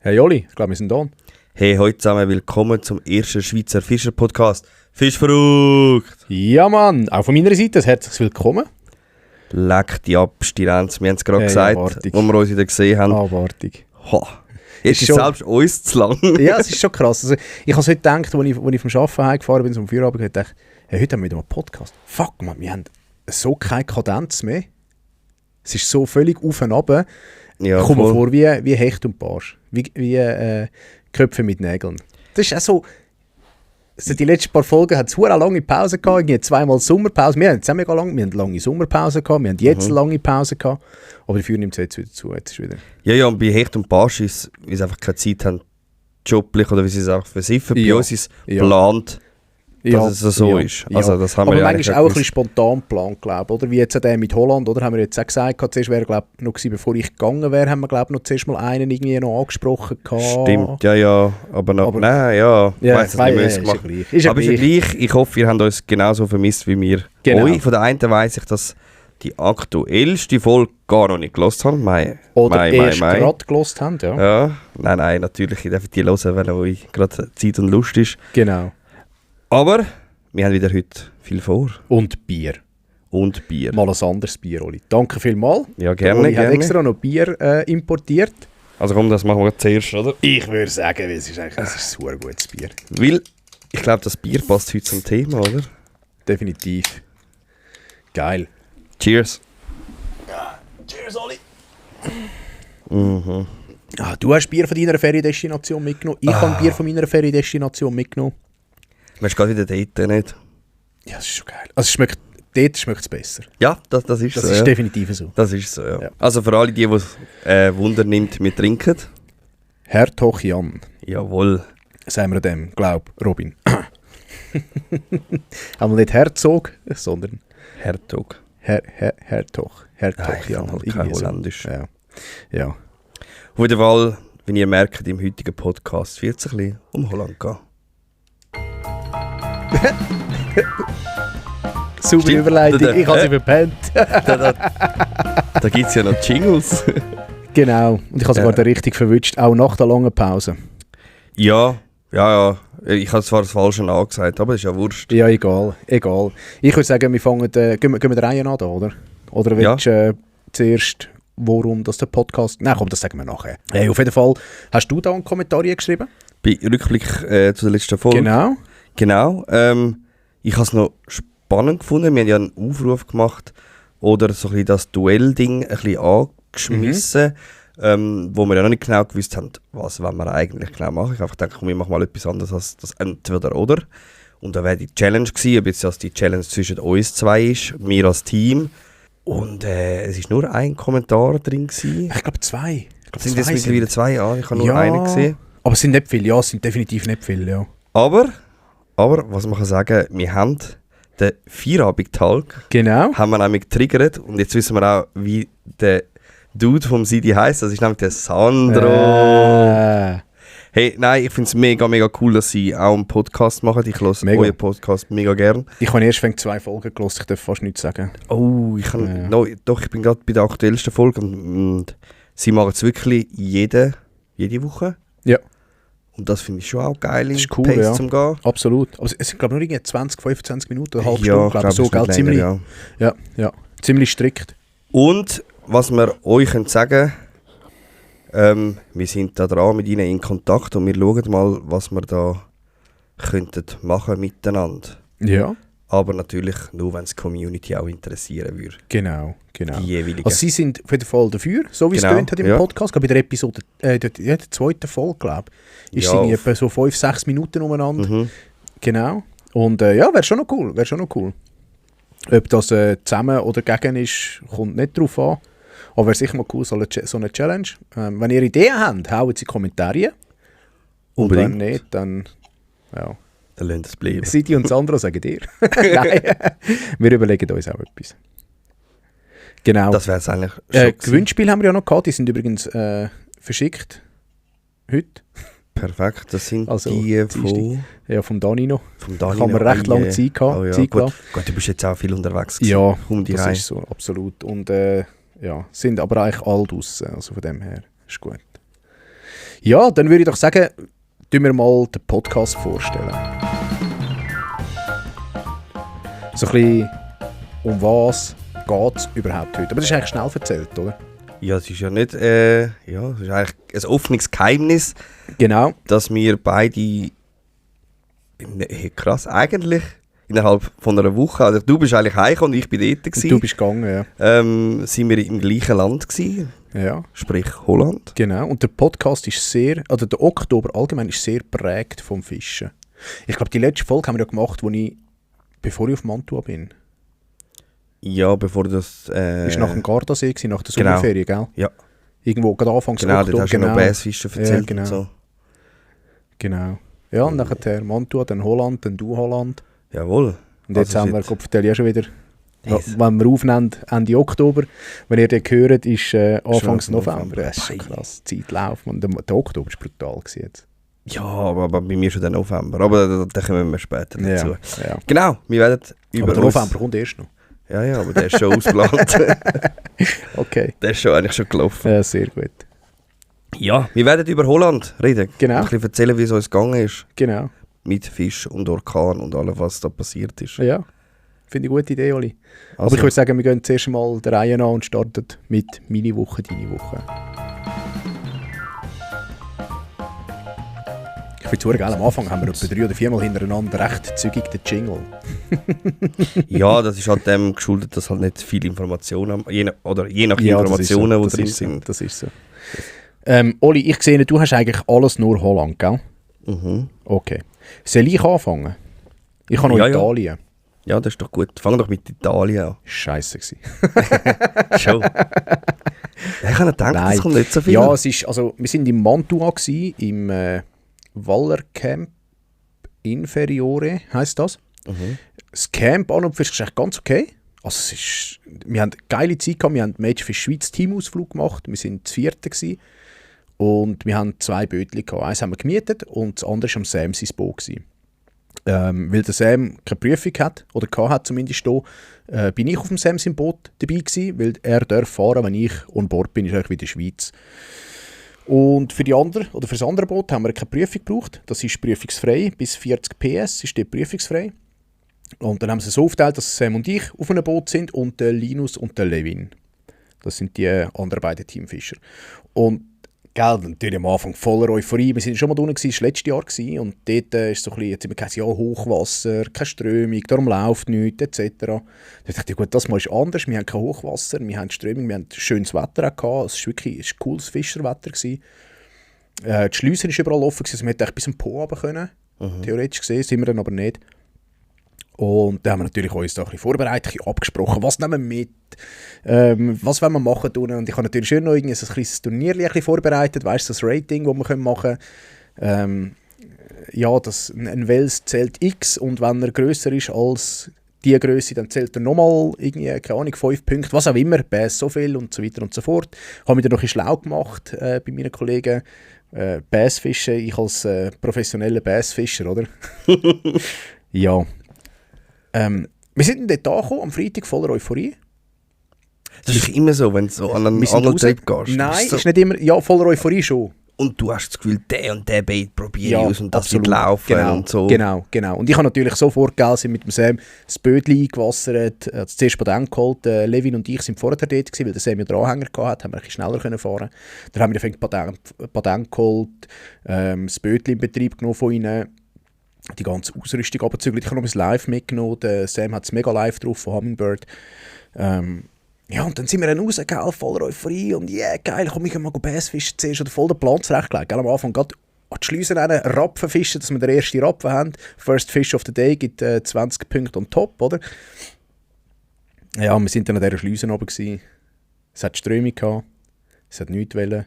Hey Oli, ich glaube, wir sind da. Hey, heute zusammen willkommen zum ersten Schweizer Fischer-Podcast. Fischverrückt! Ja Mann, auch von meiner Seite ein herzliches Willkommen. Leck die Abstinenz, wir haben es gerade gesagt, abartig. wo wir uns wieder gesehen haben. Abartig. Jetzt ist schon- selbst uns zu lang. Ja, es ist schon krass. Also, ich habe es heute gedacht, als ich vom Arbeiten heimgefahren bin, zum Feierabend, habe ich gedacht, hey, heute haben wir wieder mal einen Podcast. Fuck man, wir haben so keine Kadenz mehr. Es ist so völlig auf und runter. Ja, Ich komme mir voll. vor wie Hecht und Barsch. Wie Köpfe mit Nägeln. Das ist auch so... Also die letzten paar Folgen hat es eine lange Pause gehabt, irgendwie zweimal Sommerpause. Wir haben jetzt auch mega lang, wir haben lange Sommerpause gehabt, wir haben jetzt eine lange Pause gehabt. Aber dafür nimmt es jetzt wieder zu. Jetzt ist wieder. Ja, und bei Hecht und Barsch ist, weil sie einfach keine Zeit haben, joblich oder wie sie es auch versiffen. Bei Ja. uns ist es Ja. geplant, dass es so ist. Also, das haben aber wir ja manchmal eigentlich auch ein gewusst. bisschen spontan geplant, glaube ich. Oder wie jetzt der mit Holland, oder? Haben wir jetzt auch gesagt, zuerst wäre, glaube ich, noch gewesen, bevor ich gegangen wäre, haben wir, glaube ich, noch zuerst mal einen irgendwie noch angesprochen gehabt. Stimmt, ja, aber noch, nein, ja, Ja, weiss es nicht, wir haben es gemacht. Ist ja Aber ist ja gleich, ich hoffe, ihr habt uns genauso vermisst wie wir Genau. euch. Von der einen weiss ich, dass die aktuellste Folge gar noch nicht gehört haben. Oder erst gerade gehört haben, ja. Ja, nein, natürlich, ich darf die hören, weil euch gerade Zeit und Lust ist. Genau. Aber wir haben wieder heute viel vor. Und Bier. Und Bier. Mal ein anderes Bier, Oli. Danke vielmals. Ja, Der gerne, Oli hat gerne. extra noch Bier importiert. Also komm, das machen wir zuerst, oder? Ich würde sagen, es ist ein super gutes Bier. Weil, ich glaube, das Bier passt heute zum Thema, oder? Definitiv. Geil. Cheers. Cheers, Oli. Mhm. Ah, du hast Bier von deiner Feriendestination mitgenommen. Ich habe Bier von meiner Feriendestination mitgenommen. Du hast gerade wieder dort, nicht? Ja, das ist schon geil. Also dort schmeckt es besser. Ja, das ist Das so, ist ja. definitiv so. Das ist so, ja. Ja. Also für alle, die Wunder nimmt, wir trinken. Herr Jan. Jawohl. Sagen wir dem, glaub, Robin. Aber nicht Herzog, sondern Herzog. Hertog. Hertog Ja, ich Jan. kann halt Irgendwie kein so. Holländisch. Ja. Auf jeden Fall, wenn ihr merkt, im heutigen Podcast wird es ein bisschen um Holland gehen. Super Stimmt. Überleitung, ich habe sie verpennt. Da gibt es ja noch Jingles. Genau, und ich habe sogar den richtig verwünscht, auch nach der langen Pause. Ja. Ich habe zwar das Falsche angesagt, aber ist ja wurscht. Ja, egal. Ich würde sagen, wir fangen, gehen wir der Reihe an, da, oder? Oder Ja. willst du zuerst, worum das der Podcast... Nein, komm, das sagen wir nachher. Hey, auf jeden Fall, hast du da einen Kommentar geschrieben? Bei Rückblick zu der letzten Folge. Genau. Ich habe es noch spannend gefunden. Wir haben ja einen Aufruf gemacht oder so ein bisschen das Duell-Ding ein bisschen angeschmissen, wo wir ja noch nicht genau gewusst haben, was wollen wir eigentlich genau machen. Ich habe einfach gedacht, komm, wir machen mal etwas anderes als das Entweder-Oder. Und da wäre die Challenge gewesen, ob jetzt das die Challenge zwischen uns zwei ist, wir als Team. Und es war nur ein Kommentar drin gewesen. Ich glaube 2. Sind jetzt mittlerweile 2 an? Ich habe nur einen gesehen. Aber es sind nicht viele, ja, es sind definitiv nicht viele, ja. Aber, was man kann sagen, wir haben den Feierabend-Talk Genau. haben wir nämlich getriggert und jetzt wissen wir auch, wie der Dude vom Sidi heisst. Das ist nämlich der Sandro. Hey, nein, ich finde es mega, mega cool, dass sie auch einen Podcast machen. Ich höre Mega. euren Podcast mega gern. Ich habe erst 2 Folgen gehört, ich darf fast nichts sagen. Oh, ich bin gerade bei der aktuellsten Folge und sie machen es wirklich jede Woche. Ja. Und das finde ich schon auch geil, Das ist cool, Pace ja. zum Gehen. Absolut. Aber es sind, glaube ich, nur irgendwie 20, 25 Minuten, eine halbe Ja, Stunde, glaube ich, so, es gell? wird Ziemlich, länger, ja. ja, ziemlich strikt. Und was wir euch sagen können, wir sind da dran mit ihnen in Kontakt und wir schauen mal, was wir da könnten machen miteinander. Ja. Aber natürlich nur, wenn es die Community auch interessieren würde. Genau. Die jeweiligen. Also sie sind auf jeden Fall dafür, so wie es Genau, tönt hat im ja. Podcast. Bei der Episode, der zweiten Folge, glaube ich, ist Ja, es irgendwie auf- etwa so 5-6 Minuten umeinander. Mhm. Genau. Und ja, wäre schon noch cool. Ob das zusammen oder gegen ist, kommt nicht drauf an. Aber wäre sicher mal cool, so eine Challenge. Wenn ihr Ideen habt, haut sie in die Kommentare. Und wenn Unbedingt. nicht, dann ja. Dann lasst es bleiben. Sidi und Sandro sagen dir. Nein, wir überlegen uns auch etwas. Genau. Das wäre es eigentlich schon gewesen. Gewinnspiel haben wir ja noch gehabt, die sind übrigens verschickt. Heute. Perfekt, das sind Also, die von... Ja, vom Danino. Vom Da Daniel. haben wir recht lange Zeit gehabt. Oh ja, Zeit gut. gelassen. Gut, du bist jetzt auch viel unterwegs gewesen. Ja, Um die das Reihe. ist so, absolut. Und ja, sind aber eigentlich alle draussen, also von dem her ist gut. Ja, dann würde ich doch sagen, tun wir mal den Podcast vorstellen. So ein bisschen, um was geht es überhaupt heute? Aber das ist eigentlich schnell erzählt, oder? Ja, es ist ja nicht, es ist eigentlich ein offenes Geheimnis, Genau. dass wir beide, krass, eigentlich innerhalb von einer Woche, also du bist eigentlich heimgekommen und ich bin dort gewesen, Du bist gegangen, ja. sind wir im gleichen Land gewesen, Ja, sprich Holland. genau. Und der Podcast ist sehr, oder der Oktober allgemein ist sehr prägt vom Fischen. Ich glaube, die letzte Folge haben wir ja gemacht, bevor ich auf Mantua bin. Ja, bevor das... Ist nach dem Gardasee gewesen, nach der genau. Sommerferien, gell? Ja. Irgendwo, gerade Anfangs Genau, Oktober. dort hast du noch Bassfischen erzählt Ja, genau. und so. Genau. Ja, und nachher Mantua, dann Holland, dann du Holland. Jawohl. Und jetzt Also haben wir, seit- Gott vertell ja schon wieder, Das- wenn wir aufnehmen, Ende Oktober. Wenn ihr den hört, ist Anfangs Schon November. November. Das ist schon krass. Die Zeit läuft. Und der Oktober ist brutal gewesen jetzt. Ja, aber bei mir schon der November. Aber da kommen wir später dazu. Ja. Genau, wir werden über Aber der uns- November kommt erst noch. Ja, aber der ist schon ausgeplant. Okay, Der ist schon eigentlich schon gelaufen. sehr gut. Ja, wir werden über Holland reden. Genau. Ein bisschen erzählen, wie es uns gegangen ist. Genau. Mit Fisch und Orkan und allem, was da passiert ist. Ja, finde ich eine gute Idee, Oli. Aber Also, ich würde sagen, wir gehen zuerst mal der Reihe an und starten mit «Meine Woche, deine Woche». Ich finde es super geil, am Anfang haben wir etwa 3 oder 4 Mal hintereinander recht zügig den Jingle. ja, das ist halt dem geschuldet, dass halt nicht viele Informationen, je nach Informationen, die drin sind. Das ist so. Oli, ich sehe, du hast eigentlich alles nur Holland, gell? Mhm. Okay. Soll ich anfangen? Ich habe noch Ja, ja. Italien. Ja, das ist doch gut. Fang doch mit Italien an. Scheisse gewesen. Schon. Ich habe gedacht, Nein. es kommt nicht so viel. Ja, es ist, also, wir sind in Mantua gewesen, im Wallercamp Inferiore, heisst das. Mhm. Das Camp an und für sich ist echt ganz okay. Also es ist, wir haben eine geile Zeit gehabt, wir haben Mädchen für Schweiz Teamausflug gemacht, wir sind das 4. gewesen. Und wir haben 2 Bötchen gehabt. Eins haben wir gemietet und das andere war am Sam sein Boot gewesen. Weil der Sam keine Prüfung hat, oder hat zumindest da, bin ich auf dem Sam sein Boot dabei gewesen, weil er darf fahren, wenn ich on Bord bin, ist eigentlich wie in der Schweiz. Und für die andere, oder für das andere Boot haben wir keine Prüfung gebraucht. Das ist prüfungsfrei, bis 40 PS ist dort prüfungsfrei. Und dann haben sie es so aufgeteilt, dass Sam und ich auf einem Boot sind und der Linus und der Levin. Das sind die anderen beiden Teamfischer. Und gell, natürlich am Anfang voller Euphorie. Wir sind schon mal unten, das war letztes Jahr. Gewesen, und dort ist so ein bisschen, jetzt immer gesagt, ja, Hochwasser, keine Strömung, darum läuft nichts, etc. Da dachte ich, gut, das Mal ist anders. Wir haben kein Hochwasser, wir haben Strömung, wir haben schönes Wetter auch gehabt. Es war wirklich ein cooles Fischerwetter. Die Schliesse war überall offen, also wir hätten bis zum Po runter können. Theoretisch gesehen, sind wir dann aber nicht. Und da haben wir natürlich uns da ein bisschen vorbereitet, ein bisschen abgesprochen, was nehmen wir mit, was wollen wir machen tun. Und ich habe natürlich schön noch irgendwie so ein kleines Turnier ein bisschen vorbereitet, weißt du, das Rating, das wir machen können. Ja, ein Wels zählt X und wenn er grösser ist als die Größe, dann zählt er nochmal irgendwie, keine Ahnung, 5 Punkte, was auch immer, Bass so viel und so weiter und so fort. Habe mich dann noch ein bisschen schlau gemacht bei meinen Kollegen. Bassfischen, ich als professioneller Bassfischer, oder? Ja. Wir sind dann dort angekommen, am Freitag voller Euphorie. Das ist immer so, wenn du so an einen Wir sind Angeltrip raus. gehst. Nein, so, ist nicht immer, ja, voller Euphorie schon. und du hast das Gefühl, der und der Bait probiere Ja, ich aus und das absolut. wird laufen Genau, und so. Genau. Und ich habe natürlich sofort sind mit dem Sam das Bötchen eingewassert, zuerst Patent geholt. Levin und ich sind vorher dort gewesen, weil der Sam ja den Anhänger hatte, haben wir ein bisschen schneller können fahren. Dann haben wir Patent geholt, das Bötchen in Betrieb genommen von ihnen, die ganze Ausrüstung abgezügelt. Ich habe noch mein Live mitgenommen, der Sam hat das Mega Live drauf von Hummingbird. Ja, und dann sind wir dann raus, gell, voller Euphorie und yeah, geil, komm, ich kann mal Bassfischen zuerst oder voll den Plan zurechtgelegt. Gell, am Anfang gerade an die Schleusen Rapfen fischen, dass wir den ersten Rapfen haben. First Fish of the Day gibt 20 Punkte on top, oder? Ja, wir sind dann an dieser Schleuse oben gewesen. Es hat Strömung gehabt, es hat nichts wollen.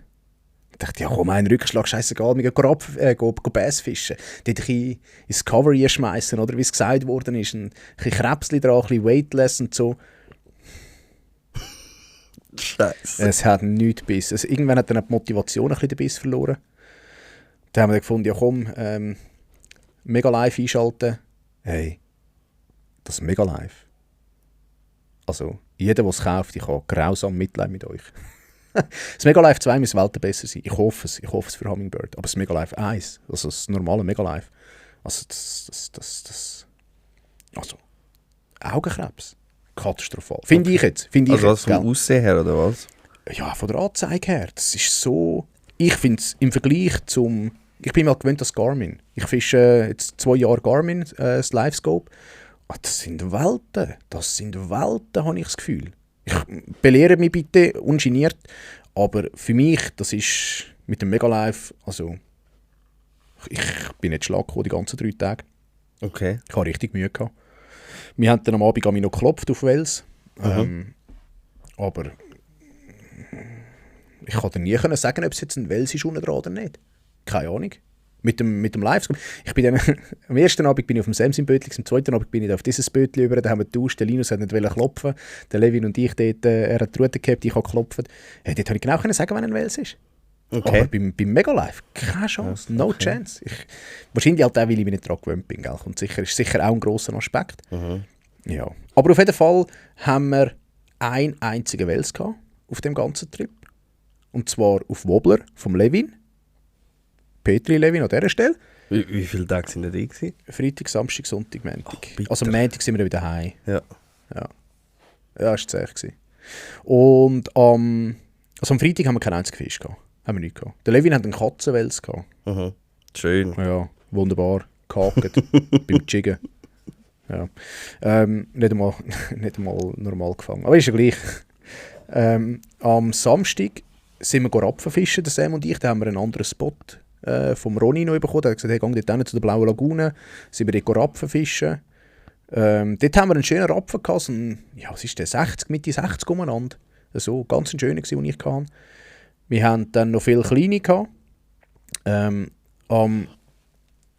Ich dachte, ja komm, ein Rückschlag, scheißegal, wir gehen Bass fischen. Dort ein bisschen ins Cover schmeißen, oder wie es gesagt worden ist. Ein bisschen Krebsli dran, ein bisschen weightless und so. Scheiße. Es hat nichts Biss. Also, irgendwann hat dann die Motivation ein bisschen den Biss verloren. Dann haben wir gefunden, ja komm, Mega Live einschalten. Hey, das Mega Live. Also, jeder, der es kauft, ich habe grausam Mitleid mit euch. Das Mega Life 2 muss Welten besser sein. Ich hoffe es für Hummingbird. Aber das Mega Life 1, also das normale Mega Life, also also Augenkrebs. Katastrophal. Finde ich jetzt. Also was vom Aussehen her, oder was? Ja, von der Anzeige her. Das ist so... Ich finde es im Vergleich zum... Ich bin mal gewöhnt als Garmin. Ich fische jetzt 2 Jahre Garmin, das Livescope. Das sind Welten, habe ich das Gefühl. Ich belehre mich bitte, ungeniert, aber für mich, das ist mit dem Megalife, also ich bin nicht schlag gekommen die ganzen 3 Tage. Okay. Ich habe richtig Mühe gehabt. Wir haben dann am Abend noch geklopft auf Wels, aber ich konnte nie sagen, ob es jetzt ein Wels ist unten dran oder nicht. Keine Ahnung. Mit dem Livescope. Ich bin dann, am ersten Abend bin ich auf dem Samson-Bötli, am zweiten Abend bin ich auf dieses Bötli über, da haben wir getauscht, der Linus hat nicht klopfen, der Levin und ich dort, er hat die Rute gehabt, ich habe geklopft. Dort konnte ich genau sagen, wenn ein Wels ist. Okay. Aber beim Megalife, keine Chance, no chance. Wahrscheinlich halt auch, weil ich mich nicht daran gewöhnt bin. Gell? Und ist sicher auch ein grosser Aspekt. Ja. Aber auf jeden Fall haben wir einen einzigen Wels gehabt auf dem ganzen Trip. Und zwar auf Wobbler vom Levin. Petri Levin an dieser Stelle. Wie viele Tage sind da gewesen? Freitag, Samstag, Sonntag, Montag. Bitter. Also am Montag sind wir wieder heim. Ja. Ja, das war zäh gewesen. Und am Freitag haben wir keinen einzigen Fisch gehabt. Haben wir nicht gehabt. Der Levin hat einen Katzenwels gehabt. Schön. Ja, wunderbar. Gehakt beim Jiggen. Ja. Nicht einmal normal gefangen. Aber ist ja gleich. Am Samstag sind wir Rapfenfischen, der Sam und ich. Da haben wir einen anderen Spot vom Ronny noch bekommen. Er hat gesagt, hey, geh dort hin zu der Blauen Lagune. Sind wir dort Rapfenfischen. Dort haben wir einen schönen Rapfen gehabt. So ja, was ist der? 60, Mitte 60 umeinander. So, ganz ein schöner, den ich hatte. Wir haben dann noch viele kleine gehabt. Am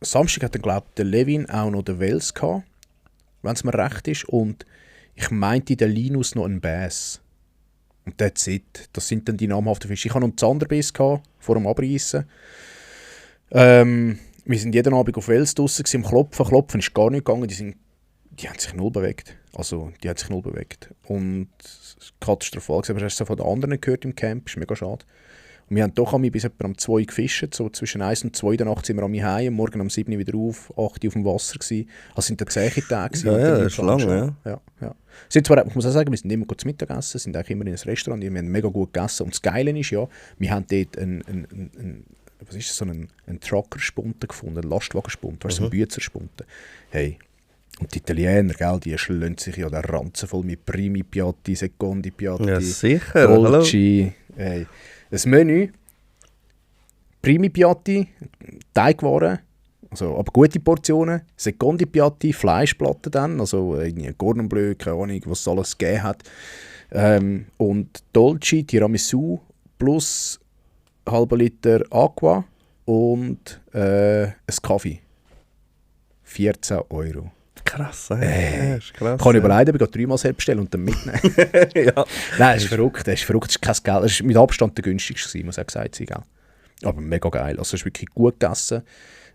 Samstag hat dann, glaube ich, der Levin auch noch den Wels gehabt, wenn es mir recht ist. Und ich meinte, der Linus noch einen Bass. Und that's it. Das sind dann die namhaften Fische. Ich hatte noch einen Zanderbiss gehabt, vor dem Abreißen. Wir sind jeden Abend auf Wels draussen am Klopfen. Klopfen ist gar nicht gegangen. Die haben sich null bewegt. Und katastrophal. Aber hast du von den anderen gehört im Camp. Das ist mega schade. Und wir haben doch bis etwa um 2 gefischt. So zwischen 1 und 2 der Nacht sind wir am heim. Morgen um 7 wieder auf, 8 auf dem Wasser gewesen. Also sind da 10 Tage. Ja, das ist lang, ja. Sind zwar, ich muss auch sagen, wir sind immer gut zu Mittag gegessen, sind eigentlich immer in ein Restaurant, wir haben mega gut gegessen. Und das Geile ist ja, wir haben dort einen Truckerspunten gefunden, einen Lastwagenspunten, so einen Büzerspunten. Hey, und die Italiener, gell, die schlönt sich ja den Ranzen voll mit Primi Piatti, Secondi Piatti, Ja, sicher. Dolci. Hey. Das Menü, Primi Piatti, Teigwaren, also, aber gute Portionen, Secondi Piatti, Fleischplatten dann, also Cordon Bleu, keine Ahnung, was es alles gegeben hat. Und Dolci, Tiramisu plus halber Liter Aqua und ein Kaffee. 14 €. Krass, ist krass. Kann ich überlegen, ob ich 3-mal selbst bestellen und dann mitnehmen. Ja. Nein, das ist verrückt. Das ist kein Geld. Das war mit Abstand der günstigste, muss auch gesagt sein. Gell? Aber mega geil. Also, es ist wirklich gut gegessen.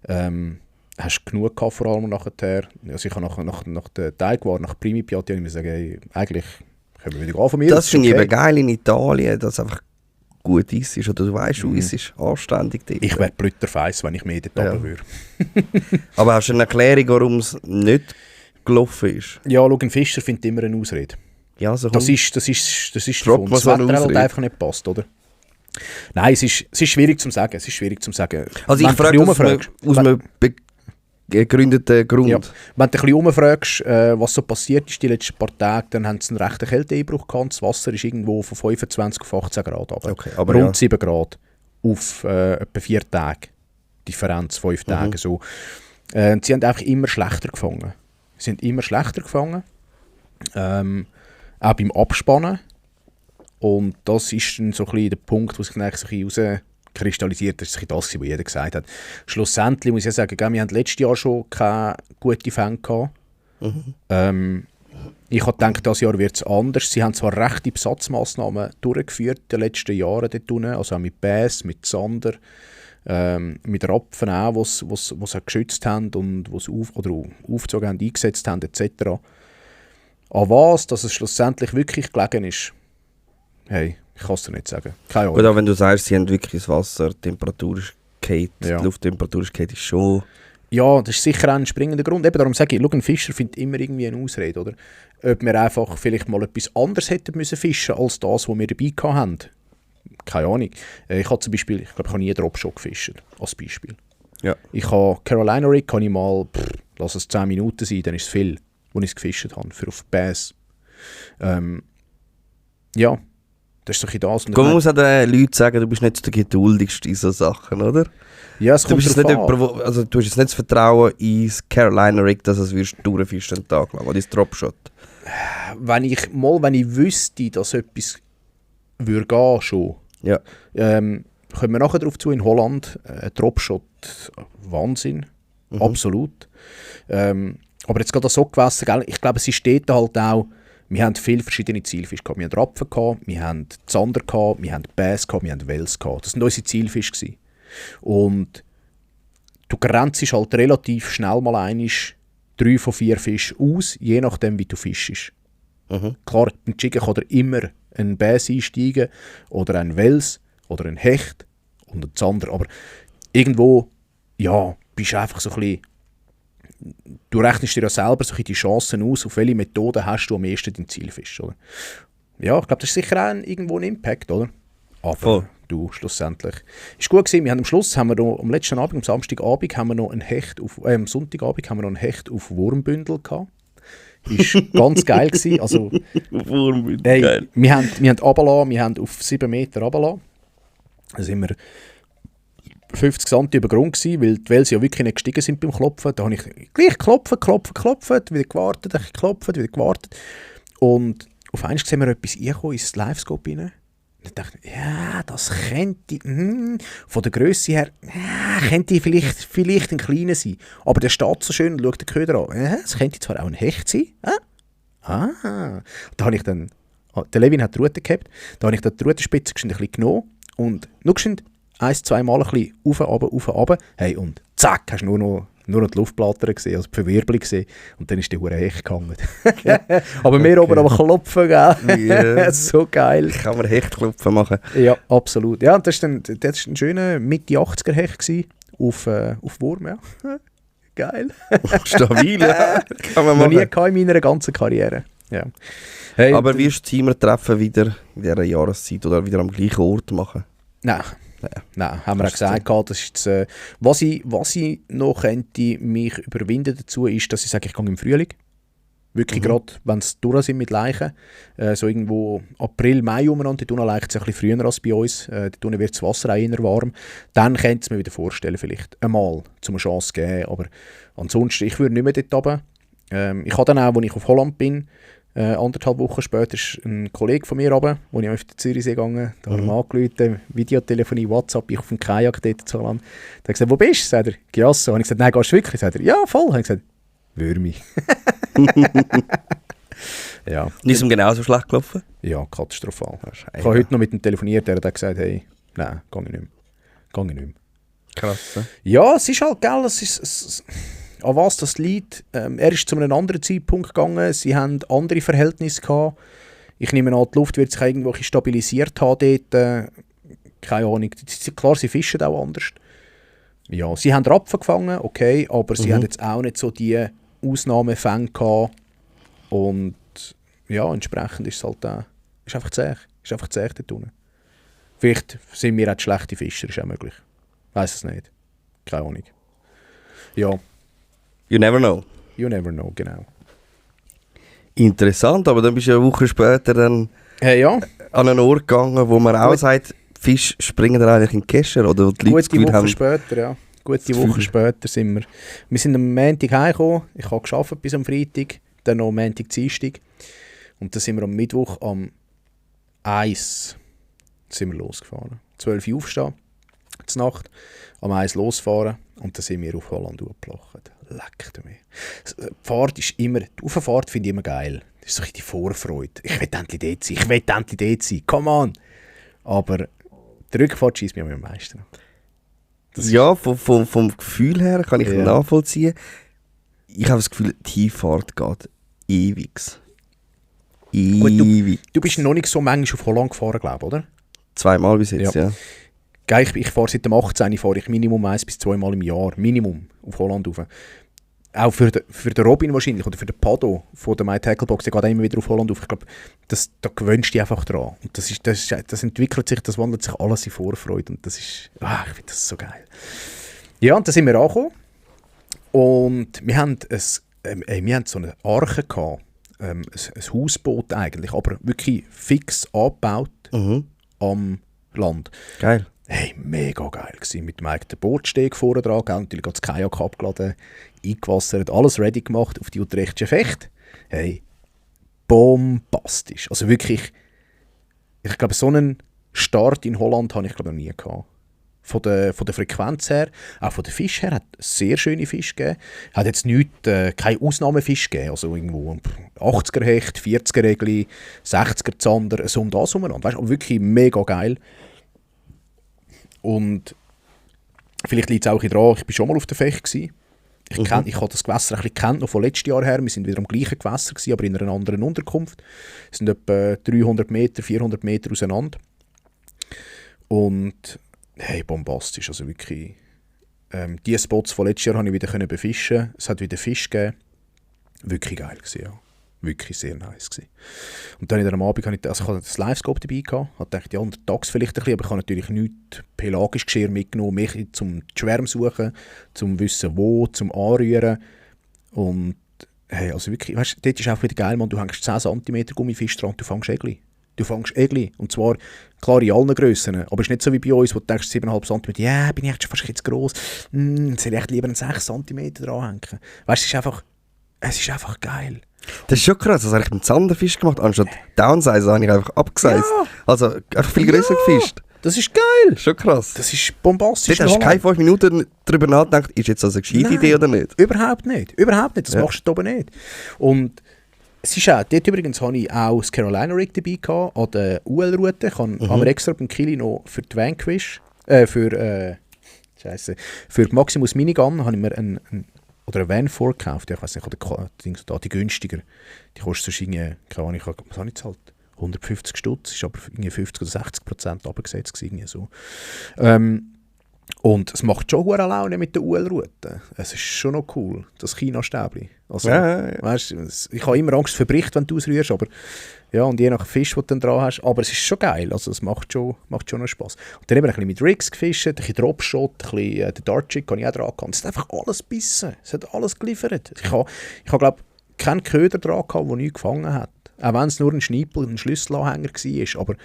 Hast genug gehabt, vor allem nachher. Also, ich habe nach der Teigwaren, nach Primi Piatti, ich sagen, hey, eigentlich können wir wieder gehen von mir. Das finde ich eben geil in Italien, dass einfach gut ist. Oder du weißt, du isst anständig dort. Ich wäre blüterfeiss, wenn ich mehr dort runter würde. Aber hast du eine Erklärung, warum es nicht gelaufen ist? Ja, schau, ein Fischer findet immer eine Ausrede. Ja, so Das ist Drop davon. mal Das so eine Wetter hat Ausrede. einfach nicht passt, oder? Nein, es ist schwierig zu sagen. Also ich frage das aus einem begründeten Grund. Ja. Wenn du ein bisschen umfragst, was so passiert ist die letzten paar Tage, dann haben sie einen rechten Kälteeinbruch gehabt. Das Wasser ist irgendwo von 25 auf 18 Grad runter. Okay, aber rund ja. 7 Grad auf etwa 4 Tage. Differenz, 5 Tage. So. Sie haben einfach immer schlechter gefangen. Auch beim Abspannen. Und das ist dann so ein bisschen der Punkt, wo sich dann so ein bisschen rauskristallisiert. Das ist das, was jeder gesagt hat. Schlussendlich muss ich sagen, wir hatten letztes Jahr schon keine guten Fänge gehabt. Ich habe gedacht, dieses Jahr wird es anders. Sie haben zwar rechte Besatzmaßnahmen durchgeführt in den letzten Jahren dort unten, also auch mit Bass, mit Zander, mit Rapfen auch, was sie geschützt haben und was aufgezogen haben, eingesetzt haben etc. An was, dass es schlussendlich wirklich gelegen ist, hey, Ich kann es dir nicht sagen. Keine Ahnung. Oder wenn du sagst, sie haben wirklich das Wasser, die Temperatur ist gefallen, Ja. die Lufttemperatur ist gefallen, ist schon... Ja, das ist sicher ein springender Grund. Eben darum sage ich, schau, ein Fischer findet immer irgendwie eine Ausrede, oder? Ob wir einfach vielleicht mal etwas anderes hätten müssen fischen als das, was wir dabei hatten. Keine Ahnung. Ich habe zum Beispiel, ich glaube, ich habe nie Dropshot gefischt, als Beispiel. Ja. Ich habe Carolina Rig, kann ich mal, lass es 10 Minuten sein, dann ist es viel, wo ich es gefischt habe, für auf Bass. Ja, das ist so ein bisschen das. Und Man muss auch den Leuten sagen, du bist nicht so der geduldigste in solchen Sachen, oder? ja, es Du, kommt bist jetzt drauf nicht an. jemand, also, du hast jetzt nicht das Vertrauen ins Carolina Rig, dass es wirst durchfischen einen Tag lang, oder ins Dropshot. Wenn ich wüsste, dass etwas würde gehen, schon. Ja. Kommen wir nachher darauf zu, in Holland, Dropshot, Wahnsinn, absolut. Aber jetzt gerade das Sockwasser, gell? Ich glaube, es ist dort halt auch, wir haben viele verschiedene Zielfische gehabt. Wir haben Rapfen gehabt, wir haben Zander gehabt, wir haben Bass gehabt, wir haben Wels gehabt. Das waren unsere Zielfische gewesen. Und du grenzt halt relativ schnell mal 3 von 4 Fischen aus, je nachdem wie du fischst. Klar, beim Jiggen kann er immer ein Bass einsteigen oder ein Wels oder ein Hecht und ein Zander. Aber irgendwo, ja, bist du einfach so ein bisschen, du rechnest dir ja selber so ein bisschen die Chancen aus, auf welche Methode hast du am ehesten deinen Zielfisch, oder? Ja, ich glaube, das ist sicher auch irgendwo ein Impact, oder? Aber Voll. du, schlussendlich. Ist gut gewesen, wir haben am Schluss, haben wir noch, am letzten Abend, am Samstagabend, haben wir noch ein Hecht auf, am Sonntagabend haben wir noch ein Hecht auf Wurmbündel gehabt. Ist ganz geil gewesen. Also, Geil. wir haben runtergelassen, wir haben auf 7 Meter runtergelassen. Da sind wir 50 cm über Grund gewesen, weil die Wels ja wirklich nicht gestiegen sind beim Klopfen. Da habe ich gleich klopfen, wieder gewartet, wieder gewartet. Und auf einmal sehen wir etwas reinkommen ins Livescope rein. Und ich dachte, ja, das könnte, von der Grösse her, könnte vielleicht ein kleiner sein. Aber der steht so schön und schaut den Köder an. Es könnte zwar auch ein Hecht sein. Da habe ich dann, der Levin hat die Rute gehabt, da habe ich dann die Rutenspitze ein bisschen genommen und nur geschwind 1-2 Mal ein bisschen rauf. Hey, und zack, hast du nur noch die Luftblätter gesehen, also die Verwirbelung gesehen. Und dann ist der hure Hecht gehangen. Aber wir oben am Klopfen, gell? Yeah. So geil. Kann man Hechtklopfen machen. Ja, absolut. Ja, das war ein schöner Mitte 80er Hecht gewesen, auf Wurm, ja. Geil. Stabil, ja. Kann man Noch nie machen. gehabt in meiner ganzen Karriere. Ja. Hey, Aber wirst du das Teamertreffen wieder in dieser Jahreszeit oder wieder am gleichen Ort machen? Nein, haben wir auch gesagt, das ist jetzt, was ich noch könnte mich überwinden dazu ist, dass ich sage, ich gehe im Frühling. Wirklich gerade, wenn es durch sind mit Leichen. So irgendwo April, Mai umeinander, dort leicht es ein bisschen früher als bei uns. Dort wird das Wasser auch eher warm. Dann könnte es mir wieder vorstellen, vielleicht einmal, um eine Chance zu geben. Aber ansonsten, ich würde nicht mehr dort runter. Ich habe dann auch, als ich auf Holland bin, 1,5 Wochen später ist ein Kollege von mir runter, wo ich auf den Zürichsee gegangen. Da habe ich ihm angerufen, Videotelefonie, WhatsApp, ich auf dem Kajak dort zu Holland. Da habe ich gesagt, wo bist du? Sagt er, Giasso. Habe ich gesagt, nein, gehst du wirklich? Sagt er, ja, voll. Habe ich gesagt, Würmi. Ja. Und ist ihm genauso schlecht gelaufen? Ja, katastrophal. Ich Scheiße. habe heute noch mit ihm telefoniert, der hat gesagt, hey, nein, gehe ich nicht mehr. Krass, ne? Ja, es ist halt, gell, an was das liegt. Er ist zu einem anderen Zeitpunkt gegangen, sie haben andere Verhältnisse gehabt. Ich nehme an, die Luft wird sich irgendwo ein bisschen stabilisiert haben dort. Keine Ahnung. Klar, sie fischen auch anders. Ja, sie haben Rapfen gefangen, okay, aber sie haben jetzt auch nicht so die Ausnahmefänge gehabt. Und ja, entsprechend ist es halt ist einfach zäh. Ist einfach zäh dort unten. Vielleicht sind wir auch schlechte Fischer, ist auch möglich. Weiß es nicht. Keine Ahnung. Ja, You never know. you never know, genau. Interessant, aber dann bist du eine Woche später dann Hey, ja, an einen Ort gegangen, wo man auch Gut. sagt, Fisch springen da eigentlich in den Kescher, oder wo die Leute das gute Gefühl Woche haben, später, ja. Gute das Woche Gefühl. später sind wir. Wir sind am Montag heimgekommen. Ich habe gearbeitet bis am Freitag, dann noch am Montag, Dienstag. Und dann sind wir am Mittwoch am 1 sind wir losgefahren. 12 Uhr aufstehen, zur Nacht, am 1 losfahren und dann sind wir auf Holland hochgeplocht. Leckt mir. Die Fahrt ist immer, die Auffahrt finde ich immer geil. Das ist so ein bisschen die Vorfreude. Ich will endlich dort sein, come on! Aber die Rückfahrt schießt mich am meisten. ja, vom Gefühl her kann ich Ja. nachvollziehen. Ich habe das Gefühl, die Hinfahrt geht ewig. Gut, Ewig. du bist noch nicht so manchmal auf Holland gefahren, glaube ich, oder? Zweimal bis jetzt, ja. Geil, ich fahre seit dem 18. fahre ich Minimum 1 bis 2 Mal im Jahr. Minimum auf Holland rauf. Auch für den Robin wahrscheinlich oder für den Pado von der MyTackleBox, der geht auch immer wieder auf Holland auf. Ich glaube, da gewöhnst du dich einfach dran. Und das entwickelt sich, das wandelt sich alles in Vorfreude. Und das ist, ich finde das so geil. Ja, und da sind wir angekommen. Und wir haben so eine Arche gehabt. Ein Hausboot eigentlich, aber wirklich fix angebaut am Land. Geil. Hey, mega geil gewesen. Mit dem eigenen Bootsteg vorne dran, gell? Natürlich das Kajak abgeladen, eingewassert, alles ready gemacht auf die Utrechtischen Fecht. Hey, bombastisch. Also wirklich, ich glaube, so einen Start in Holland habe ich glaube noch nie gehabt. Von der Frequenz her, auch von den Fisch her, hat sehr schöne Fische gegeben. Hat jetzt keine Ausnahmefisch gegeben, also irgendwo 80er Hecht, 40er Regli, 60er Zander, so und das umeinander. Weißt du, wirklich mega geil. Und vielleicht liegt es auch daran, ich war schon mal auf der Fecht gewesen. Ich habe das Gewässer ein bisschen gekannt, noch von letztem Jahr her. Wir sind wieder am gleichen Gewässer gewesen, aber in einer anderen Unterkunft. Wir sind etwa 300 Meter, 400 Meter auseinander. Und hey, bombastisch, also wirklich. Die Spots von letztes Jahr konnte ich wieder befischen. Es hat wieder Fisch gegeben. Wirklich geil gewesen, ja. Wirklich sehr nice gewesen. Und dann am Abend ich hatte das Livescope dabei gehabt. Ich dachte, ja, untertags vielleicht ein bisschen, aber ich habe natürlich nichts pelagisch Geschirr mitgenommen, mich zum Schwärm suchen, zum wissen wo, zum Anrühren. Und hey, also wirklich, weißt du, dort ist auch wieder geil, man, du hängst 10 cm Gummifisch dran, du fängst Egli. Du fängst Egli. Und zwar, klar, in allen Grössen. Aber es ist nicht so wie bei uns, wo du denkst, 7,5 cm, ja, bin ich echt schon fast jetzt gross. Soll ich echt lieber einen 6 cm dranhängen? Weißt du, es ist einfach geil. Das ist schon krass, das habe ich mit Zanderfisch gemacht. Anstatt Downsize habe ich einfach abgesized. Ja. Also einfach viel grösser gefischt. Das ist geil. Schon krass. Das ist bombastisch. Dort hast du keine 5 Minuten darüber nachgedacht, ist jetzt das eine gescheite Idee oder nicht? Überhaupt nicht. Überhaupt nicht. Das machst du oben nicht. Und es ist auch, dort übrigens hatte ich auch das Carolina Rig dabei gehabt, an der UL-Route. Ich habe mir extra beim Kili noch für die Vanquish, für die Maximus Minigun habe ich mir eine Van vorgekauft. Ich weiß nicht, die günstiger. Die kostet sonst irgendwie, keine Ahnung, was habe ich gezahlt? 150 Stutz, ist aber irgendwie 50 oder 60% runtergesetzt gewesen, so. Und es macht schon hure Laune mit der UL-Route. Es ist schon noch cool, das China-Stäbli. Also, weißt, ich habe immer Angst vor Bericht, wenn du ausrührst, aber ja, und je nach Fisch, den du dann dran hast, aber es ist schon geil, also es macht schon noch Spass. Und dann haben wir ein bisschen mit Rigs gefischt, ein bisschen Dropshot, ein bisschen den Dart-Jig habe ich auch dran gehabt. Es hat einfach alles gebissen, es hat alles geliefert. Ich habe glaube keinen Köder dran gehabt, der nichts gefangen hat. Auch wenn es nur ein Schniepel, ein Schlüsselanhänger war, aber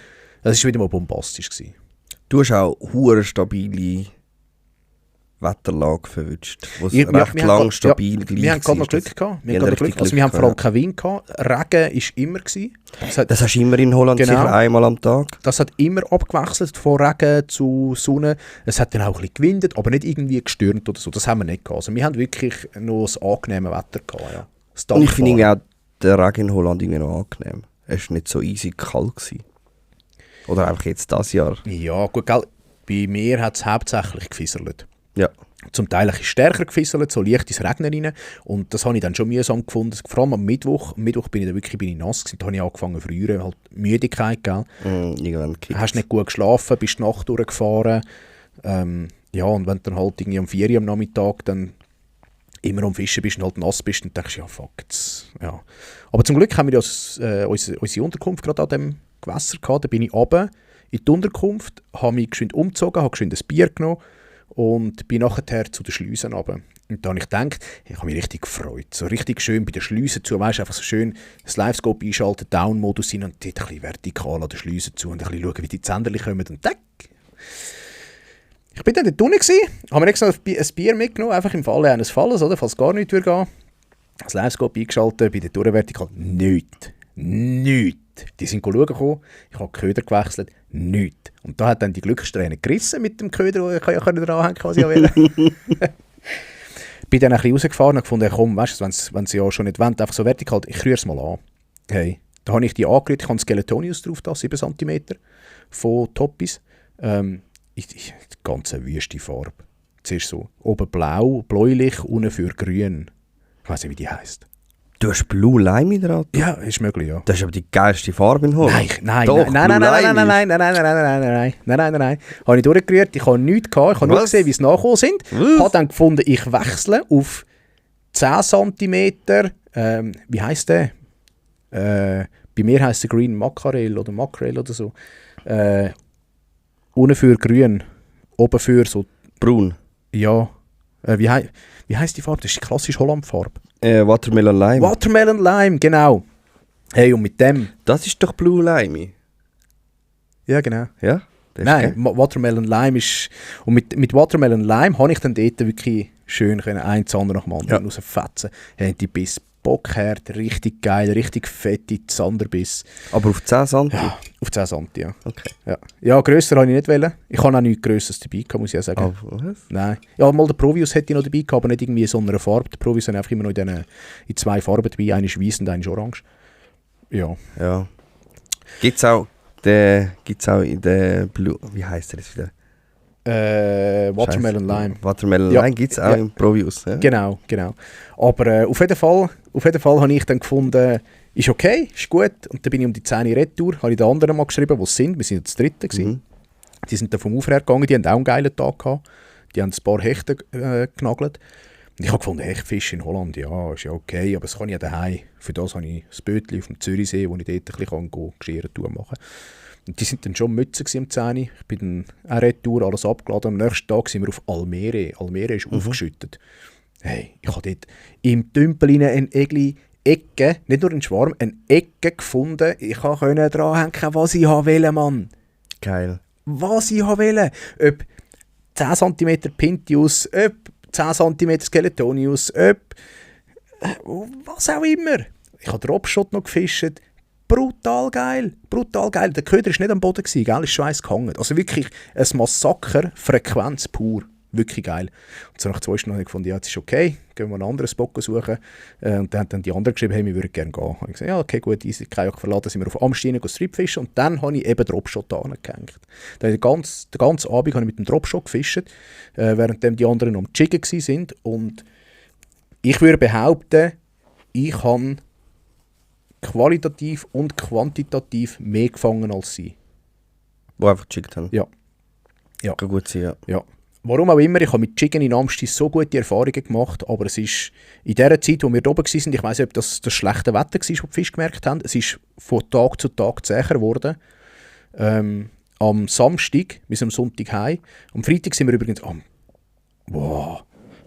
es war wieder mal bombastisch gewesen. Du hast auch hure stabile Wetterlage verwünscht, wo es recht lang stabil gleich war. Wir haben gerade noch Glück gehabt. Wir haben vor allem keinen Wind gehabt. Regen war immer gewesen. Das hast du immer in Holland, genau, sicher einmal am Tag. Das hat immer abgewechselt, von Regen zu Sonne. Es hat dann auch ein bisschen gewindet, aber nicht irgendwie gestürmt oder so. Das haben wir nicht gehabt. Also wir haben wirklich noch ein angenehmes Wetter gehabt. Ja. Und ich finde auch den Regen in Holland irgendwie noch angenehm. Es war nicht so easy kalt gewesen. Oder einfach jetzt dieses Jahr. Ja, gut, gell. Bei mir hat es hauptsächlich gefisselt. Ja. Zum Teil ein bisschen stärker gefisselt, so leicht ins Regnen rein. Und das habe ich dann schon mühsam gefunden. Vor allem am Mittwoch. Am Mittwoch bin ich nass gewesen. Da habe ich angefangen zu frieren. Halt Müdigkeit, gell. Hast nicht gut geschlafen, bist die Nacht durchgefahren. Ja, und wenn du dann halt irgendwie um 4 Uhr am Nachmittag dann immer am Fischen bist und halt nass bist, dann denkst du, ja fuck, jetzt, ja. Aber zum Glück haben wir unsere Unterkunft gerade an dem Gewässer gehabt. Da bin ich runter in die Unterkunft, habe mich geschwind umgezogen, habe geschwind ein Bier genommen und bin nachher zu den Schleusen runter. Und da habe ich gedacht, ich habe mich richtig gefreut. So richtig schön bei den Schleusen zu, weißt, einfach so schön das Livescope einschalten, Down-Modus hin und dort ein bisschen vertikal an den Schleusen zu und ein bisschen schauen, wie die Zänderchen kommen und tack. Ich bin dann dort unten, habe mir extra ein Bier mitgenommen, einfach im Falle eines Falles, oder, falls gar nichts würde gehen. Das Livescope eingeschaltet, bei der Tour vertikal, nichts. Die sind schauen gekommen, ich habe Köder gewechselt, nichts. Und da hat dann die Glückssträhne gerissen mit dem Köder, den ich ja dranhängen kann, was ich will. Bin dann ein bisschen rausgefahren und gefunden, komm, weißt du, wenn sie ja schon nicht wollen, einfach so vertikal, ich rühre es mal an. Hey, da habe ich die angerührt, ich habe Skeletonius drauf, da, 7 cm von Toppis. Die ganze wüste Farbe. Zuerst so, oben blau, bläulich, unten für grün. Ich weiss nicht, wie die heisst. Du hast Blue Lime in der Auto? Ja, ist möglich, ja. Das ist aber die geilste Farbe in Holland. Nein. Habe ich durchgerührt, ich habe nichts gehabt, ich habe nur gesehen, wie sie nachgekommen sind. Habe dann gefunden, ich wechsle auf 10 cm, wie heisst der? Bei mir heisst der Green Mackerel oder Mackerel oder so. Unten für grün, oben für so... Braun. Ja. Wie heisst die Farbe? Das ist die klassische Holland-Farbe. Watermelon Lime. Watermelon Lime, genau. Hey, und mit dem... Das ist doch Blue Lime. Ja, genau. Ja? Nein, Watermelon Lime ist... Und mit Watermelon Lime habe ich dann dort wirklich schön ein Zander nach dem anderen rausfetzen. Haben die Biss bockhart, richtig geil, richtig fette Zanderbiss. Aber auf 10 cm? Ja, auf 10 cm, ja. Okay. Ja, grösser habe ich nicht wollen. Ich habe auch nichts Grösseres dabei gehabt, muss ich ja sagen. Was? Nein. Ja, mal den Provius hätte ich noch dabei gehabt, aber nicht irgendwie so einer Farbe. Die Provius haben einfach immer noch in 2 Farben dabei. Eine ist weiss und eine ist orange. Ja. Ja. Gibt's auch in der Blue... Wie heisst der jetzt wieder? Watermelon Lime. Watermelon Lime gibt es auch im Provius. Ja. Genau. Aber auf jeden Fall habe ich dann gefunden, ist okay, ist gut. Und dann bin ich um die 10 Retour, habe ich den anderen mal geschrieben, wo sie sind. Wir sind jetzt das dritte gewesen. Die sind dann vom Ufer gegangen, die haben auch einen geilen Tag gehabt. Die haben ein paar Hechte genagelt. Und ich habe gefunden, Hechtfisch in Holland, ja, ist ja okay, aber das kann ich ja daheim. Für das habe ich ein Bötchen auf dem Zürichsee, wo ich dort ein bisschen Geschirr machen kann. Und die sind dann schon Mützen am 10. Ich bin dann auch retour, alles abgeladen. Am nächsten Tag sind wir auf Almere. Almere ist aufgeschüttet. Hey, ich habe dort im Tümpel eine Ecke, nicht nur einen Schwarm, eine Ecke gefunden. Ich konnte dranhängen, was ich wollte, Mann. Geil. Was ich wollte. Ob 10 cm Pintius, ob 10 cm Skeletonius, ob was auch immer. Ich habe Dropshot noch gefischt. Brutal geil. Der Köder war nicht am Boden, gell? Ist schon eins gehangen. Also wirklich ein Massaker, Frequenz pur. Wirklich geil. Und so nach 2 Stunden habe ich gefunden, ja, jetzt ist okay, gehen wir einen anderen Spot suchen. Und dann haben dann die anderen geschrieben, hey, wir würden gerne gehen. Ich habe gesagt, ja, okay, gut, easy, Kajak verladen, sind wir auf Amstein Stripfischen und dann habe ich eben Dropshot angehängt. Den ganzen Abend habe ich mit dem Dropshot gefischt, während die anderen am Jiggen waren. Und ich würde behaupten, ich habe qualitativ und quantitativ mehr gefangen als sie. Die einfach gejiggt haben? Ja. Kann gut sein, ja. Warum auch immer, ich habe mit Jiggen in Amstein so gute Erfahrungen gemacht, aber es ist in der Zeit, wo wir da oben waren, ich weiss nicht, ob das schlechte Wetter war, das die Fische gemerkt haben, es ist von Tag zu Tag zäher geworden. Am Samstag bis am Sonntag heim. Am Freitag sind wir übrigens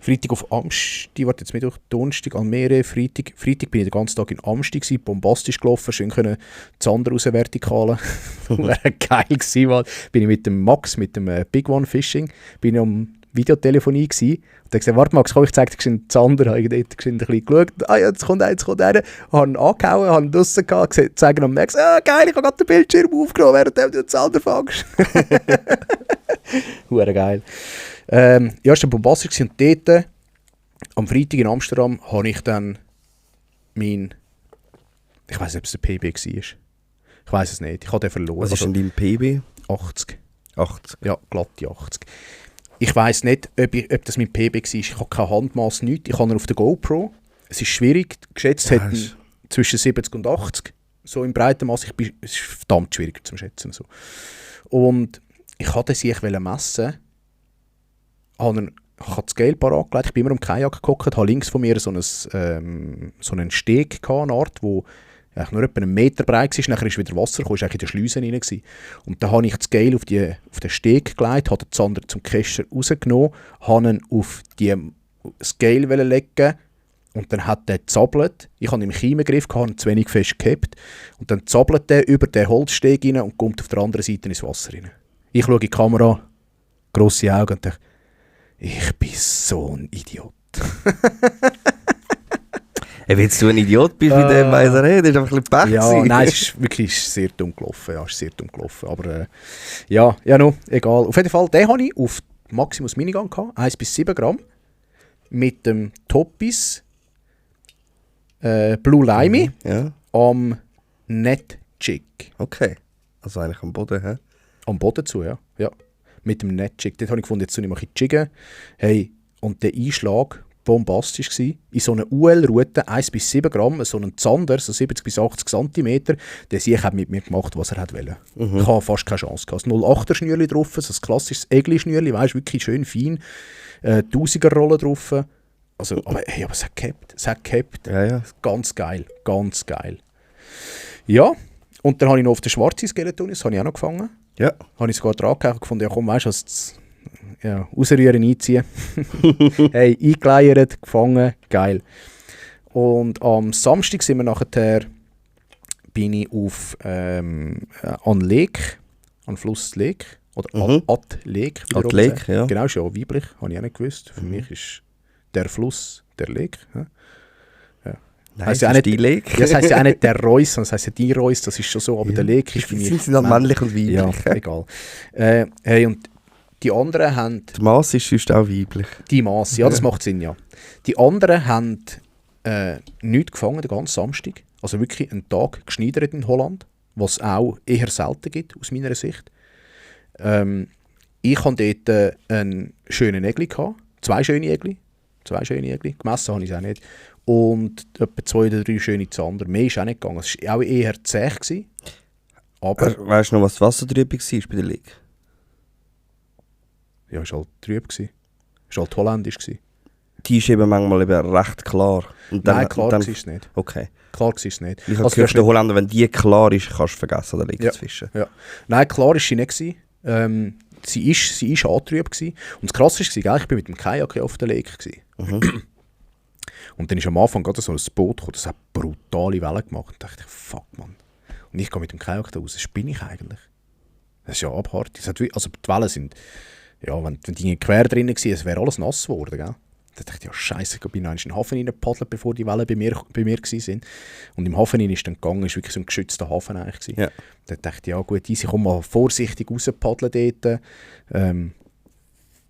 Freitag auf Amstein, warte jetzt Mittwoch, Donnerstag, Almere, Freitag bin ich den ganzen Tag in Amstein gewesen, bombastisch gelaufen, schön können Zander raus vertikalen. Wäre geil gewesen, weil bin ich mit dem Max, mit dem Big One Fishing, bin ich am Videotelefonie gewesen. Und er gesagt, warte Max, komm, ich zeige dir einen Zander. Habe ich dort ein bisschen geschaut, jetzt kommt einer. Habe ihn angehauen, habe ihn draussen gehabt, zeige am Max, geil, ich habe gerade den Bildschirm aufgenommen, während du den Zander fängst. Huere geil. Ja, es war bombastisch und dort, am Freitag in Amsterdam, habe ich dann ich weiss nicht, ob es ein PB war. Ich weiss es nicht, ich habe den verloren. Was ist denn dein PB? 80. 80? Ja, glatte 80. Ich weiss nicht, ob das mein PB war. Ich habe kein Handmaß, nichts. Ich habe ihn auf der GoPro. Es ist schwierig, geschätzt hätten zwischen 70 und 80. So im breiten Maß. Es ist verdammt schwierig zu schätzen. So. Und ich wollte sie messen. Ich habe das Scale parat gelegt. Ich bin immer am Kajak gehockt, habe links von mir so einen Steg gehabt, eine Art, wo nur etwa 1 Meter breit war. Nachher ist wieder Wasser gekommen, war in der Schleuse rein. Und dann habe ich das Scale auf den Steg gelegt, habe den Zander zum Kescher rausgenommen, habe ihn auf die Scale legen und dann hat der zappelt. Ich habe ihn im Kiemengriff, habe ihn zu wenig fest gehabt. Und dann zappelt der über den Holzsteg rein und kommt auf der anderen Seite ins Wasser rein. Ich schaue in die Kamera, grosse Augen und denke, ich bin so ein Idiot. Wenn du ein Idiot bist mit dem Meiser, das ist einfach ein bisschen Pech. Ja, nein, es ist wirklich sehr dumm gelaufen. Ja, ist sehr dumm gelaufen. Aber ja, no, egal. Auf jeden Fall, den hatte ich auf Maximus Minigun gehabt, 1 bis 7 Gramm. Mit dem Toppis Blue Lime am Net-Jig. Okay, also eigentlich am Boden, hä? Am Boden zu, ja. Mit dem Net-Jig. Dort habe ich gefunden, jetzt soll ich mal jiggen. Hey, und der Einschlag, bombastisch gewesen. In so einer UL-Route, 1 bis 7 Gramm, so einen Zander, so 70 bis 80 Zentimeter, der Sieg hat mit mir gemacht, was er wollte. Ich habe fast keine Chance gehabt. 08er Schnürli drauf, so ein klassisches Egli-Schnürli, weißt, wirklich schön fein. 1000er Rolle drauf. Also, aber es hat gehabt. Ja. Ganz geil, ganz geil. Ja, und dann habe ich noch auf den schwarzen Skeletonis, das habe ich auch noch gefangen. Ja. Habe ich sogar dran gehabt und gefunden, ja komm, weißt du, ja, rausrühren, einziehen. Hey, eingeleiert, gefangen, geil. Und am Samstag sind wir nachher, bin ich auf an Lake, an Fluss Lake, oder Ad Lake. Ad Lake, ja. Genau, ist ja auch weiblich, habe ich auch nicht gewusst. Für mich ist der Fluss der Lake. Ja. Nein, heisst das ja ist die Lake. Ja, das heisst ja auch nicht der Reus, sondern das heisst ja die Reus, das ist schon so, aber der Lake ist für mich... Sind sie dann männlich und weiblich? Ja, egal. Hey, und die anderen haben... Der Mass ist sonst auch weiblich. Die Mass, ja, das macht Sinn, ja. Die anderen haben nichts gefangen, den ganzen Samstag. Also wirklich einen Tag geschneidert in Holland, was auch eher selten gibt, aus meiner Sicht. Ich hatte dort einen schönen Egli gehabt. Zwei schöne Egli. Gemessen habe ich es auch nicht. Und etwa 2 oder 3 schöne Zander. Mehr ist auch nicht gegangen. Es war auch eher zäh gewesen. Aber... Weißt du noch, was die Wassertrübung war bei der Liga? Ja, es war halt trüb. Es war halt holländisch. Die ist eben manchmal eben recht klar. Und dann, Nein, klar dann, war es nicht. Okay. Klar war es nicht. Ich habe gehört, der Holländer, wenn die klar ist, kannst du vergessen, da liegt zu fischen. Ja. Nein, klar war sie nicht. Sie ist angetrübt gewesen. Und das Krasse war, ich war mit dem Kajak auf der Lake. Und dann ist am Anfang gerade so ein Boot gekommen, das hat brutale Wellen gemacht. Und dachte ich, fuck man. Und ich gehe mit dem Kajak da raus, was bin ich eigentlich? Das ist ja abhart. Also die Wellen sind, ja, wenn die quer drin waren, es wäre alles nass geworden, gell? Da dachte ich, ja scheisse, ich bin in den Hafen reingepaddelt, bevor die Wellen bei mir waren. Und im Hafen ist dann gegangen, ist wirklich so ein geschützter Hafen eigentlich. Ja. Da dachte ich, ja gut, ich komme mal vorsichtig rauspaddeln dort.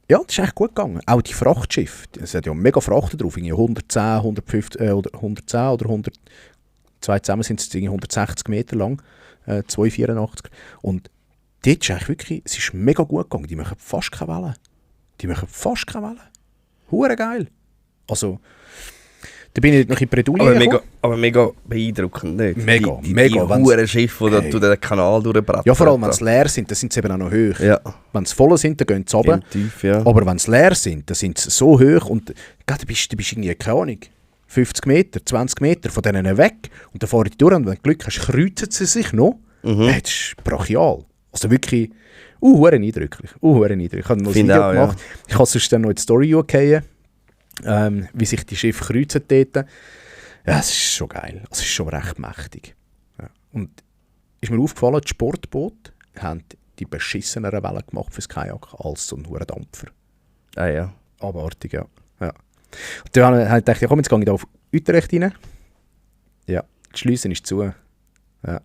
Ja, das ist echt gut gegangen. Auch die Frachtschiffe, es hat ja mega Frachten drauf, 110, 150 oder 110 oder 100, zwei zusammen sind es 160 Meter lang, 284. Und dort ist eigentlich wirklich, es ist mega gut gegangen, die machen fast keine Wellen. Hure geil. Also, da bin ich noch in Bredouille gekommen. Aber mega beeindruckend, nicht? Mega. Die huren Schiffe, die durch den Kanal durchbrettern. Ja, vor allem, wenn sie leer sind, dann sind sie eben auch noch hoch. Ja. Wenn sie voll sind, dann gehen sie runter. Tief, ja. Aber wenn sie leer sind, dann sind sie so hoch und du bist irgendwie, keine Ahnung, 50 Meter, 20 Meter von denen weg und dann fahren die durch und wenn du Glück hast, kreuzen sie sich noch. Das ist brachial. Also wirklich, hure eindrücklich. Ich habe noch ein Video gemacht. Ja. Ich habe sonst dann noch in die Story angehen, wie sich die Schiffe kreuzen dort. Ja, es ist schon geil. Es ist schon recht mächtig. Ja. Und ist mir aufgefallen, die Sportboote haben die beschisseneren Wellen gemacht fürs Kajak als so ein hoher Dampfer. Ah ja. Abartig, ja. Und dann habe ich gedacht, ja komm, jetzt gehe ich da auf Utrecht rein. Ja, die Schliesse ist zu. Ja.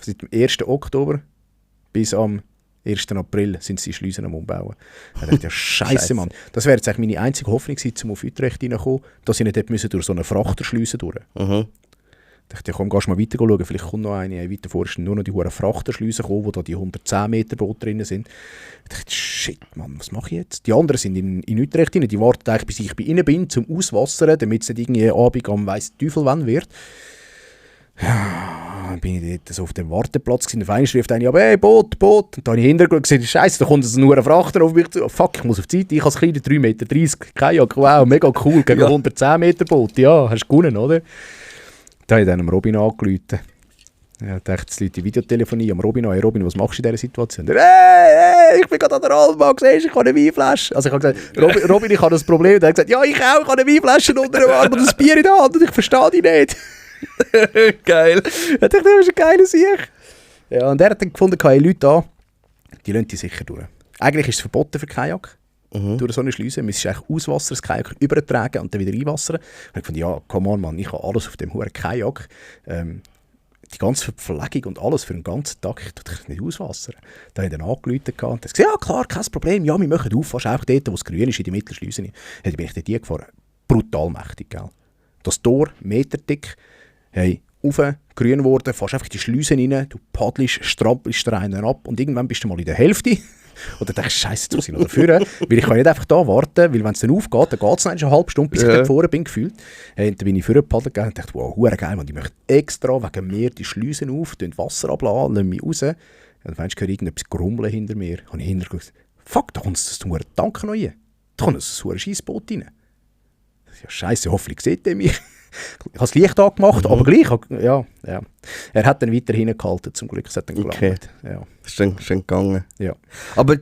Seit dem 1. Oktober bis am 1. April sind sie Schleusen am Umbauen. Ich dachte, ja Scheiße, Mann. Das wäre jetzt eigentlich meine einzige Hoffnung gewesen, um auf Utrecht reinzukommen, dass ich nicht durch so eine Frachterschleuse durch. Ich dachte, ja, komm, gehst mal weiter schauen, vielleicht kommt noch eine. Weiter vor ist nur noch die hohen Frachterschleusen gekommen, wo da die 110 Meter Boote drin sind. Ich dachte, shit, Mann, was mache ich jetzt? Die anderen sind in Utrecht rein, die warten eigentlich, bis ich bei ihnen bin, zum Auswassern, damit es nicht irgendwie Abend am weiss Teufel wann wird. Ja, dann bin ich dort so auf dem Warteplatz gewesen. Auf einmal schrift einer, aber hey, Boot. Und dann habe ich hintergeschaut und gesagt, Scheiße, da kommt nur ein Frachter auf mich zu. Fuck, ich muss auf die Seite. Ich als kleiner 3,30 Meter Kajak. Wow, mega cool. Gegen 110 Meter Boot. Ja, hast du gewonnen, oder? Da habe ich dann am Robin angerufen. Ja, ich dachte, es Leute Videotelefonie am Robin an. Hey Robin, was machst du in dieser Situation? Hey, ich bin gerade an der Alma, siehst du, ich habe eine Weinflasche. Also ich habe gesagt, Robin, ich habe das Problem. Und er hat gesagt, ja, ich auch, ich habe eine Weinflasche unter dem Arm und ein Bier in der Hand und ich verstehe dich nicht. Geil. Ich dachte, das ist ein geiler Sieg. Ja, und er hat dann gefunden, hey, Leute da, die lassen die sicher durch. Eigentlich ist es verboten für Kajak, durch so eine Schleuse. Man muss eigentlich Auswasser, das Kajak übertragen und dann wieder einwassern. Und ich fand, ja, come on, Mann, ich habe alles auf dem hohen Kajak. Die ganze Verpflegung und alles für den ganzen Tag, ich tue nicht auswassern. Da habe ich dann angerufen und er hat gesagt, ja klar, kein Problem, ja, wir machen auf, fast einfach dort, wo es grün ist, in die Mittelschleuse. Ja, dann bin ich dort gefahren. Brutal mächtig, gell. Das Tor, meterdick. Hey, rauf, grün geworden, fährst einfach die Schleusen rein, du paddelst, strampelst den einen ab und irgendwann bist du mal in der Hälfte. Oder denkst, Scheiße, jetzt muss ich noch dafür. Weil ich kann nicht einfach da warten, weil wenn es dann aufgeht, dann geht es noch eine halbe Stunde, bis ich dort vorne bin, gefühlt. Und dann bin ich vorgepaddelt gegangen und dachte, wow, hure geil, man, die möchte extra wegen mir die Schleusen auf, Wasser abladen, lassen mich raus. Und dann fängst du irgendetwas grummeln hinter mir. Und ich hintergeschaut, fuck, da kommt das Tank noch rein. Da kommt ein Scheissboot rein. Ja, Scheiße, hoffentlich sieht er mich. Ich habe das Licht angemacht, aber gleich. Ja. Er hat dann weiter hingehalten, zum Glück. Es hat dann gelangt. Okay. Ja. Das ist dann gegangen. Ja. Aber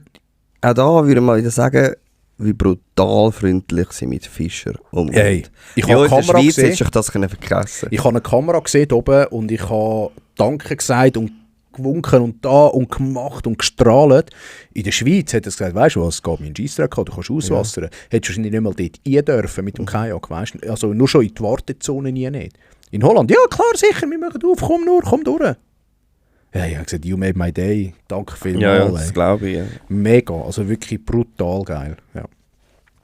auch da würde ich mal wieder sagen, wie brutal freundlich sie mit Fischern umgehen. Hey, ich Bei habe uns eine in der Kamera Schweiz gesehen. hättest du das vergessen. Ich habe eine Kamera gesehen oben und ich habe Danke gesagt und gewunken und da und gemacht und gestrahlt. In der Schweiz hat er gesagt, weißt du was, es geht mir in den Scheissdreck, du kannst auswassern. Hättest du wahrscheinlich nicht mal dort rein dürfen mit dem Kajak, weißt du? Also nur schon in die Wartezone nie nicht. In Holland, ja klar, sicher, wir machen auf, komm durch. Ja, ich habe gesagt, you made my day, danke vielmals. Ja, das glaube ich. Ja. Mega, also wirklich brutal geil.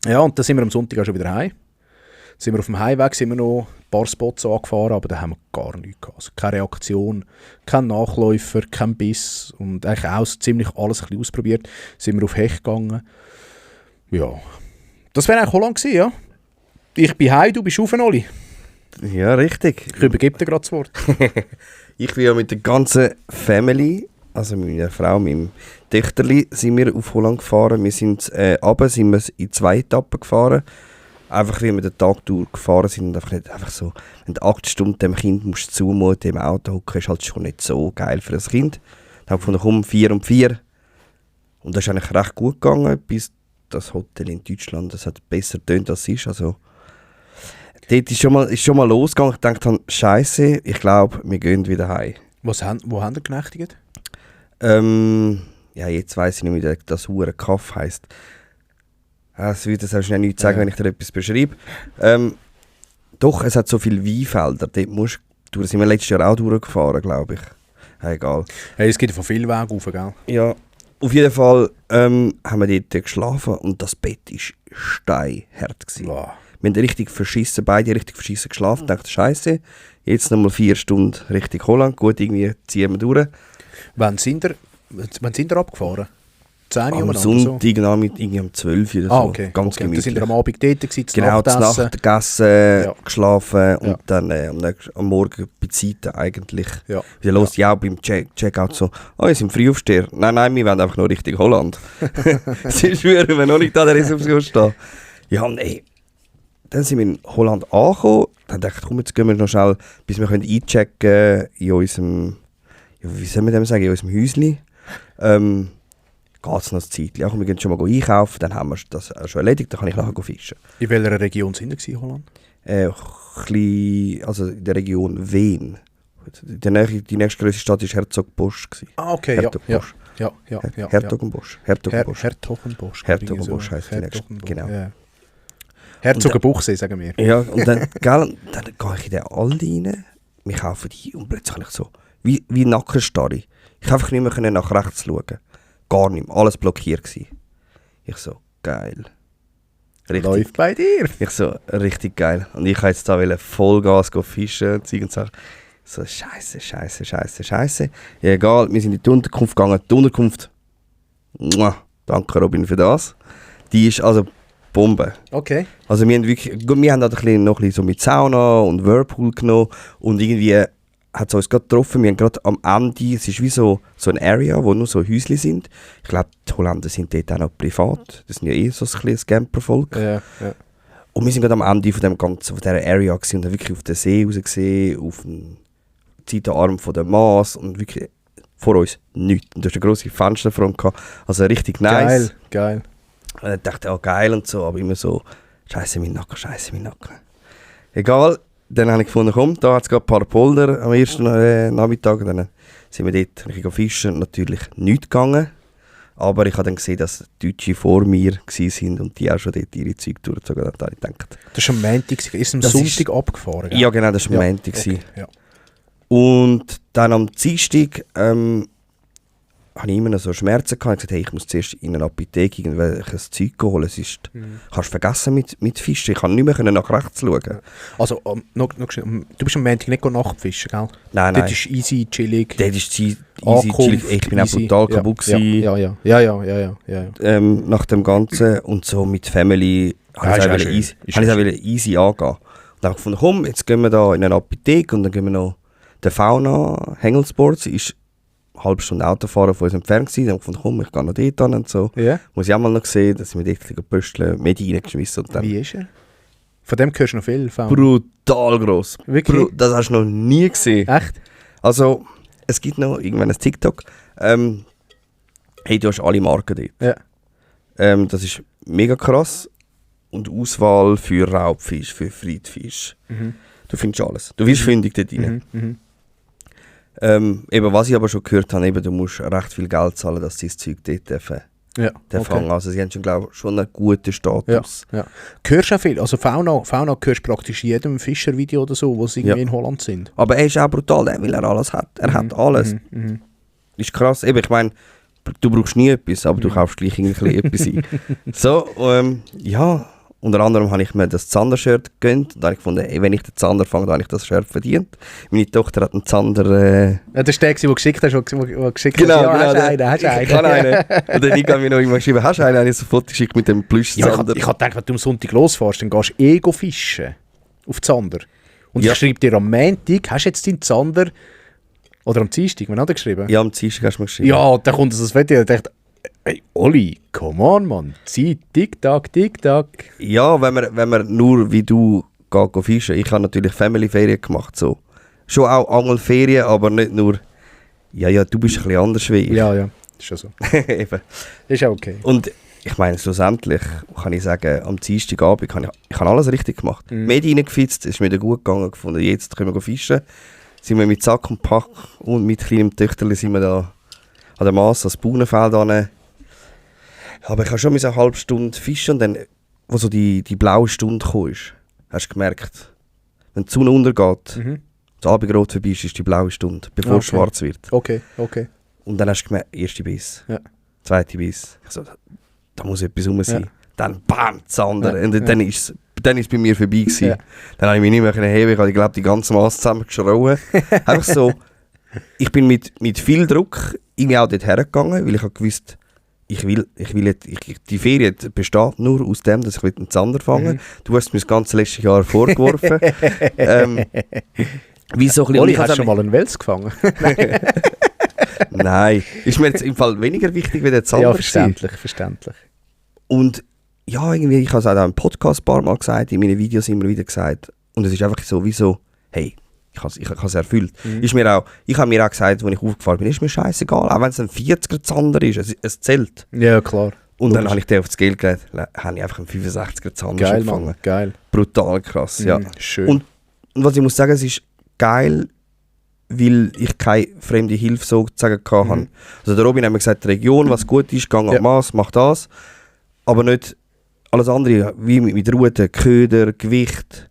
Ja, und dann sind wir am Sonntag auch schon wieder heim. Sind wir auf dem Heimweg, sind wir noch ein paar Spots angefahren, aber da haben wir gar nichts gehabt. Also keine Reaktion, kein Nachläufer, kein Biss und eigentlich auch ziemlich alles ein bisschen ausprobiert. Sind wir auf Hecht gegangen. Ja, das wäre eigentlich Holland gewesen, ja. Ich bin heim, du bist rauf, Oli. Ja, richtig. Ich übergebe dir gerade das Wort. Ich bin ja mit der ganzen Family, also mit meiner Frau, meinem Töchterli, sind wir auf Holland gefahren. Wir sind runter, sind wir in 2 Etappen gefahren. Einfach, wie wir den Tag durchgefahren sind und einfach nicht einfach so, wenn du 8 Stunden dem Kind musst zumuten im Auto hocken, ist halt schon nicht so geil für das Kind. Dann habe ich gefunden, komm, 4 und 4. Und das ist eigentlich recht gut gegangen, bis das Hotel in Deutschland, das hat besser getönt als es ist. Also, dort ist schon mal losgegangen. Ich dachte dann, Scheiße, ich glaube, wir gehen wieder heim. Wo haben ihr genächtigt? Ja, jetzt weiss ich nicht, wie das hure Kaff heisst. Das würde ich schnell nichts sagen, wenn ich dir etwas beschreibe. Doch, es hat so viele Weinfelder. Dort sind wir letztes Jahr auch durchgefahren, glaube ich. Egal. Hey, es geht von vielen Wegen rauf, gell? Ja, auf jeden Fall haben wir dort geschlafen und das Bett war steinhart. Wow. Wir haben beide richtig verschissen geschlafen. Ich dachte, Scheiße, jetzt nochmal 4 Stunden Richtung Holland. Gut, irgendwie ziehen wir durch. Wann sind ihr abgefahren? 10 Uhr Am Sonntag irgendwie um 12 Uhr oder so. Okay. Ganz okay. gemütlich. Da sind wir am Abend dort gewesen, Genau, zur Nacht gegessen, geschlafen und Ja. dann am Morgen bei Zeiten eigentlich. Ja. Wieder los, ja, beim Checkout so, wir sind Frühaufsteher. Nein, wir wollen einfach nur Richtung Holland. Sie schwören, wenn noch nicht da der Reservation steht. Ja, und dann sind wir in Holland angekommen. Dann dachte ich, komm, jetzt gehen wir noch schnell, bis wir einchecken können in unserem, wie soll man dem sagen, in unserem Häuschen. Geht es noch eine Zeit. Ja, wir gehen schon mal einkaufen, dann haben wir das schon erledigt, dann kann ich nachher fischen. In welcher Region sind ihr in Holland? Also in der Region Wien. Die nächstgrößte Stadt war Herzogenbosch. Okay, Herzogenbosch. ja. Herzogenbosch. Herzogenbosch. Herzogenbosch heisst die nächste. Genau. Ja. Herzogenbuchsee, sagen wir. Ja, und dann gehe ich in den Aldi rein, wir kaufen die und plötzlich habe ich so, wie Nackenstarre. Ich konnte einfach nicht mehr nach rechts schauen. Gar nicht mehr, alles blockiert gewesen. Ich so, geil. Richtig. Läuft bei dir. Ich so, richtig geil. Und ich wollte jetzt da Vollgas fischen und Zeug und Sachen. So, Scheiße. Ja, egal, wir sind in die Unterkunft gegangen. Die Unterkunft, danke Robin für das. Die ist also Bombe. Okay. Also wir haben da noch ein bisschen so mit Sauna und Whirlpool genommen und irgendwie hat es uns gerade getroffen. Wir haben gerade am Ende, es ist wie so ein Area, wo nur so Häuschen sind. Ich glaube, die Holländer sind dort auch noch privat. Das sind ja so ein kleines Campervolk. Ja. Und wir sind gerade am Ende von dieser Area gewesen und haben wirklich auf den See raus gesehen, auf den Seitenarm von der Maas und wirklich vor uns nichts. Und du hast eine grosse Fensterfront gehabt, also richtig nice. Geil. Und ich dachte, geil und so, aber immer so, Scheiße, mein Nacken. Egal, dann habe ich gefunden, komm, da hat es gerade ein paar Polder am ersten Nachmittag. Und dann sind wir dort ein fischen und natürlich nichts gegangen. Aber ich habe dann gesehen, dass Deutsche vor mir waren und die auch schon dort ihre Zeug durchgezogen haben. Da habe ich gedacht, Das war am Montag, ist am Sonntag abgefahren? Gell? ja genau, das war am Montag. Okay, ja. Und dann am Dienstag habe ich immer noch so Schmerzen gehabt. Ich gesagt, hey, ich muss zuerst in eine Apotheke irgendwelches Zeug holen. Sonst kannst du vergessen mit Fischen. Ich kann nicht mehr nach rechts schauen. Also, noch schnell, du bist am Montag nicht nachfischen, gell? Nein. Das ist easy, chillig. Das ist easy, chillig. Ich bin auch brutal kaputt gewesen. Ja. Nach dem Ganzen. Und so mit Family habe ich es auch easy angehen. Und dann habe ich gefunden, komm, jetzt gehen wir da in eine Apotheke und dann gehen wir noch der Fauna Hengelsports ist eine halbe Stunde Autofahren von uns entfernt gewesen. Dann habe ich gefunden, komm, ich gehe noch dort hin und so. Yeah. Muss ich auch mal noch sehen, dass ich mir dort Pösteln Medi reingeschmissen und dann... Wie ist er? Von dem hörst du noch viel, Fauna? Brutal gross. Wirklich? Das hast du noch nie gesehen. Echt? Also, es gibt noch irgendwann ein TikTok. Hey, du hast alle Marken dort. Ja. Das ist mega krass. Und Auswahl für Raubfisch, für Friedfisch. Du findest alles. Du wirst fündig dort rein. Eben, was ich aber schon gehört habe, eben, du musst recht viel Geld zahlen, dass sie das Zeug dort dürfen fangen. Also sie haben schon, glaube ich, schon einen guten Status. Ja. Hörst du auch viel? Also Fauna hörst praktisch in jedem Fischervideo oder so, wo sie irgendwie in Holland sind. Aber er ist auch brutal, weil er alles hat. Er hat alles. Ist krass. Eben, ich meine, du brauchst nie etwas, aber du kaufst gleich irgendwie etwas ein. So, ja... Unter anderem habe ich mir das Zander-Shirt gegönnt. Da habe ich gefunden, ey, wenn ich den Zander fange, dann habe ich das Shirt verdient. Meine Tochter hat einen Zander... Ja, das ist der, den du geschickt hast, wo geschickt genau, hast. Ja, hast du einen? Ich kann einen. Und dann habe ich noch immer geschrieben, hast du einen? Habe ich sofort geschickt mit dem Plüsch-Zander. Ich habe gedacht, wenn du am Sonntag losfährst, dann gehst du fischen. Auf Zander. Und ich schreibe dir am Montag, hast du jetzt deinen Zander... Oder am Dienstag, wann hat er geschrieben? Ja, am Dienstag hast du mir geschrieben. Ja, dann kommt das Video und ich dachte, hey, Oli, come on, Mann. Zeit, Tick-Tack, Tick-Tack. Ja, wenn man nur wie du geht fischen. Ich habe natürlich Family-Ferien gemacht. So. Schon auch Angelferien, aber nicht nur... Ja, du bist ein bisschen anders wie ich. Ja, ist schon so. Eben. Ist auch okay. Und ich meine, schlussendlich kann ich sagen, am Dienstagabend ich habe alles richtig gemacht. Medi reingefitzt, es ist mir gut gegangen. Gefunden, jetzt können wir fischen. Sind wir mit Sack und Pack und mit kleinem Töchterchen sind wir da an der Maas, ans Baunenfeld hin. Aber ich habe schon eine halbe Stunde fischen und dann, wo so die blaue Stunde kam, hast du gemerkt, wenn die Sonne untergeht, das Abendrot vorbei ist die blaue Stunde, bevor es schwarz wird. Okay. Und dann hast du gemerkt, erste Biss, zweite Biss. Ich so, da muss etwas rum sein. Dann bam, das andere. Und dann ist es bei mir vorbei gewesen. Dann habe ich mich nicht mehr heben, ich habe, glaube die ganze Masse zusammengeschrauen. Einfach so, ich bin mit viel Druck irgendwie auch dort hergegangen, weil ich habe gewusst, die Ferien besteht nur aus dem, dass ich einen Zander fange. Du hast mir das ganze letzte Jahr vorgeworfen. Oli, hast du schon mal einen Wels gefangen? Nein, ist mir jetzt im Fall weniger wichtig wie der Zander. Ja, verständlich. Und ja, irgendwie, ich habe es auch im Podcast ein paar Mal gesagt, in meinen Videos immer wieder gesagt. Und es ist einfach so, wie so, hey, ich habe es erfüllt. Ich habe mir auch gesagt, als ich aufgefahren bin, ist mir scheißegal, auch wenn es ein 40er Zander ist, es zählt. Ja, klar. Und dann habe ich den aufs Geld gelegt, habe ich einfach einen 65er Zander gefangen. Mann, geil. Brutal krass, ja. Schön. Und was ich muss sagen, es ist geil, weil ich keine fremde Hilfe sozusagen hatte. Also der Robin hat mir gesagt, die Region, was gut ist, gang am Maß, mach das. Aber nicht alles andere, wie mit Ruten, Köder, Gewicht,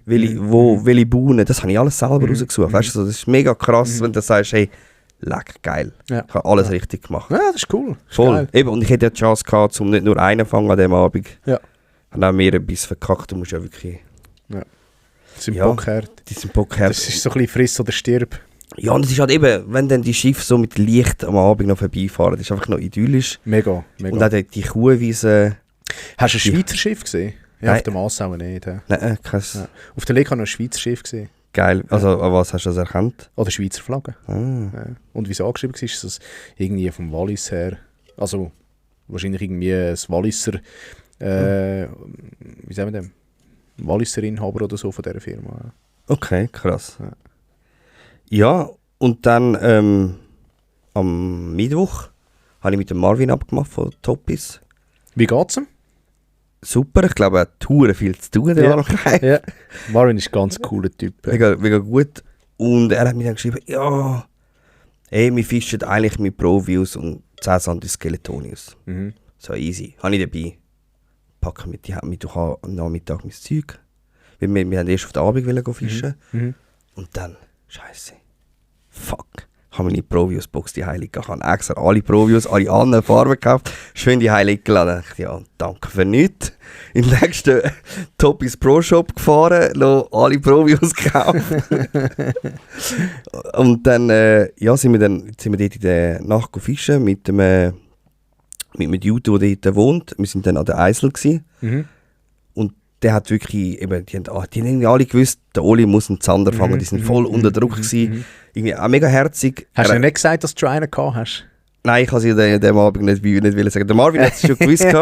welche Buhnen, das habe ich alles selber rausgesucht. Weißt du, das ist mega krass, wenn du sagst, hey, leck, geil. Ja. Ich habe alles richtig gemacht. Ja, das ist cool. Das ist voll. Geil. Eben, und ich hätte ja die Chance gehabt, um nicht nur einen zu fangen an diesem Abend. Ja. Und auch mehr etwas verkackt, du musst ja wirklich... Ja. Das sind Bockhärte. Die sind Bockhärte. Das ist so ein bisschen friss oder stirb. Ja, und es ist halt eben, wenn dann die Schiffe so mit Licht am Abend noch vorbeifahren, das ist einfach noch idyllisch. Mega. Und auch die Kuhwiese... Hast du ein Schweizer Schiff gesehen? Ja, auf der Maasau nicht. Ja. Nein, krass. Ja. Auf der Lake habe ich noch ein Schweizer Schiff gesehen. Geil. Also, an was hast du das erkannt? Oder Schweizer Flagge. Ja. Und wie es angeschrieben war, ist es irgendwie vom Wallis her. Also, wahrscheinlich irgendwie ein Walliser. Wie sagen wir dem? Walliser Inhaber oder so von dieser Firma. Okay, krass. Ja, und dann am Mittwoch habe ich mit dem Marvin abgemacht von Toppis. Wie geht's ihm? Super, ich glaube, er hat Touren viel zu tun. Ja. Marvin ist ein ganz cooler Typ. Mega gut. Und er hat mir dann geschrieben, ja, ey, wir fischen eigentlich mit Provius und 10 cm Skeletonius. So easy. Habe ich dabei. Packe mit am Nachmittag mein Zeug. Weil wir haben erst auf den Abend fischen. Und dann, scheiße. Fuck. habe meine Provius-Box die Heilige. Ich habe extra alle Provius, alle anderen Farben gekauft, schön die Heilige geladen. Ich dachte, ja, danke für nichts. In den nächsten Toppis Pro Shop gefahren, noch alle Provius gekauft. Und dann, sind wir dort in der Nacht fischen mit dem Jude, der dort wohnt. Wir waren dann an der Eisel gewesen. Und der hat wirklich, eben, die haben irgendwie alle gewusst, der Oli muss einen Zander fangen, die sind voll unter Druck gewesen. Irgendwie auch mega herzig. Hast du nicht gesagt, dass du schon einen gehabt hast? Nein, ich kann es dem Abend nicht sagen. Der Marvin hat es schon gewusst.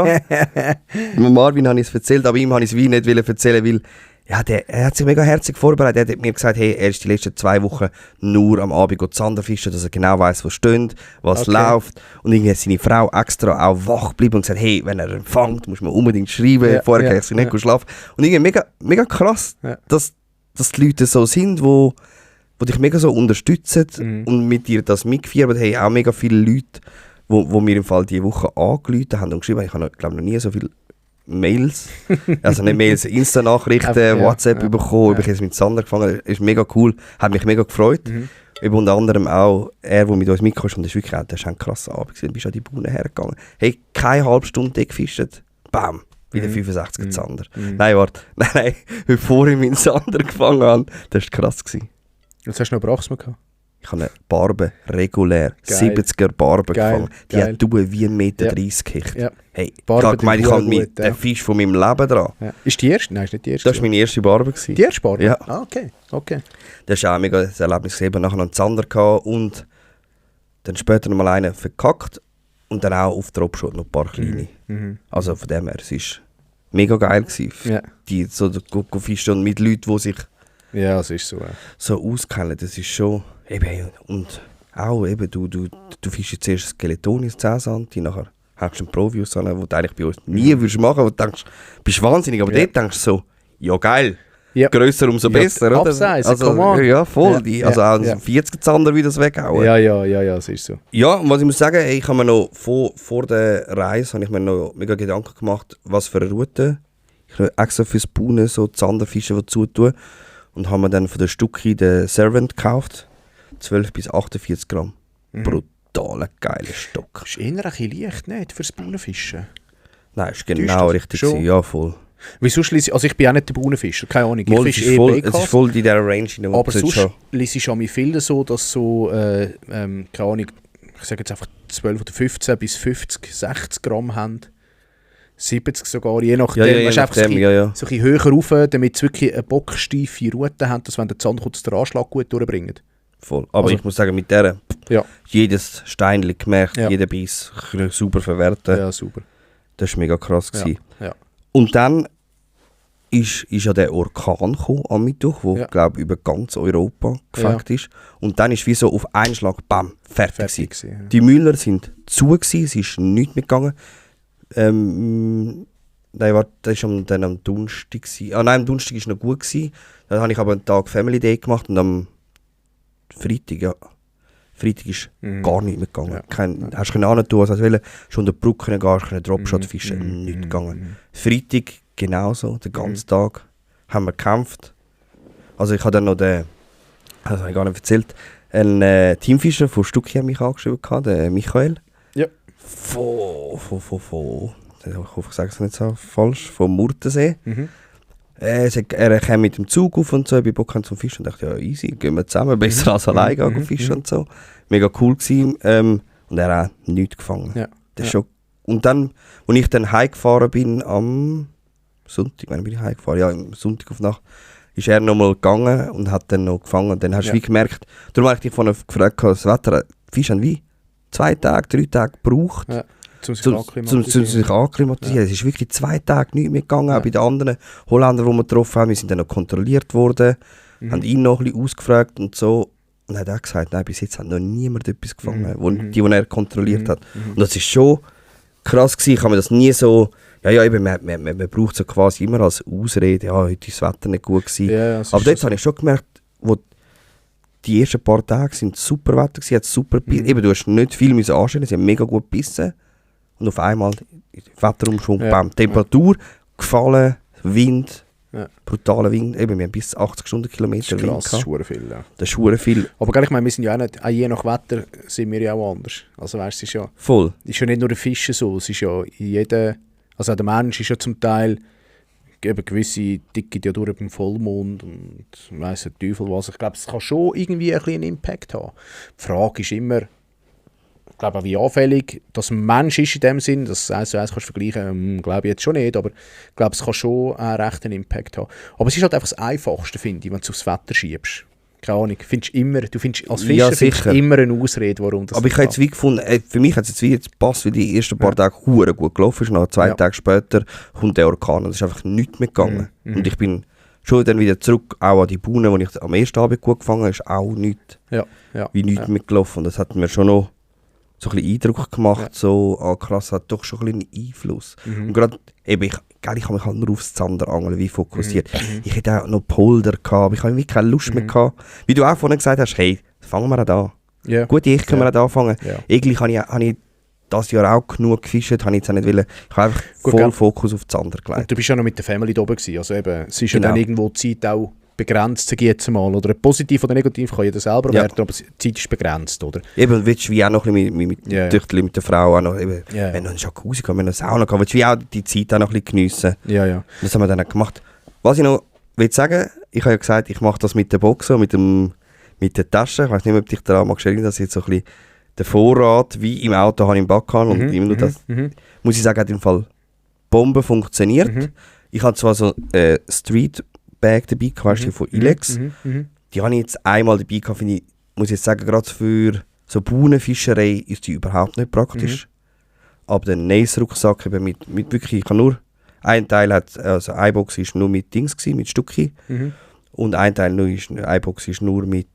Marvin habe ich es erzählt, aber ihm habe ich es nicht erzählen, weil ja, er hat sich mega herzig vorbereitet. Er hat mir gesagt, hey, er ist die letzten 2 Wochen nur am Abend Zander fischen, dass er genau weiss, wo steht, was läuft. Und irgendwie hat seine Frau extra auch wach geblieben und gesagt, hey, wenn er empfängt, muss man unbedingt schreiben, vorher kann ich nicht schlafen. Und irgendwie mega krass, dass die Leute so sind, wo dich mega so unterstützen und mit dir das mitfiebern. Hey, auch mega viele Leute, wo mir im Fall diese Woche angerufen haben und geschrieben haben. Ich habe, glaube noch nie so viele Mails, also nicht Mails, Insta-Nachrichten, WhatsApp bekommen, ich habe mit Sander gefangen, ist mega cool, hat mich mega gefreut. Eben unter anderem auch er, der mit uns mitgekommen ist, und das ist wirklich ein krasser Abend gewesen, bist an die Bühne hergegangen. Hey, keine halbe Stunde gefischt, bam, wieder 65 Zander. Nein, warte, nein, bevor ich mit Sander gefangen habe, das war krass gewesen. Was hast du noch Brachsmann gehabt? Ich habe eine Barbe regulär, 70er Barbe gefangen. Die hat wie 1,30 Meter gekickt. Ja. Hey, ich habe gemeint, ich habe den Fisch von meinem Leben dran. Ja. Ist die erste? Nein, ist nicht die erste. Das war meine erste Barbe. Die erste Barbe? Ja. Ah, okay. Das war auch mega ein Erlebnis. Ich habe nachher noch einen Zander gehabt und dann später noch mal einen verkackt und dann auch auf Dropshot noch ein paar kleine. Also von dem her, es war mega geil gewesen. Ja. Die so fischen und mit Leuten, die sich es ist so. So auskennen, das ist schon eben, und auch eben, du fischst zuerst Skeletonis 10 cm, nachher hast du einen Provius an, den du eigentlich bei uns nie würdest machen, wo du denkst, bist wahnsinnig, aber dort denkst du so, ja geil, grösser umso besser, oder? Abseits, also, come on. Ja, voll, also auch 40 Zander wie das weghauen. Ja, es ist so. Ja, und was ich muss sagen, ich habe mir noch vor der Reise habe ich mir noch mega Gedanken gemacht, was für eine Route. Ich habe extra fürs Baunen so Zanderfische zutun. Und haben wir dann von der Stucki den Servant gekauft. 12 bis 48 Gramm. Brutaler, geiler Stock. Ist eher ein bisschen leicht, nicht, fürs Baunenfischen? Nein, ist genau richtig gewesen. Ja, voll. Wieso schließe ich? Also ich bin auch nicht der Baunenfischer, keine Ahnung. Mal, ich fische es ist voll in dieser Range. Aber sonst lese ich an mir viel so, dass so, keine Ahnung, ich sage jetzt einfach 12 oder 15 bis 50, 60 Gramm haben. 70 sogar, je nachdem. Je nachdem, so ein bisschen höher rauf, damit sie wirklich eine bocksteife Route haben, dass wenn der Zander kommt, den Anschlag gut durchbringen. Voll. Aber ich muss sagen, mit der jedes Steinchen gemerkt, Ja. jeden Biss super verwerten. Ja, super. Das war mega krass. Ja. Und dann ist ja der Orkan gekommen am Mittwoch, der, glaube ich, über ganz Europa gefegt ist. Und dann ist wie so auf einen Schlag, bam, fertig gewesen. Ja. Die Müller sind zu gewesen, es ist nichts mehr gegangen. Nein, warte, das war dann am Donnerstag. Am Donnerstag war noch gut gewesen. Dann habe ich aber einen Tag Family Day gemacht und am Freitag ist gar nicht mehr gegangen. Ja. Hast du nicht tun, also wollen schon an der Brücke gehen, hast du Dropshot fischen, nicht gegangen. Freitag genauso, den ganzen Tag haben wir gekämpft. Also ich habe dann noch das habe ich gar nicht erzählt, einen Teamfischer von Stucki hat mich angeschrieben, den Michael. Ja. Ich hoffe, ich sage es nicht so falsch, vom Murtensee. Er kam mit dem Zug auf und so, ich bin Bock zum Fischen und dachte, ja easy, gehen wir zusammen, besser als alleine gehen fischen und so. Mega cool gewesen. Und er hat auch nichts gefangen. Ja. Das ist schon. Und dann, als ich dann heimgefahren bin, am Sonntag, wann bin ich heimgefahren? Ja, am Sonntag auf Nacht, ist er nochmal gegangen und hat dann noch gefangen. Und dann hast du wie gemerkt, darum habe ich dich vorhin gefragt, das Wetter, die Fische haben wie 2 Tage, 3 Tage gebraucht. Ja. Zum sich akklimatisieren. Es ist wirklich 2 Tage nicht mehr gegangen. Auch bei den anderen Holländern, die wir getroffen haben, wir sind dann noch kontrolliert worden, haben ihn noch ein bisschen ausgefragt und so. Und er hat auch gesagt, nein, bis jetzt hat noch niemand etwas gefangen, die er kontrolliert hat. Und das ist schon krass gewesen. Ich habe mir das nie so, eben, man braucht so quasi immer als Ausrede, heute ist das Wetter nicht gut gewesen. Ja, aber dort habe ich schon gemerkt, wo die ersten paar Tage sind super Wetter gewesen, hat super eben, du hast nicht viel anstellen, sie haben mega gut gebissen. Und auf einmal Wetterumschwung, bam, Temperatur gefallen, Wind, brutaler Wind. Eben, wir haben bis 80 Stundenkilometer Wind krass, das ist verdammt viel, ja. Das ist verdammt viel. Aber gell, ich meine, wir sind ja auch nicht, auch je nach Wetter sind wir ja auch anders. Also weißt, es ist ja, Voll. ist ja nicht nur der Fischen so, es ist ja in jedem, also auch der Mensch ist ja zum Teil eben gewisse Dicke die ja durch beim Vollmond und weiss der Teufel was. Ich glaube, es kann schon irgendwie ein bisschen einen Impact haben. Die Frage ist immer, ich glaube auch wie anfällig das ein Mensch ist in dem Sinn, dass du eins zu eins kannst vergleichen, glaube ich jetzt schon nicht, aber ich glaube, es kann schon einen rechten Impact haben. Aber es ist halt einfach das Einfachste, finde ich, wenn du es aufs Wetter schiebst. Keine Ahnung, du findest als Fischer findest immer eine Ausrede, warum das aber ich habe jetzt wie gefunden, für mich hat es jetzt wie jetzt gepasst, weil die ersten paar Tage hure gut gelaufen ist. Nach 2 Tage später kommt der Orkan und es ist einfach nichts mehr gegangen. Und ich bin schon dann wieder zurück, auch an die Buhne, wo ich am ersten Abend gut gefangen habe, ist auch nichts, wie nichts mehr gelaufen. Und das hat mir schon noch so ein bisschen Eindruck gemacht, so, krass, hat doch schon ein bisschen Einfluss. Und gerade, eben, ich habe mich halt nur aufs Zanderangeln wie fokussiert. Ich hätte auch noch Polder gehabt, aber ich habe irgendwie keine Lust mehr gehabt. Wie du auch vorhin gesagt hast, hey, fangen wir an. Yeah. Gut, ich können wir an anfangen. Yeah. Irgendwie habe ich das Jahr auch genug gefischt, habe ich jetzt auch nicht wollen. Ich habe einfach voll Fokus auf Zander gelegt. Und du bist ja noch mit der Family da oben gewesen, also eben, es ist ja dann irgendwo die Zeit auch begrenzt, sage ich jetzt mal, oder positiv oder negativ kann jeder selber werten, aber die Zeit ist begrenzt, oder? Eben, willst du wie auch noch ein bisschen mit der Frau, auch noch, eben, wenn du noch einen Jacuzzi gehabt, wenn du eine Sauna gehabt, willst du wie auch die Zeit auch noch ein bisschen geniessen. Ja. Das haben wir dann auch gemacht. Was ich noch will sagen, ich habe ja gesagt, ich mache das mit der Box, mit der Tasche. Ich weiß nicht mehr, ob dich daran magst erinnern, dass ich jetzt so ein bisschen den Vorrat wie im Auto habe im Backhahn und immer nur das, muss ich sagen, hat im Fall Bombe funktioniert. Ich habe zwar so Street Bag dabei gehabt, von Ilex. Die habe ich jetzt einmal dabei gehabt, finde ich, muss ich jetzt sagen, gerade für so Buhnenfischerei ist die überhaupt nicht praktisch. Aber der Nace-Rucksack eben mit wirklich, ich kann nur, ein Teil hat, also eine Box ist nur mit Dings gewesen, mit Stucki. Und ein Teil eine Box ist nur mit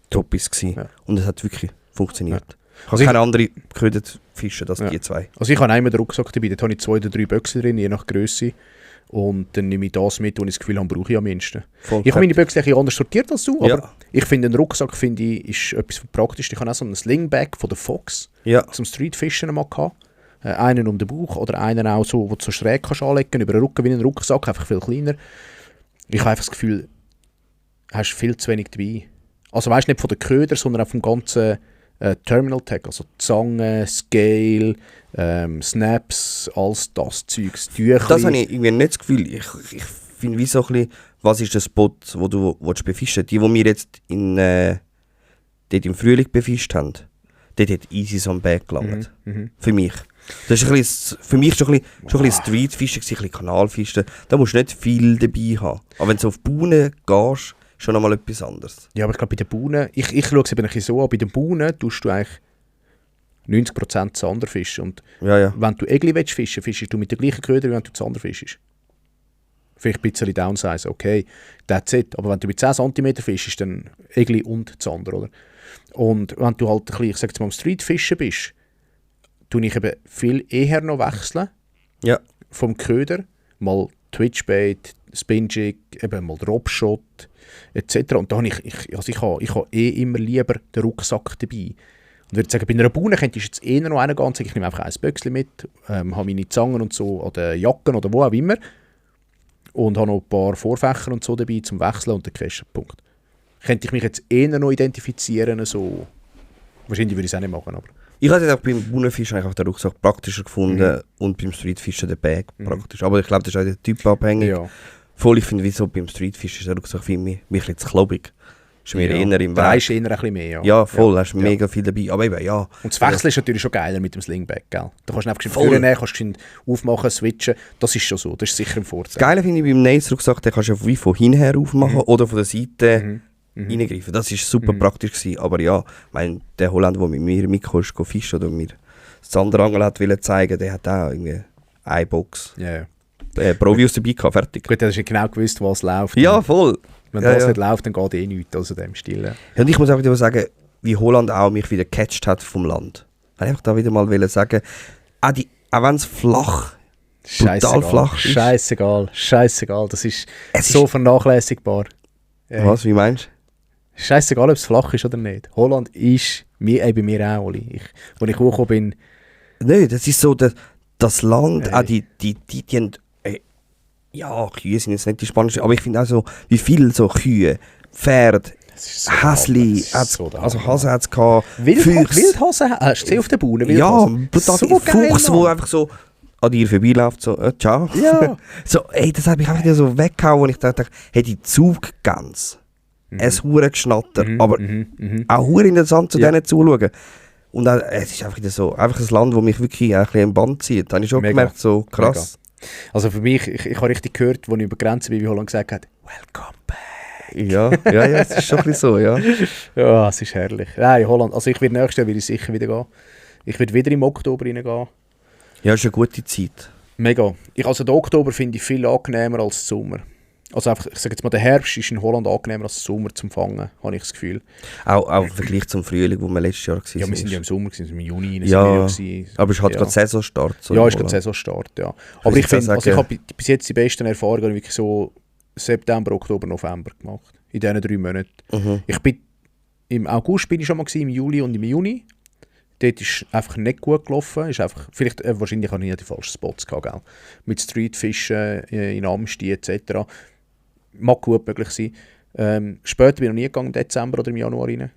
Toppis gewesen. Ja. Und es hat wirklich funktioniert. Ich habe keine andere Köder fischen, als die zwei. Also ich habe einmal den Rucksack dabei, da habe ich 2 oder 3 Böckchen drin, je nach Grösse. Und dann nehme ich das mit, wo ich das Gefühl habe, brauche ich am mindesten. Ich habe meine Böckchen ein bisschen anders sortiert als du, aber ich finde, ein Rucksack ist etwas praktisch. Ich habe auch so einen Slingbag von der Fox zum Streetfischen mal gehabt. Einen um den Bauch oder einen auch so, wo du so schräg kannst anlegen, über den Rücken wie ein Rucksack, einfach viel kleiner. Ich habe einfach das Gefühl, du hast viel zu wenig dabei. Also weißt du, nicht von den Ködern, sondern auch vom ganzen Terminal Tag, also Zange, Scale, Snaps, alles das Zeugs, Tücher. Das habe ich irgendwie nicht das Gefühl. Ich finde wie so ein bisschen, was ist der Spot, wo du befischen willst. Die wir jetzt dort im Frühling befischt haben, dort hat easy so ein Bag gelangt. Für mich. Das ist ein bisschen, für mich schon ein bisschen Streetfischen, ein bisschen Kanalfischen. Da musst du nicht viel dabei haben. Aber wenn du auf die Buhne gehst, schon nochmal etwas anderes. Ja, aber ich glaube, bei den Buhnen, ich schaue es eben ein bisschen so an, bei den Buhnen tust du eigentlich 90% Zander fischen. Und wenn du Egli fischen willst, fischst du mit den gleichen Ködern, wie wenn du Zander fischst. Vielleicht ein bisschen Downsize, okay, that's it. Aber wenn du mit 10 cm fischst, dann Egli und Zander, oder? Und wenn du halt ein bisschen, ich sage jetzt mal, am Streetfischen bist, tue ich eben viel eher noch wechseln vom Köder. Mal Twitchbait, Spinjig, eben mal Dropshot etc. Und da habe ich habe immer lieber den Rucksack dabei. Und würde sagen, bei einer Buhne könnte ich jetzt eher noch reingehen und sagen, ich nehme einfach ein Böckchen mit, habe meine Zangen und so, oder Jacken oder wo auch immer. Und habe noch ein paar Vorfächer und so dabei zum Wechseln und den Questpunkt. Könnte ich mich jetzt eher noch identifizieren, so. Wahrscheinlich würde ich es auch nicht machen, aber. Ich habe auch beim Buhnenfischen einfach den Rucksack praktischer gefunden und beim Streetfischen den Bag praktisch. Aber ich glaube, das ist auch der Typ abhängig. Ja. Voll, ich finde, wieso beim Streetfischen ist der Rucksack für mich ein bisschen zu klobig. Ist mir eher im Weg. Da ist eher ein bisschen mehr, ja. Voll, hast mega viel dabei. Aber eben, ja. Und das Wechseln ist natürlich schon geiler mit dem Slingbag, gell? Da kannst du einfach vornehmen, kannst du aufmachen, switchen. Das ist schon so, das ist sicher ein Vorteil. Das Geile finde ich beim Nace-Rucksack, den kannst du wie von hinten her aufmachen oder von der Seite reingreifen. Das war super praktisch gewesen. Aber ja, der Holländer, der mit mir mitgekommen ist, fischen oder mir das Zanderangeln hat wollen zeigen, der hat auch irgendwie eine Box. Provius dabei gehabt, fertig. Gut, du hast genau gewusst, was läuft. Ja, voll. Wenn das nicht läuft, dann geht eh nichts, also dem Stil. Ja, und ich muss auch wieder sagen, wie Holland auch mich wieder gecatcht hat vom Land. Ich wollte einfach da wieder mal sagen, auch wenn es flach, brutal flach ist. Scheißegal, das ist so vernachlässigbar. Was, wie meinst du? Scheißegal, ob es flach ist oder nicht. Holland ist, bei mir auch, Oli. Als ich hochgekommen bin... Nein, das ist so, das Land, auch die haben Ja, Kühe sind jetzt nicht die spannendsten, aber ich finde auch so, wie viele so Kühe, Pferde, Häsli, also Hase hat es gehabt, Wildhase, hast du gesehen auf der Bühne? ja, Wildhase? brutal, So geil, Fuchs, Mann. wo einfach so an dir vorbeiläuft, so, ciao. Ja. So, ey, das habe ich einfach wieder so weggehauen, und ich dachte, hey, die Zuggans, es hure Geschnatter, aber auch hure interessant zu denen zuzuschauen. Und dann, es ist einfach wieder so, einfach ein Land, das mich wirklich ein bisschen im Band zieht. Da habe ich schon gemerkt, so krass. Mega. Also für mich, ich habe richtig gehört, als ich über die Grenze bin, wie Holland gesagt hat, «Welcome back». Ja, es ist schon ein bisschen so, ja. Ja, es ist herrlich. Nein, Holland, also ich werde nächstes Jahr sicher wieder gehen. Ich werde wieder im Oktober reingehen. Ja, es ist eine gute Zeit. Mega. Also den Oktober finde ich viel angenehmer als den Sommer. Also einfach, ich sage jetzt mal, der Herbst ist in Holland angenehmer als der Sommer zum Fangen, habe ich das Gefühl. Auch im Vergleich zum Frühling, wo wir letztes Jahr waren. Ja, wir sind ja im Sommer, im Juni rein. Ja, sind wir aber es hat gerade Saisonstart. So ja, es ist gerade Saisonstart, ja. Aber ich finde, also ich habe bis jetzt die besten Erfahrungen wirklich so September, Oktober, November gemacht. In diesen 3 Monaten. Ich bin, im August bin ich schon mal gewesen, im Juli und im Juni. Dort ist einfach nicht gut gelaufen. Ist einfach, vielleicht, wahrscheinlich habe ich die falschen Spots gehabt, gell? Mit Streetfischen in Amsti etc. Mag gut möglich sein. Später bin ich noch nie gegangen, im Dezember oder im Januar rein.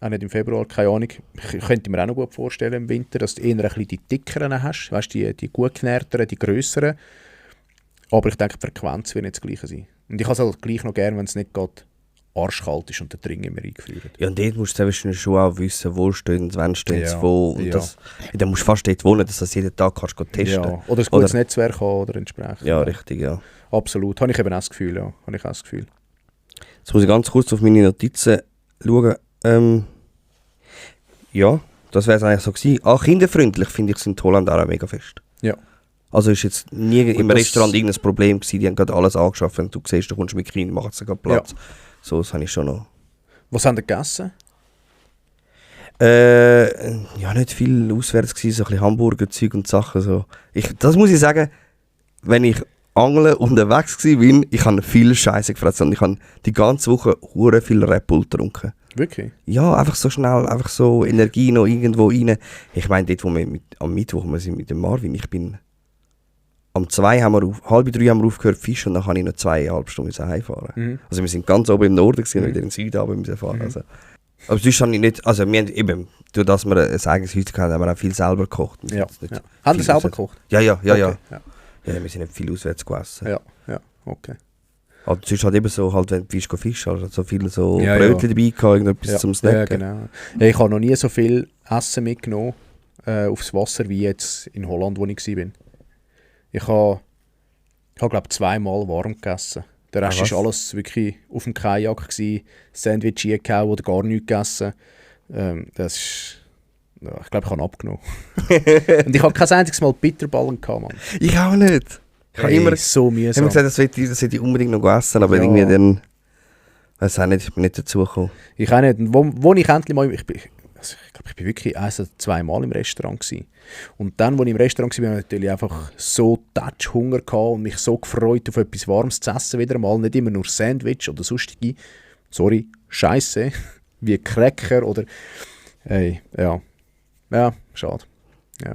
Auch nicht im Februar, keine Ahnung. Ich könnte mir auch noch gut vorstellen im Winter, dass du eher ein bisschen die dickeren hast. Weißt du, die gut genährteren, die grösseren. Aber ich denke, die Frequenz wird nicht das Gleiche sein. Und ich habe es halt gleich noch gerne, wenn es nicht gerade arschkalt ist und der Dring immer eingeführt. Ja, und dort musst du schon auch wissen, wo stehen sie, wann stehen sie, wo. Und ja. Dann musst du fast dort wohnen, dass du das jeden Tag kannst testen kannst. Ja. Oder ein gutes Netzwerk haben oder entsprechend. Ja, richtig, ja. Absolut. Habe ich eben auch das Gefühl, ja. Habe ich auch das Gefühl. Jetzt muss ich ganz kurz auf meine Notizen schauen. Ja, das wäre es eigentlich so gewesen. Kinderfreundlich finde ich es in Holland auch mega fest. Ja. Also ist jetzt nie im Restaurant irgendein Problem gewesen, die haben gerade alles angeschafft, wenn du siehst, du kommst mit Kindern, machen sie gerade Platz. Ja. So, das habe ich schon noch. Was haben die gegessen? Ja, nicht viel auswärts gewesen, so ein bisschen Hamburger Zeug und Sachen. So. Das muss ich sagen, wenn ich angeln unterwegs war, ich habe viel Scheiße gefressen und ich habe die ganze Woche hure viel Red Bull getrunken. Wirklich? Ja, einfach so schnell, einfach so Energie noch irgendwo rein. Ich meine, dort, wo wir am Mittwoch wir sind mit dem Marvin, ich bin am 2:30 haben wir aufgehört Fisch und dann kann ich noch 2,5 Stunden heimfahren. Also wir sind ganz oben im Norden gewesen, wieder in den Süden aber müssen fahren. Also. Aber sonst habe ich nicht, also wir haben eben, durch das wir ein eigenes Häuschen hatten, haben wir auch viel selber gekocht. Ja. Haben Sie selber gekocht? Ja. Okay. Ja, wir sind nicht viel auswärts gegessen. Ja, okay. Aber sonst halt eben so, halt, wenn du Fisch also so viele so Brötchen dabei gehabt, irgendetwas zum Snacken. Ja, genau. Ja, ich habe noch nie so viel Essen mitgenommen aufs Wasser wie jetzt in Holland, wo ich war. Ich habe glaube ich, 2-mal warm gegessen. Der Rest war alles wirklich auf dem Kajak gewesen, Sandwich eingehauen oder gar nichts gegessen. Das ist, ja, ich glaube, ich habe abgenommen. Und ich habe kein einziges Mal Bitterballen gehabt, Mann. Ich auch nicht. Ich habe immer so mühsam. Ich habe gesagt, das hätte ich unbedingt noch essen, aber irgendwie dann, weiß auch nicht, ich bin nicht dazugekommen. Ich auch nicht. Und wo ich endlich mal, ich glaube, ich bin wirklich 1 oder 2 Mal im Restaurant gewesen. Und dann, als ich im Restaurant war, habe ich natürlich einfach so Hunger gehabt und mich so gefreut auf etwas Warmes zu essen wieder mal. Nicht immer nur Sandwich oder sonstige, Scheisse, wie Cracker oder, ja, schade. Ja.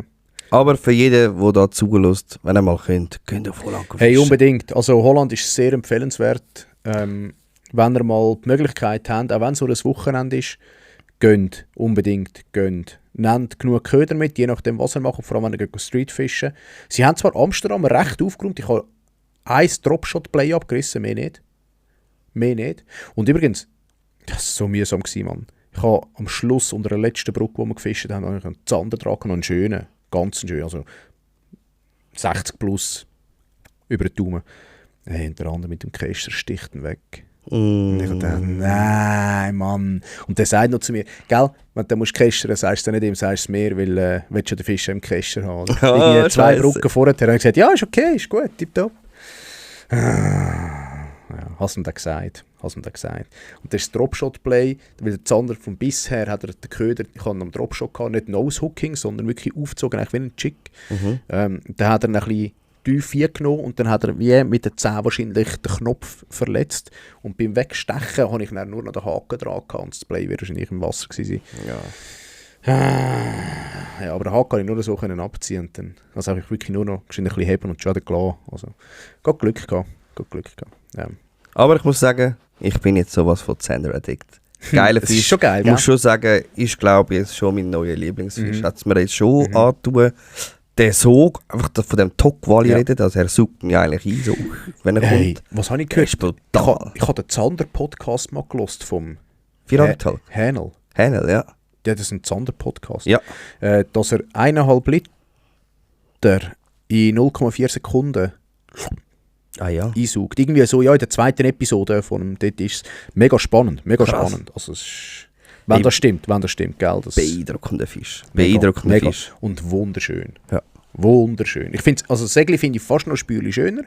Aber für jeden, der da zulässt, wenn er mal könnt, könnt ihr auf Holland fischen. Hey, unbedingt. Also Holland ist sehr empfehlenswert. Wenn ihr mal die Möglichkeit habt, auch wenn es so ein Wochenende ist, gönnt, unbedingt gönnt. Nehmt genug Köder mit, je nachdem was ihr macht, vor allem wenn ihr Streetfischen. Sie haben zwar Amsterdam recht aufgeräumt, ich habe 1 Dropshot-Play abgerissen, mehr nicht. Und übrigens, das war so mühsam, Mann. Ich habe am Schluss unter der letzten Brücke, wo wir gefischt haben, einen Zander dran, noch einen schönen, ganz schönen, also 60 plus über den Daumen. Hey, und der andere mit dem Käster sticht ihn weg. Und ich dachte, nein, Mann. Und der sagt noch zu mir, gell, wenn du kästern musst, sagst du nicht ihm, sagst du mir, weil willst du den Fisch im Käster haben. Irgendwie 2 Brücken vorher habe ich gesagt, ja, ist okay, ist gut, tipptopp. Ja, hast du ihm dann gesagt. Und das ist Dropshot-Play, weil der Zander vom Biss her hat er den Köder, ich hatte einen Dropshot gehabt, nicht Nose-Hooking, sondern wirklich aufgezogen, eigentlich wie ein Chick. Dann hat er ein bisschen tief genommen und dann hat er wie mit den Zähnen wahrscheinlich den Knopf verletzt. Und beim Wegstechen habe ich dann nur noch den Haken dran gehabt und das Play wird wahrscheinlich im Wasser gewesen sein. Ja, aber den Haken kann ich nur so können abziehen. Und dann, also habe ich wirklich nur noch ein bisschen heben und schon gelassen. Also, Gott Glück gehabt. Ja. Aber ich muss sagen, ich bin jetzt sowas von Zander-Addict. Geiler Das Fisch. ist schon geil, Ich gell? muss schon sagen, ist glaube ich jetzt schon mein neuer Lieblingsfisch. Hat es mir jetzt schon Mhm. angetan. Der Sog, einfach von dem Tok-Wali Ja. redet, also er sucht mich eigentlich ein, so, wenn er Hey, kommt. was habe ich Der gehört? ist brutal. Ich habe den Zander-Podcast mal gelost vom Viereinhalb. Hänel. Hänel, ja. Ja, das ist ein Zander-Podcast. Ja. Dass er 1,5 Liter in 0,4 Sekunden Ah ja. einsaugt. Irgendwie so, ja, in der zweiten Episode von dem, dort ist es mega spannend. Krass. Also, es ist, wenn das stimmt, gell. Das Beeindruckender Fisch. mega, Beeindruckender mega. Fisch. Und wunderschön. Ja. Wunderschön. Ich finde, also das Segli finde ich fast noch ein Spürchen schöner.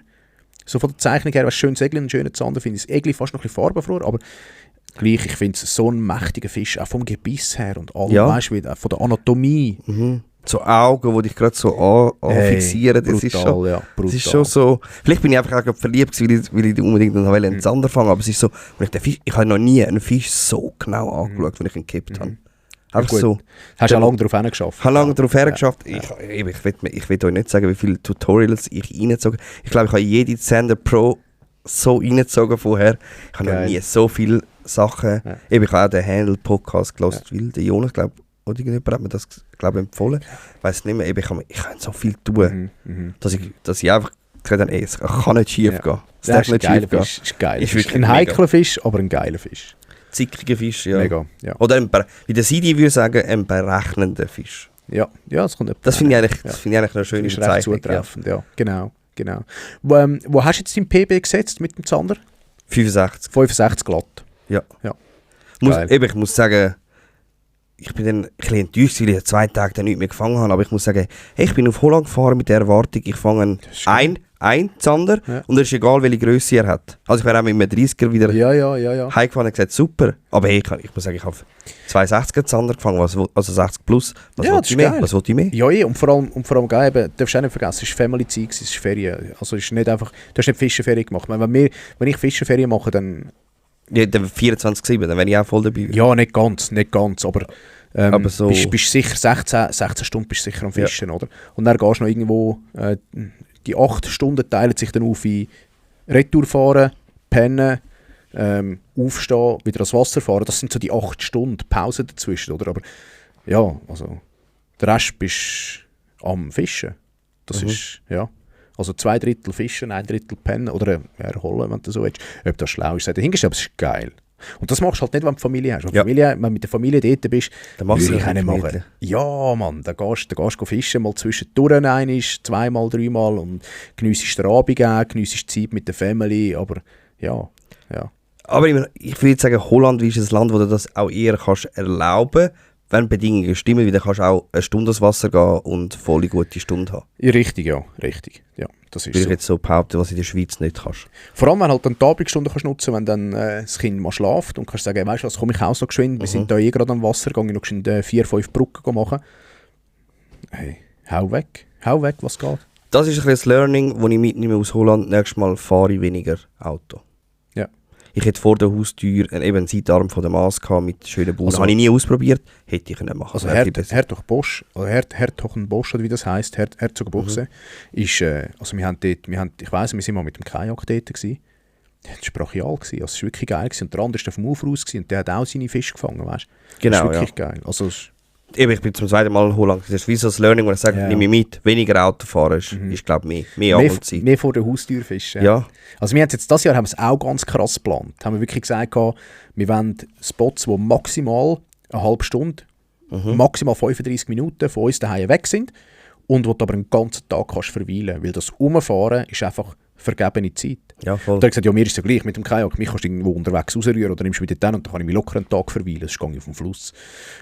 So von der Zeichnung her, was schön Segli und ein schöner Zander, finde ich das Egli fast noch ein bisschen farbenfroher, aber gleich, ich finde es so ein mächtiger Fisch, auch vom Gebiss her und allem, Ja. weißt du, wie- auch von der Anatomie. So Augen, die dich gerade so anfixieren, das ist brutal, schon... ja, brutal. Es ist schon so... Vielleicht bin ich einfach auch gerade verliebt gewesen, weil ich unbedingt noch einen Zander fangen, aber es ist so... Wenn ich, den Fisch, ich habe noch nie einen Fisch so genau angeschaut, wenn ich ihn gekippt habe. Einfach gut. so... Hast du auch lange darauf hingeschafft? Ich habe lange darauf hergeschafft. Ich will euch nicht sagen, wie viele Tutorials ich reingezogen habe. Ich glaube, ich habe jede Zander Pro so reingezogen vorher. Ich habe noch Geil. nie so viele Sachen... Ja. Ich habe auch den Handle-Podcast gehört, weil der Jonas, glaube oder irgendjemand hat mir das, glaube empfohlen. Ich weiß nicht mehr, ich kann so viel tun, dass ich einfach gesagt habe, ey, es kann nicht schief Ja. gehen. Es Das darf ist ein nicht geiler schief gehen. Fisch. Ist ein geiler Ist Fisch. wirklich Ein mega. heikler Fisch, aber ein geiler Fisch. Zickiger Fisch, ja. Mega, ja. Oder wie der Sidi würde sagen, ein berechnender Fisch. Ja, das kommt Das finde ich eigentlich, Ja. das finde ich eigentlich eine schöne ist recht Bezeichnung. Ja. zutreffend, ja. Genau. Wo hast du jetzt dein PB gesetzt mit dem Zander? 65. 65 glatt. Ja. Ja. Muss, Geil. eben, ich muss sagen, ich bin dann ein bisschen enttäuscht, weil ich 2 Tage dann nicht mehr gefangen habe. Aber ich muss sagen, hey, ich bin auf Holland gefahren mit der Erwartung, ich fange ist ein Zander Ja. und es ist egal, welche Größe er hat. Also ich wäre auch mit einem 30er wieder Ja. heimgefahren und gesagt, super. Aber hey, ich muss sagen, ich habe 260er Zander gefangen, also 60 plus. Was Ja, wollte das ich ist mehr? geil. Was wollte ich mehr? Ja, und vor allem geil, eben, darfst du auch nicht vergessen, es ist Family-Zeit, es ist Ferien. Also es ist nicht einfach, du hast nicht Fischerferien gemacht. Wenn ich Fischerferien mache, dann, Ja, dann 24/7, dann wäre ich auch voll dabei. ja, nicht ganz, aber Aber so- bist sicher 16 Stunden bist du sicher am Fischen, oder? Und dann gehst du noch irgendwo, die 8 Stunden teilen sich dann auf in Retour fahren, pennen, aufstehen, wieder ans Wasser fahren. Das sind so die 8 Stunden Pause dazwischen, oder? Aber ja, also der Rest bist am Fischen. Das ist, ja. Also 2/3 Fischen, 1/3 pennen oder erholen, wenn du so willst. Ob das schlau ist, sei dahingestellt, aber es ist geil. Und das machst du halt nicht, wenn du Familie hast. Wenn, Ja. wenn du mit der Familie dort bist, Dann machst du würde ich das auch nicht nicht machen. Ja, Mann, da gehst du fischen, mal zwischendurch einmal, 2-mal, 3-mal und geniessest den Abend auch, geniessest Zeit mit der Family, aber ja. Aber ich würde sagen, Holland ist ein Land, wo du das auch eher kannst erlauben, wenn die Bedingungen stimmen, weil dann kannst du auch eine Stunde ins Wasser gehen und voll gute Stunde haben. Ja, richtig, ja. Das ist Würde ich so. jetzt so behaupten, was in der Schweiz nicht kannst. Vor allem, wenn halt dann die Abendstunde kannst nutzen, wenn dann das Kind mal schläft und kannst sagen, weißt du was, komm ich auch so geschwind, wir sind da gerade am Wasser, gehe ich noch geschwind 4-5 Brücken machen. Hey, hau weg, was geht. Das ist ein bisschen das Learning, das ich mitnehme aus Holland. Nächstes Mal fahre ich weniger Auto. Ja. Ich hätte vor der Haustür eben einen Seitenarm von der Maß gehabt mit schönen Bauern. Also- Habe ich nie ausprobiert, hätte ich können machen. Also Wäre viel besser. Hertog Bosch, oder Hertogen Bosch, oder wie das heisst, Herzogenbuchse, ist, also wir sind mal mit dem Kajak dort gewesen. Das war brachial gewesen, also es war wirklich geil gewesen. Und der andere ist vom Ufer aus gewesen, und der hat auch seine Fische gefangen, weißt du. Genau, Das ist wirklich geil. Also, Eben, ich bin zum zweiten Mal in Holland. Das ist wie so das Learning, wo ich sage, Ja. nehme ich mit. Weniger Auto fahren ist glaube ich, mehr Arbeitszeit. mehr vor der Haustür fischen. Ja. Also wir haben jetzt, das Jahr haben wir es auch ganz krass geplant. Haben wir wirklich gesagt, gehabt, wir wollen Spots, die maximal eine halbe Stunde, maximal 35 Minuten von uns daheim weg sind und wo du aber einen ganzen Tag kannst verweilen. Weil das Umfahren ist einfach vergebene Zeit. Ja, voll. Und er hat gesagt, ja, mir ist es ja gleich mit dem Kajak. Mich kannst du irgendwo unterwegs rausrühren oder nimmst du wieder dann und dann kann ich mich locker einen Tag verweilen. Das gehe ich auf dem Fluss.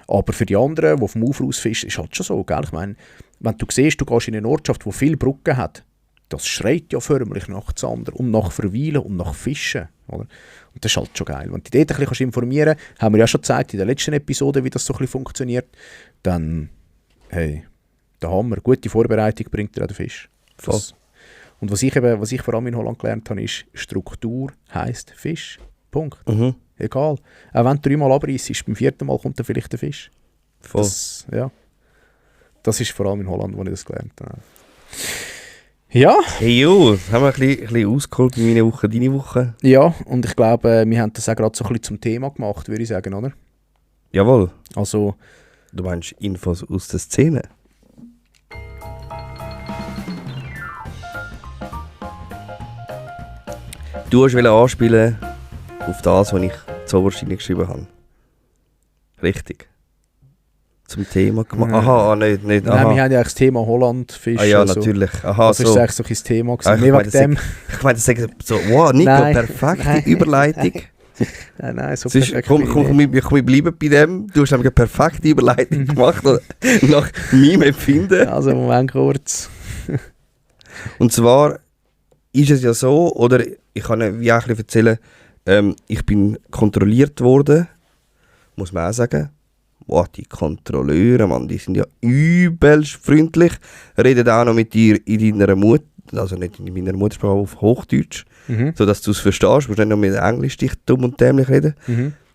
Aber für die anderen, die vom Ufer aus fischen, ist halt schon so, gell? Ich meine, wenn du siehst, du gehst in eine Ortschaft, die viele Brücken hat, das schreit ja förmlich nach Zander und nach Verweilen und nach Fischen. Oder? Und das ist halt schon geil. Wenn du dich dort ein bisschen informieren kannst, haben wir ja schon gezeigt in der letzten Episode, wie das so ein bisschen funktioniert, dann, hey, der Hammer, gute Vorbereitung bringt dir auch den Fisch. Das, und was ich vor allem in Holland gelernt habe, ist, Struktur heisst Fisch. Punkt. Egal. Auch wenn du 3-mal abreissest, beim 4. Mal kommt dann vielleicht der Fisch. Voll. Das, ja. Das ist vor allem in Holland, wo ich das gelernt habe. Ja. Hey jo, haben wir ein bisschen ausgeholt in meine Woche, deine Woche? Ja, und ich glaube, wir haben das auch gerade so ein bisschen zum Thema gemacht, würde ich sagen, oder? Jawohl. Also... Du meinst Infos aus der Szene? Du wolltest anspielen auf das, was ich zuoberst geschrieben habe. Richtig. Zum Thema gemacht. Aha, nicht. Nein, Aha. wir haben ja eigentlich das Thema Holland, Fisch. Ah ja, also, natürlich. Aha, das so. ist eigentlich so ein Thema gewesen. Ich Mehr meine, wegen dem. Ich meine, das sagt so, wow, Nico, Nein. perfekte Nein. Überleitung. Nein, so Komm, wir bleiben bei dem. Du hast nämlich eine perfekte Überleitung gemacht, nach meinem Empfinden. Also, Moment kurz. Und zwar ist es ja so, oder ich kann wie auch ein bisschen erzählen, ich bin kontrolliert worden, muss man auch sagen. Wow, die Kontrolleure, Mann, die sind ja übelst freundlich. Reden auch noch mit dir in deiner Mutter, also nicht in meiner Muttersprache, auf Hochdeutsch, sodass du es verstehst. Du musst nicht nur mit Englisch dich dumm und dämlich reden.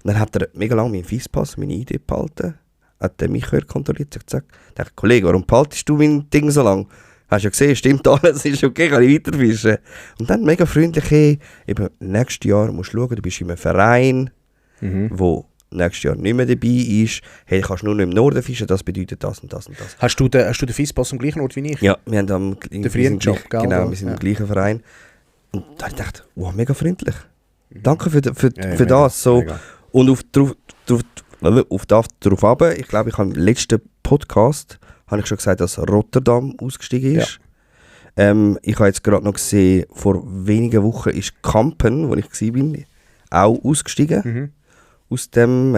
Dann hat er mega lange meinen Fisspass, meine ID behalten. Hat er mich kontrolliert. Ich habe gesagt, Kollege, warum behaltest du mein Ding so lange? Hast du ja gesehen, stimmt alles, ist okay, kann ich weiterfischen. Und dann mega freundlich, hey, eben, nächstes Jahr musst du schauen, du bist in einem Verein, wo nächstes Jahr nicht mehr dabei ist. Hey, kannst nur noch im Norden fischen, das bedeutet das und das und das. Hast du den Fisspass am gleichen Ort wie ich? Ja, wir haben Den Friedensjob, gell? Genau, wir sind im gleichen Verein. Und da habe ich gedacht, wow, mega freundlich. Danke für das. So. Mega. Und auf darauf ab, ich glaube, ich habe im letzten Podcast habe ich schon gesagt, dass Rotterdam ausgestiegen ist. Ja. Ich habe jetzt gerade noch gesehen, vor wenigen Wochen ist Kampen, wo ich war, auch ausgestiegen. Aus dem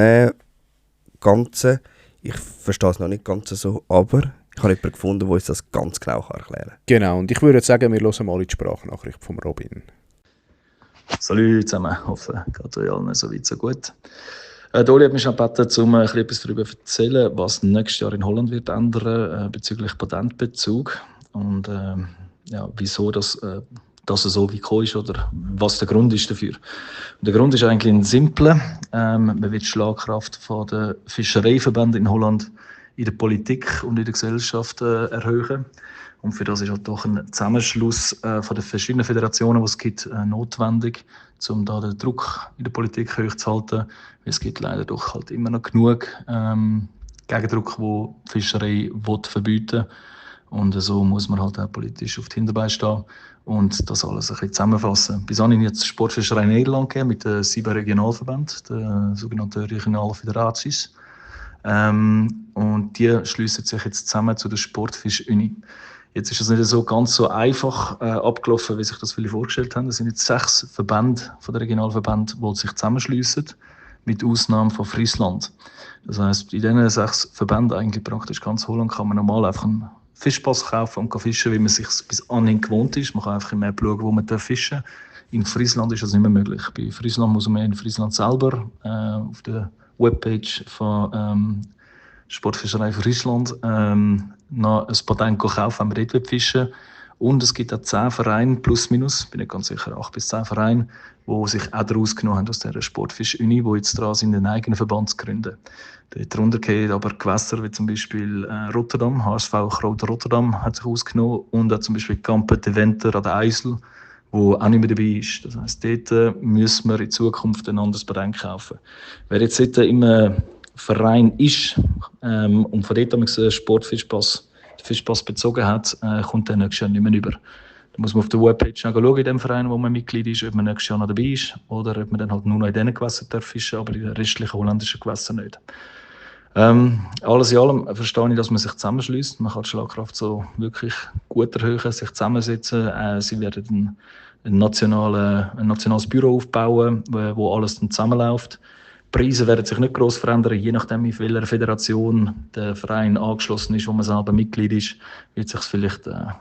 Ganzen. Ich verstehe es noch nicht ganz so, aber ich habe jemanden gefunden, der uns das ganz genau erklären kann. Genau, und ich würde sagen, wir hören mal in die Sprachnachricht von Robin. Salut zusammen, ich hoffe, geht euch allen so weit, so gut. Doli hat mich schon gebeten, um etwas darüber zu erzählen, was nächstes Jahr in Holland wird ändern bezüglich Patentbezug und wieso das so wie gekommen ist oder was der Grund ist dafür. Und der Grund ist eigentlich ein simpler. Man will die Schlagkraft von der Fischereiverbände in Holland in der Politik und in der Gesellschaft erhöhen. Und für das ist halt doch ein Zusammenschluss von den verschiedenen Föderationen, die es gibt, notwendig, um da den Druck in der Politik hochzuhalten. Es gibt leider doch halt immer noch genug Gegendruck, wo die Fischerei verbieten will. Und so muss man halt auch politisch auf die Hinterbeine stehen und das alles ein bisschen zusammenfassen. Bis anhin hat es Sportfischerei in Nederland gegeben mit den 7 Regionalverbänden, den sogenannten Regionale Federaties. Und die schliessen sich jetzt zusammen zu der Sportfisch-Uni. Jetzt ist es nicht so ganz so einfach abgelaufen, wie sich das viele vorgestellt haben. Es sind jetzt 6 Verbände von den Regionalverbänden, die sich zusammenschliessen, mit Ausnahme von Friesland. Das heisst, in diesen 6 Verbänden, eigentlich praktisch ganz Holland, kann man normal einfach einen Fischpass kaufen und fischen, wie man sich bis anhin gewohnt ist. Man kann einfach im Map schauen, wo man fischen darf. In Friesland ist das nicht mehr möglich. Bei Friesland muss man in Friesland selber auf der Webpage von Sportfischerei Friesland noch ein Patent kaufen, wenn man dort fischen will. Und es gibt auch 10 Vereine, plus minus, bin nicht ganz sicher, 8 bis 10 Vereine, die sich auch daraus genommen haben aus dieser Sportfisch-Uni, die jetzt dran sind, einen eigenen Verband zu gründen. Darunter gehen aber Gewässer wie zum Beispiel Rotterdam, HSV Grote Rotterdam hat sich ausgenommen und auch zum Beispiel Campe de Venter an der Eisel, wo auch nicht mehr dabei ist. Das heisst, dort müssen wir in Zukunft ein anderes Patent kaufen. Wer jetzt dort im Verein ist und von dort einen Sportfischpass, den Fischpass bezogen hat, kommt dann nächstes Jahr nicht mehr rüber. Da muss man auf der Webpage schauen, in dem Verein, wo man Mitglied ist, ob man nächstes Jahr noch dabei ist oder ob man dann halt nur noch in diesen Gewässern fischen darf, aber in den restlichen holländischen Gewässern nicht. Alles in allem verstehe ich, dass man sich zusammenschließt. Man kann die Schlagkraft so wirklich gut erhöhen, sich zusammensetzen. Sie werden ein nationales Büro aufbauen, wo alles dann zusammenläuft. Die Preise werden sich nicht gross verändern, je nachdem, in welcher Federation der Verein angeschlossen ist, wo man selber Mitglied ist, wird sich vielleicht ein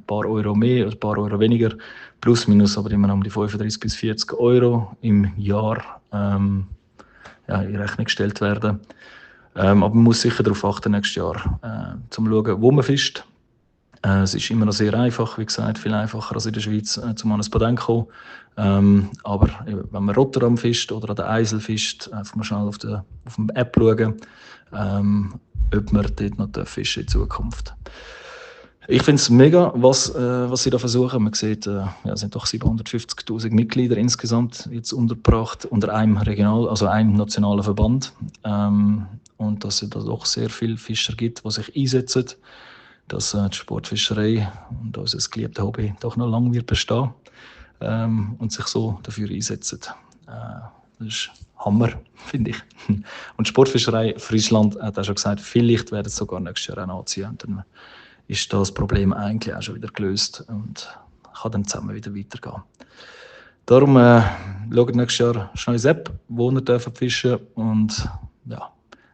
paar Euro mehr oder ein paar Euro weniger, plus minus, aber immer um die 35 bis 40 Euro im Jahr in Rechnung gestellt werden. Aber man muss sicher darauf achten, nächstes Jahr, zum zu schauen, wo man fischt. Es ist immer noch sehr einfach, wie gesagt, viel einfacher als in der Schweiz zum an ein Patent kommen. Aber wenn man Rotterdam fischt oder an der Eisel fischt, einfach mal schnell auf der App schauen, ob man dort noch fischen in Zukunft. Ich finde es mega, was sie da versuchen. Man sieht, es sind doch 750'000 Mitglieder insgesamt jetzt untergebracht unter einem einem nationalen Verband. Und dass es da doch sehr viele Fischer gibt, die sich einsetzen, dass die Sportfischerei und unser geliebtes Hobby doch noch lange wird bestehen und sich so dafür einsetzen. Das ist Hammer, finde ich. Und die Sportfischerei Friesland hat auch schon gesagt, vielleicht werden es sogar nächstes Jahr auch anziehen. Und dann ist das Problem eigentlich auch schon wieder gelöst und kann dann zusammen wieder weitergehen. Darum schaut nächstes Jahr schnell ins App, wo wir fischen dürfen. Und ja,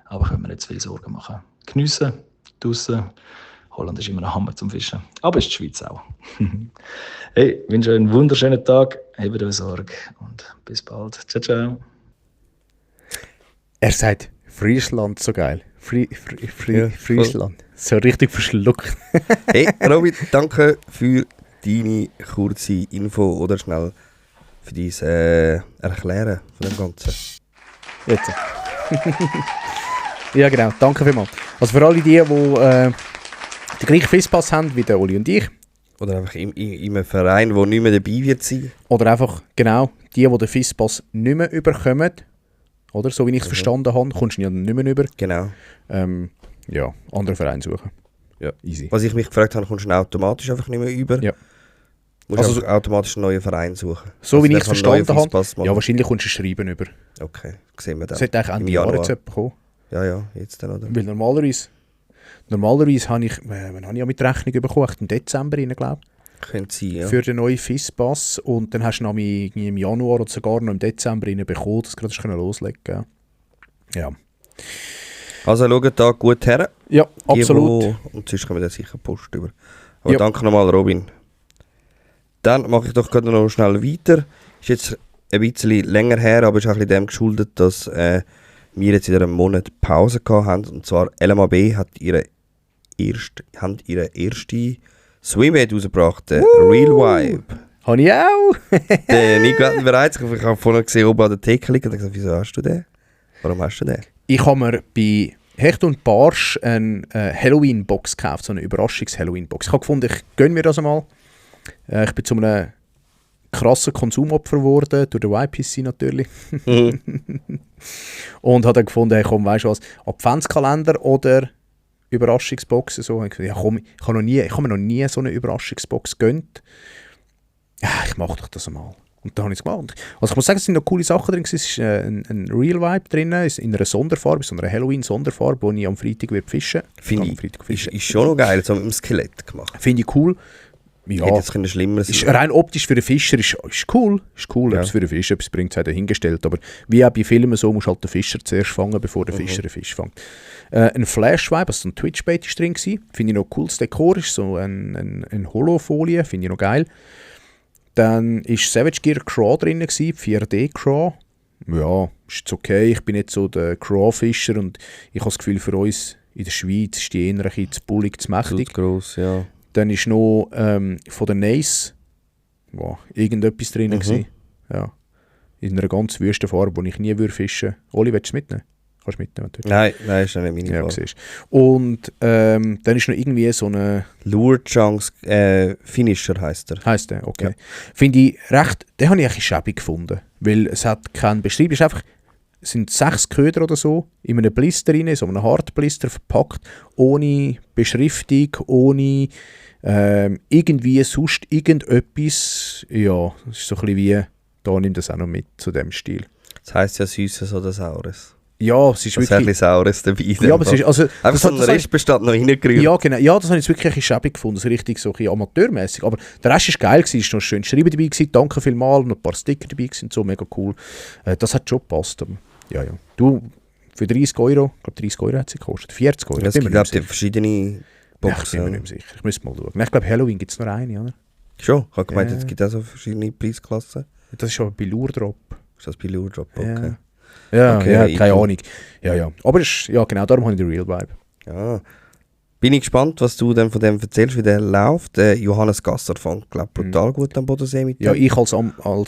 aber können wir nicht zu viel Sorgen machen. Geniessen, draussen. Holland ist immer ein Hammer zum Fischen. Aber ist die Schweiz auch. Hey, ich wünsche euch einen wunderschönen Tag. Habt euch Sorge und bis bald. Ciao, ciao. Er sagt Friesland so geil. Ja, Friesland. So richtig verschluckt. Hey Robin, danke für deine kurze Info oder schnell für dein Erklären von dem Ganzen. Jetzt. Ja genau, danke vielmals. Also für alle die den gleichen Fisspass haben wie der Oli und ich. Oder einfach in einem Verein, der nicht mehr dabei wird sein. Oder einfach, genau, die den Fisspass nicht mehr überkommen. Oder, so wie ich es verstanden habe, kommst du ihn ja nicht mehr über. Genau. Ja, andere Vereine suchen. Ja. Easy. Was ich mich gefragt habe, kommst du automatisch einfach nicht mehr über. Ja. Musst Also einfach automatisch einen neuen Verein suchen. So Also wie ich es der kann einen verstanden neuen habe, Fisspass machen. ja, wahrscheinlich kommst du ein Schreiben über. Okay, sehen wir dann. Das sollte eigentlich Ende Jahr jetzt jemand kommen. Ja, jetzt dann, oder? Weil normalerweise habe ich, wann habe ich ja mit Rechnung bekommen? Im Dezember rein, glaube ich. Könnte sein, ja. Für den neuen Fisspass. Und dann hast du noch im Januar oder sogar noch im Dezember rein bekommen, dass du gerade loslegen können. Ja. Also schaut da gut her. Ja, absolut. Und sonst kommen wir dann sicher Post über. Aber Ja. danke nochmal, Robin. Dann mache ich doch gerade noch schnell weiter. Ist jetzt ein bisschen länger her, aber ist auch ein bisschen dem geschuldet, dass wir jetzt in einem Monat Pause gehabt haben. Und zwar LMAB hat ihre erste Swimhead rausgebracht, der Real Vibe. Habe ich auch. Der Nico hat ihn bereits. Ich habe vorhin gesehen, oben an der Theke liegt und gesagt, wieso hast du den? Warum hast du den? Ich habe mir bei Hecht und Barsch eine Halloween-Box gekauft, so eine Überraschungs-Halloween-Box. Ich habe gefunden, ich gönne mir das einmal. Ich bin zu einem krassen Konsumopfer geworden, durch den YPC natürlich. Und habe dann gefunden, hey, komm, weißt du was, Adventskalender oder Überraschungsboxen. So. Ich gesagt, ja, komm, ich habe mir noch nie so eine Überraschungsbox gegönnt. Ja, ich mache doch das einmal. Und dann habe ich es gemacht. Also ich muss sagen, es sind noch coole Sachen drin. Es ist ein Real Vibe drin, ist in einer Sonderfarbe, so einer Halloween-Sonderfarbe, die ich am Freitag fischen werde. Finde ich, ist schon noch geil, so mit dem Skelett gemacht. Finde ich cool. Ja, Hätte jetzt können schlimmer sein. ist rein optisch für den Fischer ist cool. Ist cool, Ja. ob es für den Fischer etwas bringt, sei dahingestellt. Aber wie auch bei Filmen so, musst du halt den Fischer zuerst fangen, bevor der Fischer den Fisch fängt. Ein Flash-Vibe, also ein Twitch-Bait ist drin gewesen. Finde ich noch cooles Dekor, ist so eine Holo-Folie, finde ich noch geil. Dann war Savage Gear Craw drin, 4D Craw. Ja, ist jetzt okay. Ich bin nicht so der Craw-Fischer und ich habe das Gefühl, für uns in der Schweiz ist die eher ein bisschen zu bullig, zu mächtig. Zu gross, ja. Dann ist noch von der Nace irgendetwas drin. Gewesen. Ja. In einer ganz wüsten Farbe, die ich nie fischen würde. Oli, willst du es mitnehmen? Kannst du mitnehmen natürlich. Nein, ist nicht meine Ja, Farbe. siehst. Und dann ist noch irgendwie so eine... Lure Chunks Finisher heisst er. Heisst der, okay. Ja. Finde ich recht... Den habe ich eigentlich schäbig gefunden. Weil es hat keinen Beschreibung. Es ist einfach... Es sind 6 Köder oder so in einem Blister rein, so einem Hartblister verpackt, ohne Beschriftung, ohne irgendwie sonst irgendetwas. Ja, das ist so ein bisschen wie... Da nimmt das auch noch mit, zu dem Stil. Das heisst ja Süßes oder Saures. Ja, es ist Das ist ein wirklich... bisschen Saures dabei. Ja, aber es ist... Also, einfach so ein Restbestand noch reingerührt. Ja, genau. Ja, das habe ich jetzt wirklich ein bisschen schäbig gefunden, so richtig so ein bisschen amateurmässig. Aber der Rest war geil, es war noch schön Schreiben dabei, danke vielmals, noch ein paar Sticker dabei, so mega cool. Das hat schon gepasst. Aber, ja. Du, für 30 €, ich glaube 30 € hat sie gekostet, 40 €. Es gibt verschiedene Ja, ich Boxen. bin mir nicht mehr sicher, ich müsste mal schauen. Ich glaube, Halloween gibt es nur eine, oder? Schon? Ich habe gemeint, Ja. es gibt auch so verschiedene Preisklassen. Das ist aber bei Lure Drop. Ist das bei Lure Drop? Okay. Ja, Okay, ja, ich keine tu- Ahnung. Ja. Aber es ist, ja, genau, darum habe ich den Real Vibe. Ja. Bin ich gespannt, was du dann von dem erzählst, wie der läuft. Johannes Gasser fängt, glaube ich, brutal gut am Bodensee mit. Ja, ich als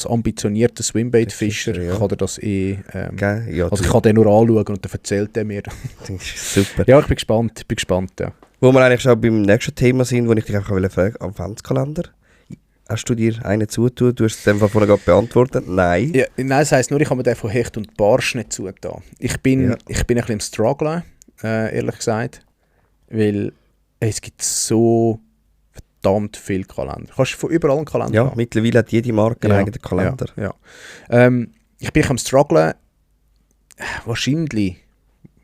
ambitionierter Swimbait-Fischer Ja. kann dir das Ja, also ich kann den nur anschauen und dann erzählt er mir. das ist super. Ja, ich bin gespannt, ja. Wo wir eigentlich schon beim nächsten Thema sind, wo ich dich einfach fragen wollte, Adventskalender. Hast du dir einen zutun? Du hast es einfach vorhin gerade beantwortet. Nein. Ja, nein, das heisst nur, ich habe mir den von Hecht und Barsch nicht zugetan. Ich bin ein bisschen im Struggle, ehrlich gesagt. Weil es gibt so verdammt viele Kalender. Kannst du von überall einen Kalender Ja, haben? mittlerweile hat jede Marke einen eigenen Kalender. Ja. Ich bin am Struggle. Wahrscheinlich,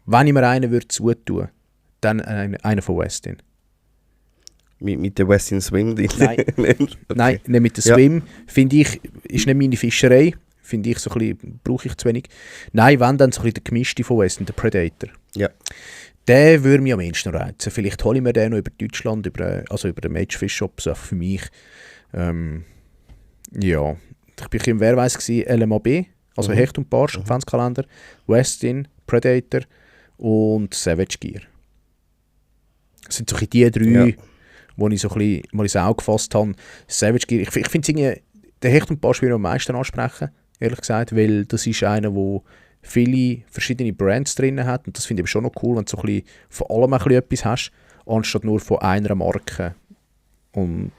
wenn ich mir einen würde zutun, dann einen von Westin. Mit der Westin Swim? Nein. Okay. Nein, nicht mit der Ja. Swim. Finde ich, ist nicht meine Fischerei. Finde ich so ein bisschen, brauche ich zu wenig. Nein, wenn dann so ein bisschen der gemischte von Westin, der Predator. Ja. Der würde mich am ehesten reizen. Vielleicht hole ich mir den noch über Deutschland, über den Match Fish Shop, so für mich. Ja. Ich war im Wehrweiss, LMAB, also Hecht und Barsch, Adventskalender, Westin, Predator und Savage Gear. Das sind so ein bisschen die drei, wo ich so ein bisschen mal ins Auge gefasst habe. Savage Gear, ich finde es irgendwie, den Hecht und Barsch würde ich am meisten ansprechen, ehrlich gesagt, weil das ist einer, wo viele verschiedene Brands drin hat und das finde ich schon noch cool, wenn du so ein bisschen von allem ein bisschen etwas hast, anstatt nur von einer Marke. Und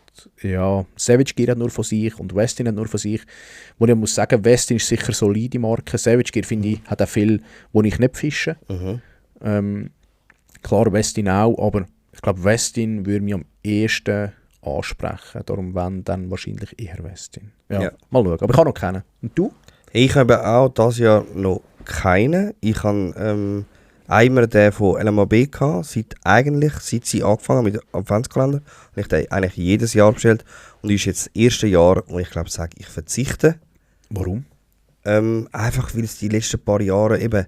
ja, Savage Gear hat nur von sich und Westin hat nur von sich. Wo ich muss sagen, Westin ist sicher eine solide Marke. Savage Gear, finde ich, hat auch viel, wo ich nicht fische. Klar, Westin auch, aber ich glaube, Westin würde mich am ehesten ansprechen. Darum wenn dann wahrscheinlich eher Westin. Ja. Mal schauen. Aber ich kann noch kennen. Und du? Ich habe auch dieses Jahr noch keinen. Ich habe einmal den von LMAB gehabt, seit sie angefangen haben mit dem Adventskalender. Und ich den eigentlich jedes Jahr bestellt. Und das ist jetzt das erste Jahr, wo ich glaube, sage, ich verzichte. Warum? Einfach weil es die letzten paar Jahre eben,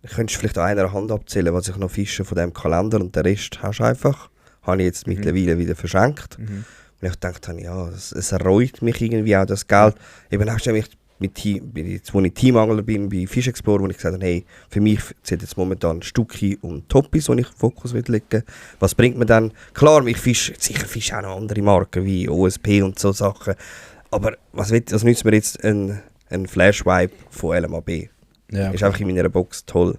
ich könnte vielleicht an einer Hand abzählen, was ich noch fische von diesem Kalender und den Rest hast du einfach. Habe ich jetzt mittlerweile wieder verschenkt. Und ich dachte, ja, es reut mich irgendwie auch das Geld. Eben auch schon jetzt, wo ich Teamangler bin bei Fish Explorer, wo ich gesagt habe, hey, für mich zählt jetzt momentan Stucki und Toppis, wo ich Fokus will legen. Was bringt mir dann? Klar, ich fische auch noch andere Marken wie OSP und so Sachen. Aber was nützt mir jetzt ein Flash-Wipe von LMAB? Ja, Ist einfach in meiner Box toll.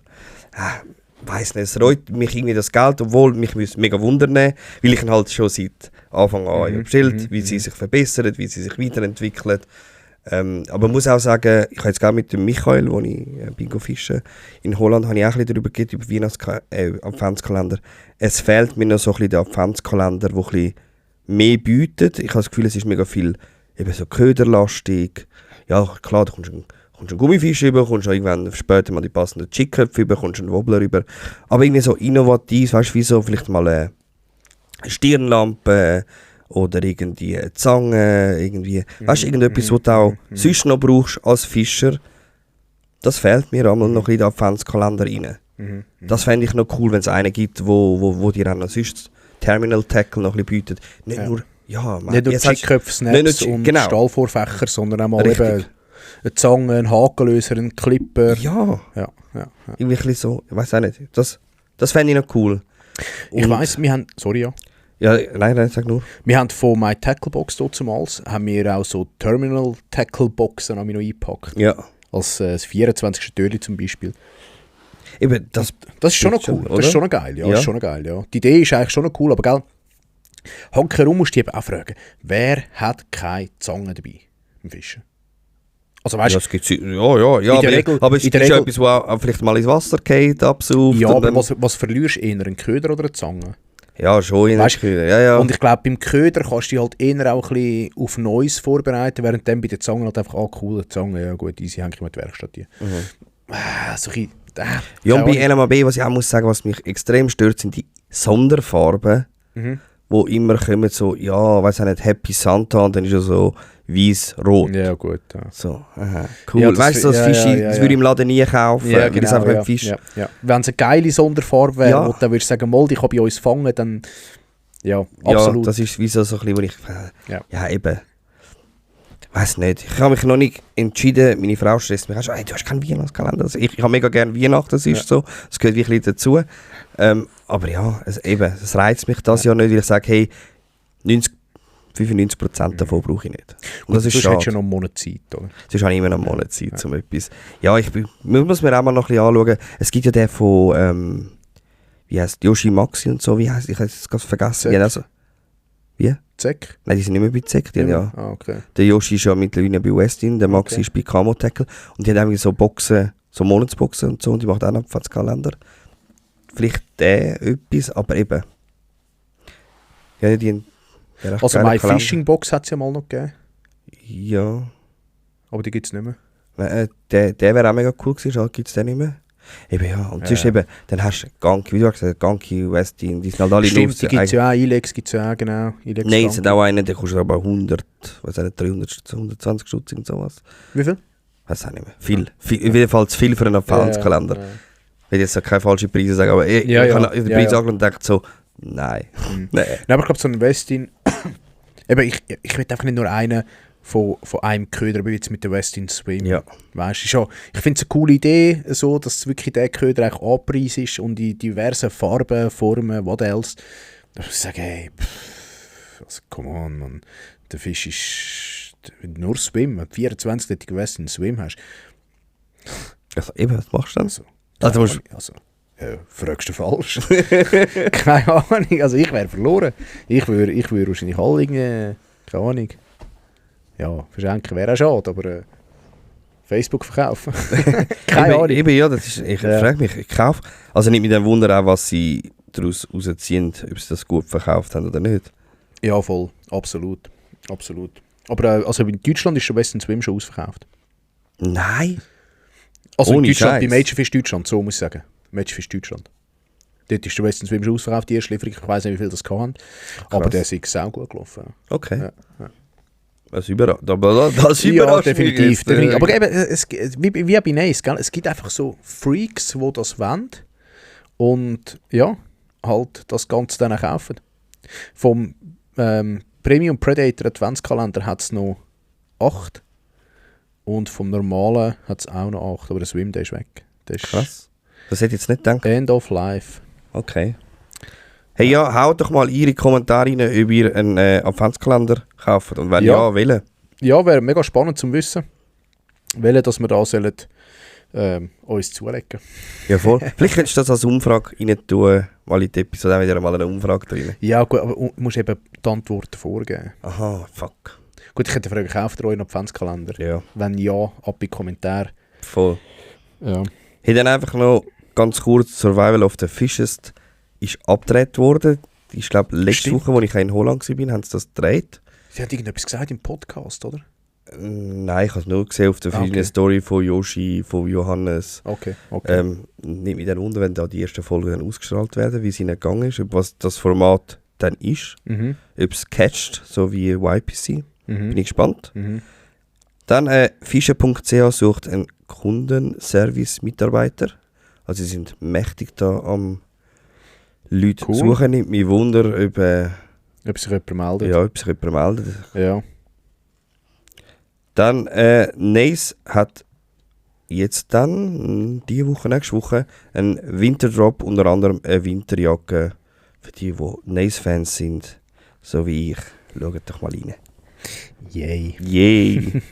Weiss nicht, es reut mich irgendwie das Geld, obwohl mich mega wundern, weil ich ihn halt schon seit Anfang an bestellt, wie sie sich verbessern, wie sie sich weiterentwickeln. Aber ich muss auch sagen, ich habe jetzt gerade mit dem Michael, wo ich bin fischen in Holland, habe ich auch ein bisschen darüber geredet, über Adventskalender. Es fehlt mir noch so ein bisschen der Adventskalender, der ein bisschen mehr bietet. Ich habe das Gefühl, es ist mega viel eben so köderlastig. Ja, klar, da kommst du einen Gummifisch über, kommst du irgendwann später mal die passenden Chickköpfe über, kommst einen Wobbler über. Aber irgendwie so innovativ, weißt du, wie so vielleicht mal eine Stirnlampe oder irgendwie eine Zange, irgendwie, weißt du, irgendetwas, was du auch sonst noch brauchst als Fischer. Das fehlt mir einmal noch in den Adventskalender rein. Das fände ich noch cool, wenn es einen gibt, wo dir auch noch sonst Terminal Tackle noch ein bisschen bietet. Nicht nur, nicht nur Chickköpfe, Snaps und Stahlvorfächer, sondern auch mal eben eine Zange, ein Hakenlöser, ein Clipper. Ja. Ja. Irgendwie ein bisschen so, ich weiß auch nicht. Das fände ich noch cool. Ich weiss, wir haben, sorry, ja. Ja, nein, sag nur. Wir haben von My Tackle Box damals, haben wir auch so Terminal Tackle Boxen noch eingepackt. Ja. Als das 24. Türli zum Beispiel. Eben, das ist schon noch cool. Das ist schon noch geil, ja. Das ist schon noch geil, ja. Die Idee ist eigentlich schon noch cool, aber gell, herum musst du dich eben auch fragen, wer hat keine Zange dabei beim Fischen? Also weißt, das gibt's, aber es ist ja etwas, wo auch vielleicht mal ins Wasser geht, absaugt. Ja, aber was verlierst du eher, einen Köder oder eine Zange? Ja, schon in weißt, Köder, ja. Und ich glaube, beim Köder kannst du dich halt eher auch ein bisschen auf Neues vorbereiten, während dann bei der Zange halt einfach, cool, die Zange, ja gut, easy, hänge ich mit der Werkstatt hier. So ein ja, und bei LMAB, was ich auch muss sagen, was mich extrem stört, sind die Sonderfarben, wo immer kommen so, ja, weiß ich nicht, Happy Santa und dann ist ja so weiß-rot. Ja, gut. Ja. So, cool. Ja, weißt du, das Fischi, das würde ich im Laden nie kaufen, ja, weil es einfach nicht Fisch. Ja. Wenn es eine geile Sonderfarbe wäre, dann würdest du sagen, mal, die kann bei uns fangen, dann ja, absolut. Ja, das ist wie so ein bisschen, wo ich, ja eben, weiß nicht, ich habe mich noch nicht entschieden, meine Frau stresst mich, du hast keinen Weihnachtskalender. Also ich habe mega gerne Weihnachten, das ist so, das gehört wirklich dazu. Aber Aber ja, es reizt mich das ja nicht, weil ich sage, hey, 95% davon brauche ich nicht. Und das ist schade. Du hast ja noch einen Monat Zeit, oder? Es ist auch immer noch einen Monat Zeit, um etwas... Ja, muss mir auch mal noch ein bisschen anschauen. Es gibt ja den von, wie heisst Yoshi Maxi und so, wie heisst, ich habe es ganz vergessen. Zeck. Also, wie? Zeck? Nein, die sind nicht mehr bei Zeck, ja. Ah, okay. Der Yoshi ist ja mittlerweile bei Westin, der Maxi ist bei Camo Tackle. Und die haben irgendwie so Boxen, so Monatsboxen und so, und die macht auch einen Abfahrtskalender. Vielleicht der etwas, aber eben. Ja, Also meine Fishing-Box hat es ja mal noch gegeben. Ja. Aber die gibt es nicht mehr. Der wäre auch mega cool gewesen, gibt es den nicht mehr. Eben ja, und sonst eben, dann hast du Ganki, wie du gesagt, Ganki, Westin, die sind halt alle Stimmt, die gibt es ja auch, Ilex gibt es ja auch, genau. Ilex Nein, es sind auch einen, der kostet aber 100, weiß nicht, 300, 120 Stutz und sowas. Wie viel? Weiß auch nicht mehr. Viel, jedenfalls viel für einen Adventskalender. Ja. Ich will jetzt keine falschen Preise sagen, aber ich habe den Preis angeschaut und dachte so, nein. Nein, aber ich glaube, so ein Westin, eben, ich will einfach nicht nur einen von einem Köder, wie jetzt mit der Westin Swim. Ja. Weißt du, ich finde es eine coole Idee, so, dass wirklich der Köder eigentlich angepreist ist und in diversen Farben, Formen, what else. Da muss ich sagen, hey, also, come on, man. Der Fisch ist nur Swim, wenn du 24-tätige Westin Swim hast. Also eben, was machst du dann? Also, fragst du falsch. Keine Ahnung, also ich wäre verloren. Ich würde wahrscheinlich alle irgendwie, keine Ahnung. Ja, verschenken wäre auch schade, aber Facebook verkaufen. Keine Ahnung. Eben, ja, das ist, ich frage mich, ich kaufe, also nicht mit dem Wunder auch, was sie daraus rausziehen, ob sie das gut verkauft haben oder nicht. Ja, voll, absolut. Aber also in Deutschland ist der Westin Swim schon ausverkauft. Nein. Also ohne in Deutschland, Scheiß. bei Mädchenfisch Deutschland, so muss ich sagen. Mädchenfisch Deutschland. Dort ist der Westin Swim schon ausverkauft, die erste Lieferung. Ich weiss nicht, wie viel das kann. Aber der ist auch gut gelaufen. Okay. Ja. Das überrascht mich Ja, definitiv. jetzt. Aber eben, wie bei Neis, gell? Es gibt einfach so Freaks, die das wollen und ja, halt das Ganze dann auch kaufen. Vom Premium Predator Adventskalender hat es noch 8 und vom normalen hat es auch noch 8, aber der Swim, der ist weg. Der ist Krass. Das hätte ich jetzt nicht gedacht. End of Life. Okay. Hey, ja, haut doch mal Ihre Kommentare rein, ob ihr einen Adventskalender kauft. Und wenn ja, welchen? Ja, wäre mega spannend zu wissen, welchen, dass wir da sollen, uns zulegen. Ja, voll. Vielleicht könntest du das als Umfrage rein tun, mal in die Episode auch wieder mal eine Umfrage drin. Ja, gut, aber du musst eben die Antworten vorgeben. Aha, fuck. Gut, ich hätte fragen, kauft ihr euch einen Adventskalender? Ja, Wenn ja, ab in die Kommentare. voll. Ja. Hey, dann einfach noch ganz kurz, Survival of the Fittest ist abgedreht worden. Ich glaube, letzte Stimmt. Woche, als ich in Holland war, haben sie das gedreht. Sie hat irgendetwas gesagt im Podcast, oder? Nein, ich habe es nur gesehen auf der verschiedenen Story von Yoshi, von Johannes. Okay. Nicht mit dem Wunder, wenn da die ersten Folgen dann ausgestrahlt werden, wie es ihnen gegangen ist, was das Format dann ist, Mhm. ob es catcht, so wie YPC. Bin Mhm. ich gespannt. Mhm. Dann Fischer.ch sucht einen Kundenservice-Mitarbeiter. Also sie sind mächtig da am Leute Cool. suchen. Nicht mich Wunder, Ob sich jemand meldet. ob sich jemand meldet. Ja. Dann Nace hat jetzt dann, diese Woche, nächste Woche, einen Winterdrop, unter anderem eine Winterjacke für die Nace-Fans sind, so wie ich. Schaut doch mal rein. Yay. Yay!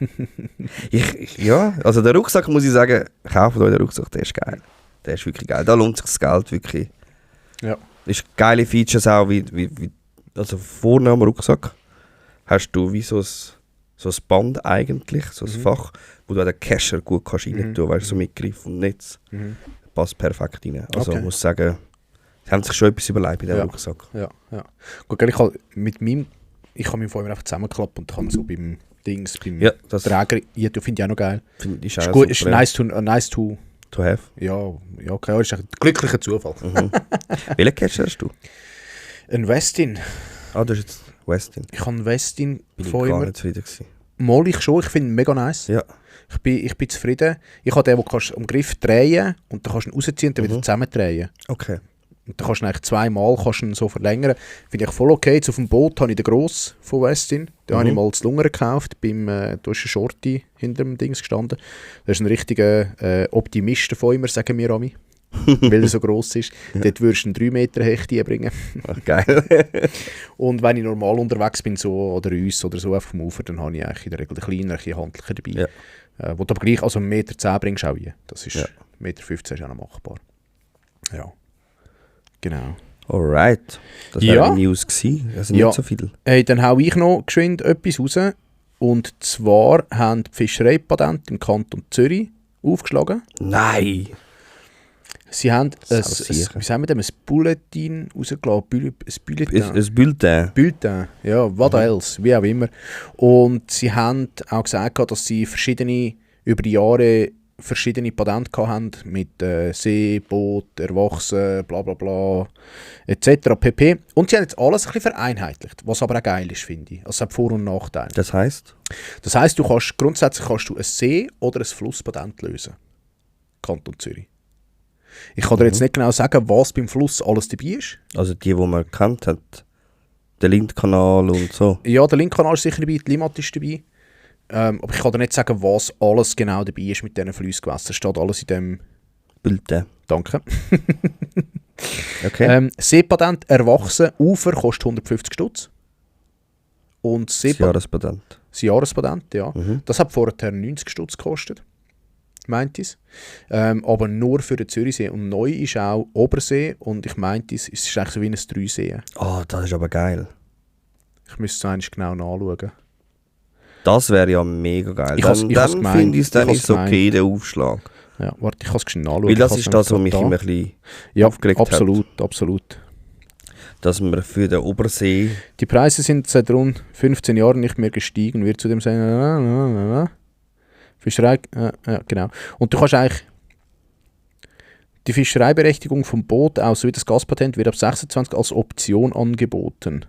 Ja, also der Rucksack, muss ich sagen, kauft euch den Rucksack, der ist geil. Der ist wirklich geil. Da lohnt sich das Geld wirklich. Ja. Ist geile Features auch, also vorne am Rucksack hast du wie so ein Band eigentlich, so ein Fach, wo du den Kescher gut kannst rein tun, weißt du, so mit Griff und Netz. Mhm. Passt perfekt rein. Also Okay. ich muss sagen, sie haben sich schon etwas überlegt bei diesem Ja. Rucksack. Ja. Gut, gell, ich habe meinen vorhin einfach zusammengeklappt und kann so beim Ja, das Träger, ja, finde ich auch noch geil. finde ich Ist auch gut, ist super, ja. nice to To have. ja, okay, ist ein glücklicher Zufall. Welchen Kescher hast du? Ein Westin. Ah, du hast jetzt Westin. Ich habe einen Westin Bin ich von gar immer. nicht zufrieden gewesen. Mal ich schon, ich finde ihn mega nice. Ja. Ich bin zufrieden. Ich habe den, wo du am Griff drehen und dann kannst du ihn rausziehen und dann wieder zusammendrehen. Okay. Und dann kannst du ihn eigentlich zweimal ihn so verlängern. Finde ich voll okay. Jetzt auf dem Boot habe ich den Gross von Westin. Den habe ich mal zu Lungern gekauft. Da ist ein Shorty hinter dem Dings gestanden. Das ist ein richtiger Optimist von immer, sagen wir Ami. weil er so gross ist. Dort würdest du einen 3 Meter Hecht reinbringen. Ach, geil. Und wenn ich normal unterwegs bin, so, oder uns oder so auf dem Ufer, dann habe ich eigentlich in der Regel den kleineren, ein handlichen dabei. Ja. Wo du aber gleich, also 1,10 Meter bringst du auch rein. Das ist, Ja. 1,15 Meter ist auch noch machbar. Ja, genau. Alright. Das Ja. waren die News gewesen. Also Ja. nicht so viel. Hey, dann hau ich noch geschwind etwas raus. Und zwar haben die Fischereipatente im Kanton Zürich aufgeschlagen. Nein! Sie haben Sicher. wie sagen wir dem, ein Bulletin rausgelassen. Ein Bulletin. Bulletin, ja, was else, wie auch immer. Und sie haben auch gesagt, dass sie über die Jahre verschiedene Patente hatten mit See, Boot, Erwachsen, bla bla bla, etc. pp. Und sie haben jetzt alles ein bisschen vereinheitlicht, was aber auch geil ist, finde ich. Also es hat Vor- und Nachteile. Das heisst? Das heisst, grundsätzlich kannst du ein See- oder ein Flusspatent lösen. Kanton Zürich. Ich kann dir jetzt nicht genau sagen, was beim Fluss alles dabei ist. Also die man kennt hat. Der Lindkanal und so. Ja, der Linkkanal ist sicher dabei, die Limmat ist dabei. Aber ich kann dir nicht sagen, was alles genau dabei ist mit diesen Flussgewässern. Steht alles in dem... Bulletin. Danke. Okay. Seepatent erwachsen, Ufer kostet 150 Stutz. Und Das Jahrespatent. Das Jahrespatent, ja. Mhm. Das hat vorher 90 Stutz gekostet. Meint es. Aber nur für den Zürichsee. Und neu ist auch Obersee. Und ich meinte, es ist eigentlich so wie ein 3-See. Oh, das ist aber geil. Ich müsste es eigentlich genau nachschauen. Das wäre ja mega geil. Ich has Dann gemeint. finde ich es dann Ich has ist okay, gemeint. der Aufschlag. Ja, warte, ich kann es schnell nachschauen. Weil das Ich ist has das, was nämlich mich gerade immer da. ein bisschen Ja, aufgeregt absolut, hat. absolut. Dass man für den Obersee... Die Preise sind seit rund 15 Jahren nicht mehr gestiegen. Wird zudem sagen, Fischerei, genau. Und du kannst eigentlich die Fischereiberechtigung vom Boot aus sowie das Gaspatent wird ab 26 als Option angeboten.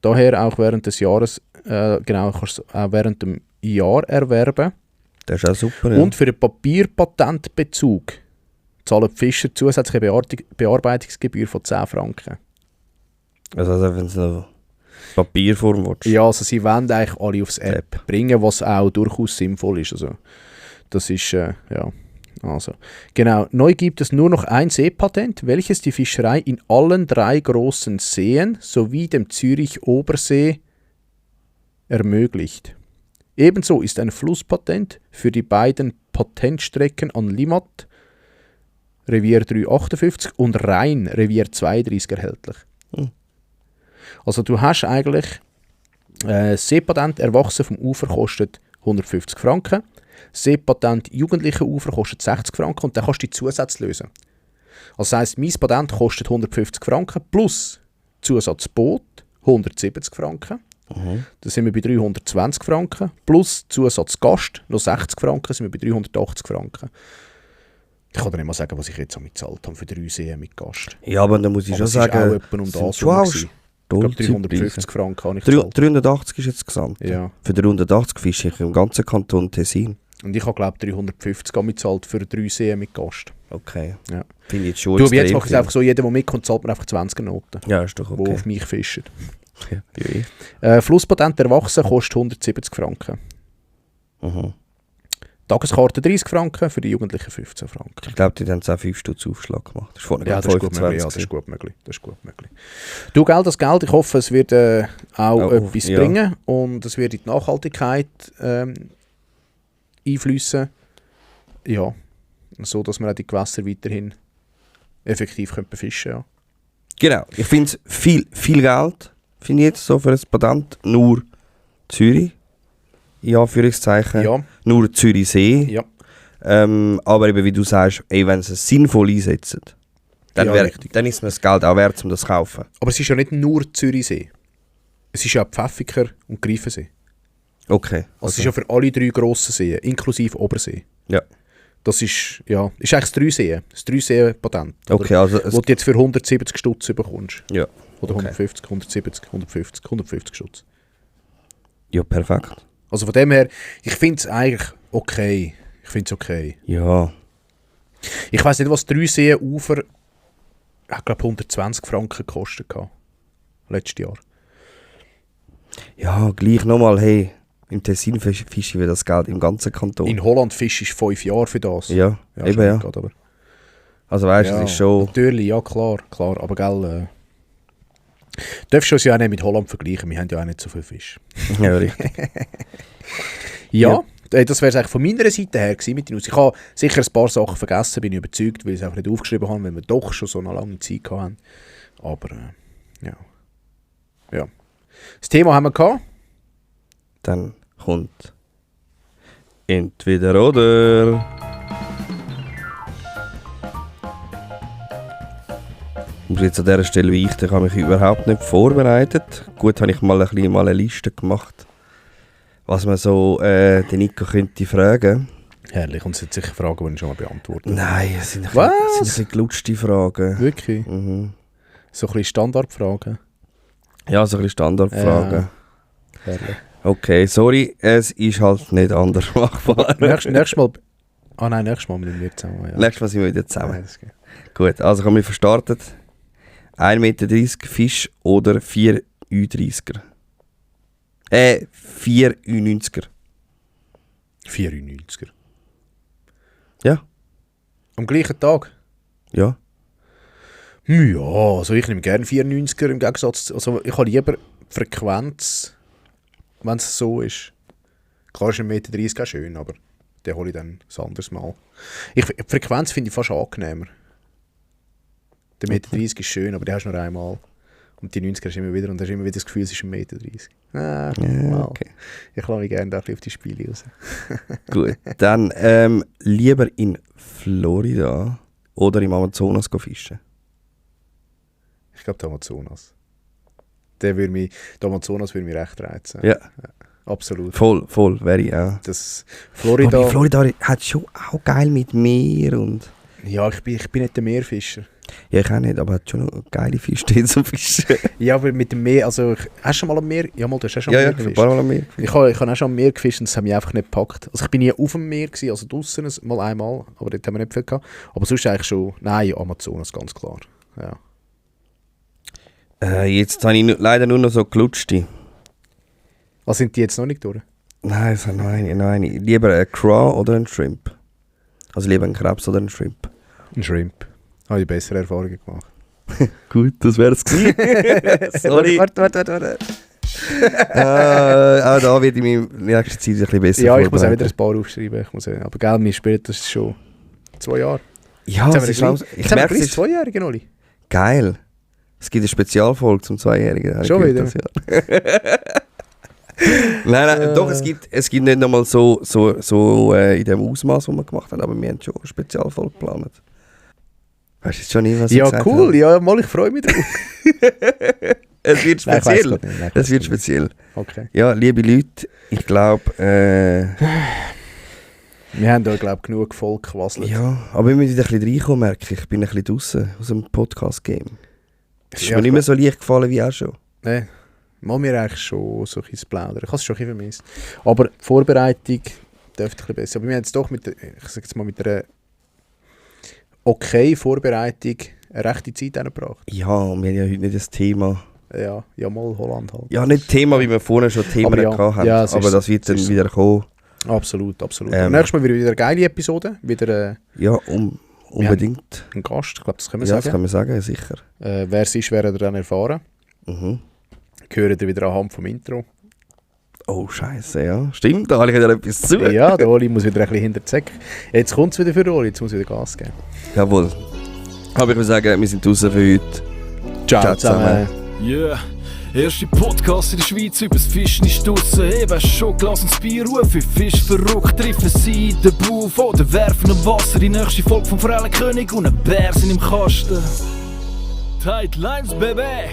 Daher auch während des Jahres, kannst du auch während dem Jahr erwerben. Das ist auch super, ja. Und für den Papierpatentbezug zahlen die Fischer zusätzliche Bearbeitungsgebühr von 10 Franken. Also wenn du noch Papierform willst. Ja, also sie wollen eigentlich alle aufs App bringen, was auch durchaus sinnvoll ist. Also, das ist, ja, also. Genau, neu gibt es nur noch ein Seepatent, welches die Fischerei in allen 3 großen Seen sowie dem Zürich-Obersee ermöglicht. Ebenso ist ein Flusspatent für die beiden Patentstrecken an Limmat, Revier 358 und Rhein, Revier 32 erhältlich. Also du hast eigentlich Seepatent Erwachsen vom Ufer kostet 150 Franken, Seepatent Jugendliche Ufer kostet 60 Franken und dann kannst du die Zusätze lösen. Also das heisst, mein Patent kostet 150 Franken plus Zusatzboot 170 Franken. Da sind wir bei 320 Franken. Plus Zusatzgast noch 60 Franken, sind wir bei 380 Franken. Ich kann dir nicht mal sagen, was ich jetzt damit gezahlt habe für 3 Seen mit Gast. Ja, aber dann muss ich Aber schon es ist auch sagen, etwa um sind das schon rum auch gewesen. Ich glaube 350 Franken habe ich gezahlt. 380 ist jetzt gesamt. Ja. Für 380 fische ich im ganzen Kanton Tessin. Und ich habe glaube 350 gezahlt für 3 Seen mit Gast. Okay. Ja. Finde ich jetzt schon Du, aber jetzt extrem mache ich es viel. einfach so, jeder, der mitkommt, zahlt mir einfach 20 Noten, Ja, ist doch die okay. auf mich fischen. Ja, ja. Flusspatent Erwachsen kostet 170 Franken. Mhm. Tageskarte 30 Franken, für die Jugendlichen 15 Franken. Ich glaube, die haben jetzt auch 5 Stutz Aufschlag gemacht. Das ist vorne Ja, gerade das ist gut möglich. 25. Ja, das ist gut möglich. Das ist gut möglich. Du, Geld, das Geld, ich hoffe, es wird auch Oh, etwas ja. bringen und es wird in die Nachhaltigkeit einfließen. Ja, so dass wir auch die Gewässer weiterhin effektiv können befischen können. Genau. Ich finde es viel Geld, finde ich jetzt so für ein Patent. Nur Zürich, in Anführungszeichen. Ja, Nur Zürichsee. ja. Aber eben, wie du sagst, wenn sie es sinnvoll einsetzen, dann, Ja, richtig. dann ist mir das Geld auch wert, um das zu kaufen. Aber es ist ja nicht nur Zürichsee. Es ist ja auch Pfäffiker und Greifensee. Okay. Also es ist ja für alle 3 grossen Seen, inklusive Obersee. Ja. Das ist, ja, ist eigentlich das 3-Seen. Das 3-Seen-Patent. Okay, also Wo du jetzt für 170 Stutz bekommst. ja. Oder Okay. 150, 170, 150 Stutz. Ja, perfekt. Also von dem her, ich finde es eigentlich okay. Ich finde es okay. Ja. Ich weiss nicht, was 3 Seen-Ufer, ich glaube 120 Franken gekostet hat. Letztes Jahr. Ja, gleich nochmal, hey, im Tessin fischen wir das Geld im ganzen Kanton. In Holland fisch ist 5 Jahre für das. ja, Ja, eben schon ja. grad, aber Also weißt du, Ja, es ist schon... Natürlich, ja klar. Aber gell, darfst du uns ja auch nicht mit Holland vergleichen, wir haben ja auch nicht so viel Fisch. Ja, richtig. Ja, das wäre es eigentlich von meiner Seite her gewesen mit den News. Ich habe sicher ein paar Sachen vergessen, bin ich überzeugt, weil ich es einfach nicht aufgeschrieben habe, weil wir doch schon so eine lange Zeit hatten. Aber ja. Das Thema haben wir gehabt. Dann kommt entweder oder. Ich muss jetzt an dieser Stelle beichten, ich habe mich überhaupt nicht vorbereitet. Gut, habe ich mal eine Liste gemacht, was man so den Nico könnte fragen. Herrlich, und es sind sicher Fragen, die ich schon mal beantwortet habe. Nein, es sind Was? ein bisschen gelutschte Fragen. Wirklich? Mhm. So ein bisschen Standardfragen. Ja, so ein bisschen Standardfragen. Herrlich. Okay, sorry, es ist halt nicht anders machbar. Nächstes Mal... nächstes Mal mit mir zusammen. Ja. Nächstes Mal sind wir wieder zusammen. Nein, das geht. Gut, also haben wir verstartet. 1,30 Meter Fisch oder 4 U30er? 4 U90er. 94er. Ja. Am gleichen Tag? Ja. Ja, also ich nehme gerne 94er im Gegensatz. Also ich habe lieber Frequenz, wenn es so ist. Klar ist 1,30 Meter auch schön, aber den hole ich dann ein anderes Mal. Die Frequenz finde ich fast angenehmer. Der 1,30 Meter ist schön, aber den hast du nur einmal. Und die 90er hast du immer wieder und hast immer wieder das Gefühl, es ist 1,30 Meter. Wow. Okay. Ich lasse mich gerne da ein bisschen auf die Spiele raus. Gut, dann lieber in Florida oder im Amazonas fischen? Ich glaube, der Amazonas. Der Amazonas würde mich recht reizen. Ja. Absolut. Voll, wäre ich auch. Das Florida... Aber Florida hat schon auch geil mit Meer und... Ja, ich bin nicht der Meerfischer. Ja, ich auch nicht, aber hat schon noch geile Fische drin zum Fischen. Ja, aber mit dem Meer, also hast du schon mal am Meer? Ja, mal, du hast schon am Meer ein gefischt. paar Mal am Meer. Ich habe auch schon am Meer gefischt und das hat mich einfach nicht gepackt. Also ich bin nie auf dem Meer gewesen, also draussen mal einmal, aber dort haben wir nicht viel gehabt. Aber sonst eigentlich schon, nein, Amazonas, ganz klar. Ja. Jetzt habe ich leider nur noch so gelutschte. Was sind die jetzt noch nicht durch? Nein, es hat noch eine. Lieber ein Craw oder ein Shrimp? Also lieber ein Krebs oder ein Shrimp? Ein Shrimp. Habe ich bessere Erfahrungen gemacht. Gut, das wäre es gewesen. Sorry. Warte. Auch da wird ich mich in nächster Zeit ein bisschen besser Ja, ich muss auch wieder vorbereiten. ein paar aufschreiben. Aber gell, mir spielt das schon 2 Jahre. Ja, Jetzt es ist auch, ich merke, es ist 2-Jährigen, Oli. geil. Es gibt eine Spezialfolge zum 2-Jährigen. Schon wieder? Das, ja. Nein, doch, es gibt nicht nochmal so in dem Ausmaß, was wir gemacht haben, aber wir haben schon eine Spezialfolge geplant. Weißt du jetzt schon nicht, was ich Ja, gesagt cool. habe? Ja, mal, ich freue mich drauf. Es wird Nein, ich weiss speziell. grad nicht. Nein, ich Es weiss wird grad speziell. nicht. Okay. Ja, liebe Leute, ich glaube... Wir haben da, glaube ich, genug Volk gequasselt. ja, aber wir müssen ein bisschen reinkommen, merke ich. Ich bin ein bisschen draussen aus dem Podcast-Game. Es ist Ja, mir nicht mehr so leicht gefallen wie auch schon. Nein, mal mir eigentlich schon so ein bisschen plaudern. Ich habe es schon ein bisschen vermisst. Aber die Vorbereitung dürfte ein bisschen besser. Aber wir haben jetzt doch mit einer okay Vorbereitung eine rechte Zeit hingebracht. Ja, und wir haben ja heute nicht das Thema... Ja, mal Holland halt. Ja, nicht Thema, wie wir vorhin schon Themen Aber ja, gehabt haben. ja, es aber ist das wird so, dann es ist wieder kommen. Absolut. Nächstes Mal wieder eine geile Episode. Wieder Ja, unbedingt. ein Gast. Ich glaube, das können wir Ja, das sagen. kann man sagen, sicher. Wer es ist, werdet ihr dann erfahren. Mhm. Hören ihr wieder anhand vom Intro. Oh, Scheiße, ja. Stimmt, da habe ich wieder etwas zu. Ja, der Oli muss wieder ein bisschen hinter die Säcke. Jetzt kommt es wieder für den Oli, jetzt muss wieder Gas geben. Jawohl. Aber ich würde sagen, wir sind draußen für heute. Ciao zusammen. Yeah, erste Podcast in der Schweiz übers Fischen ist draussen. Eben schon Glas und Bier, rufe Fisch verrückt, treffen sie in den Buff oder werfen im Wasser. Die nächste Folge vom Forellenkönig und ein Bär sind im Kasten. Tight Lines, Baby!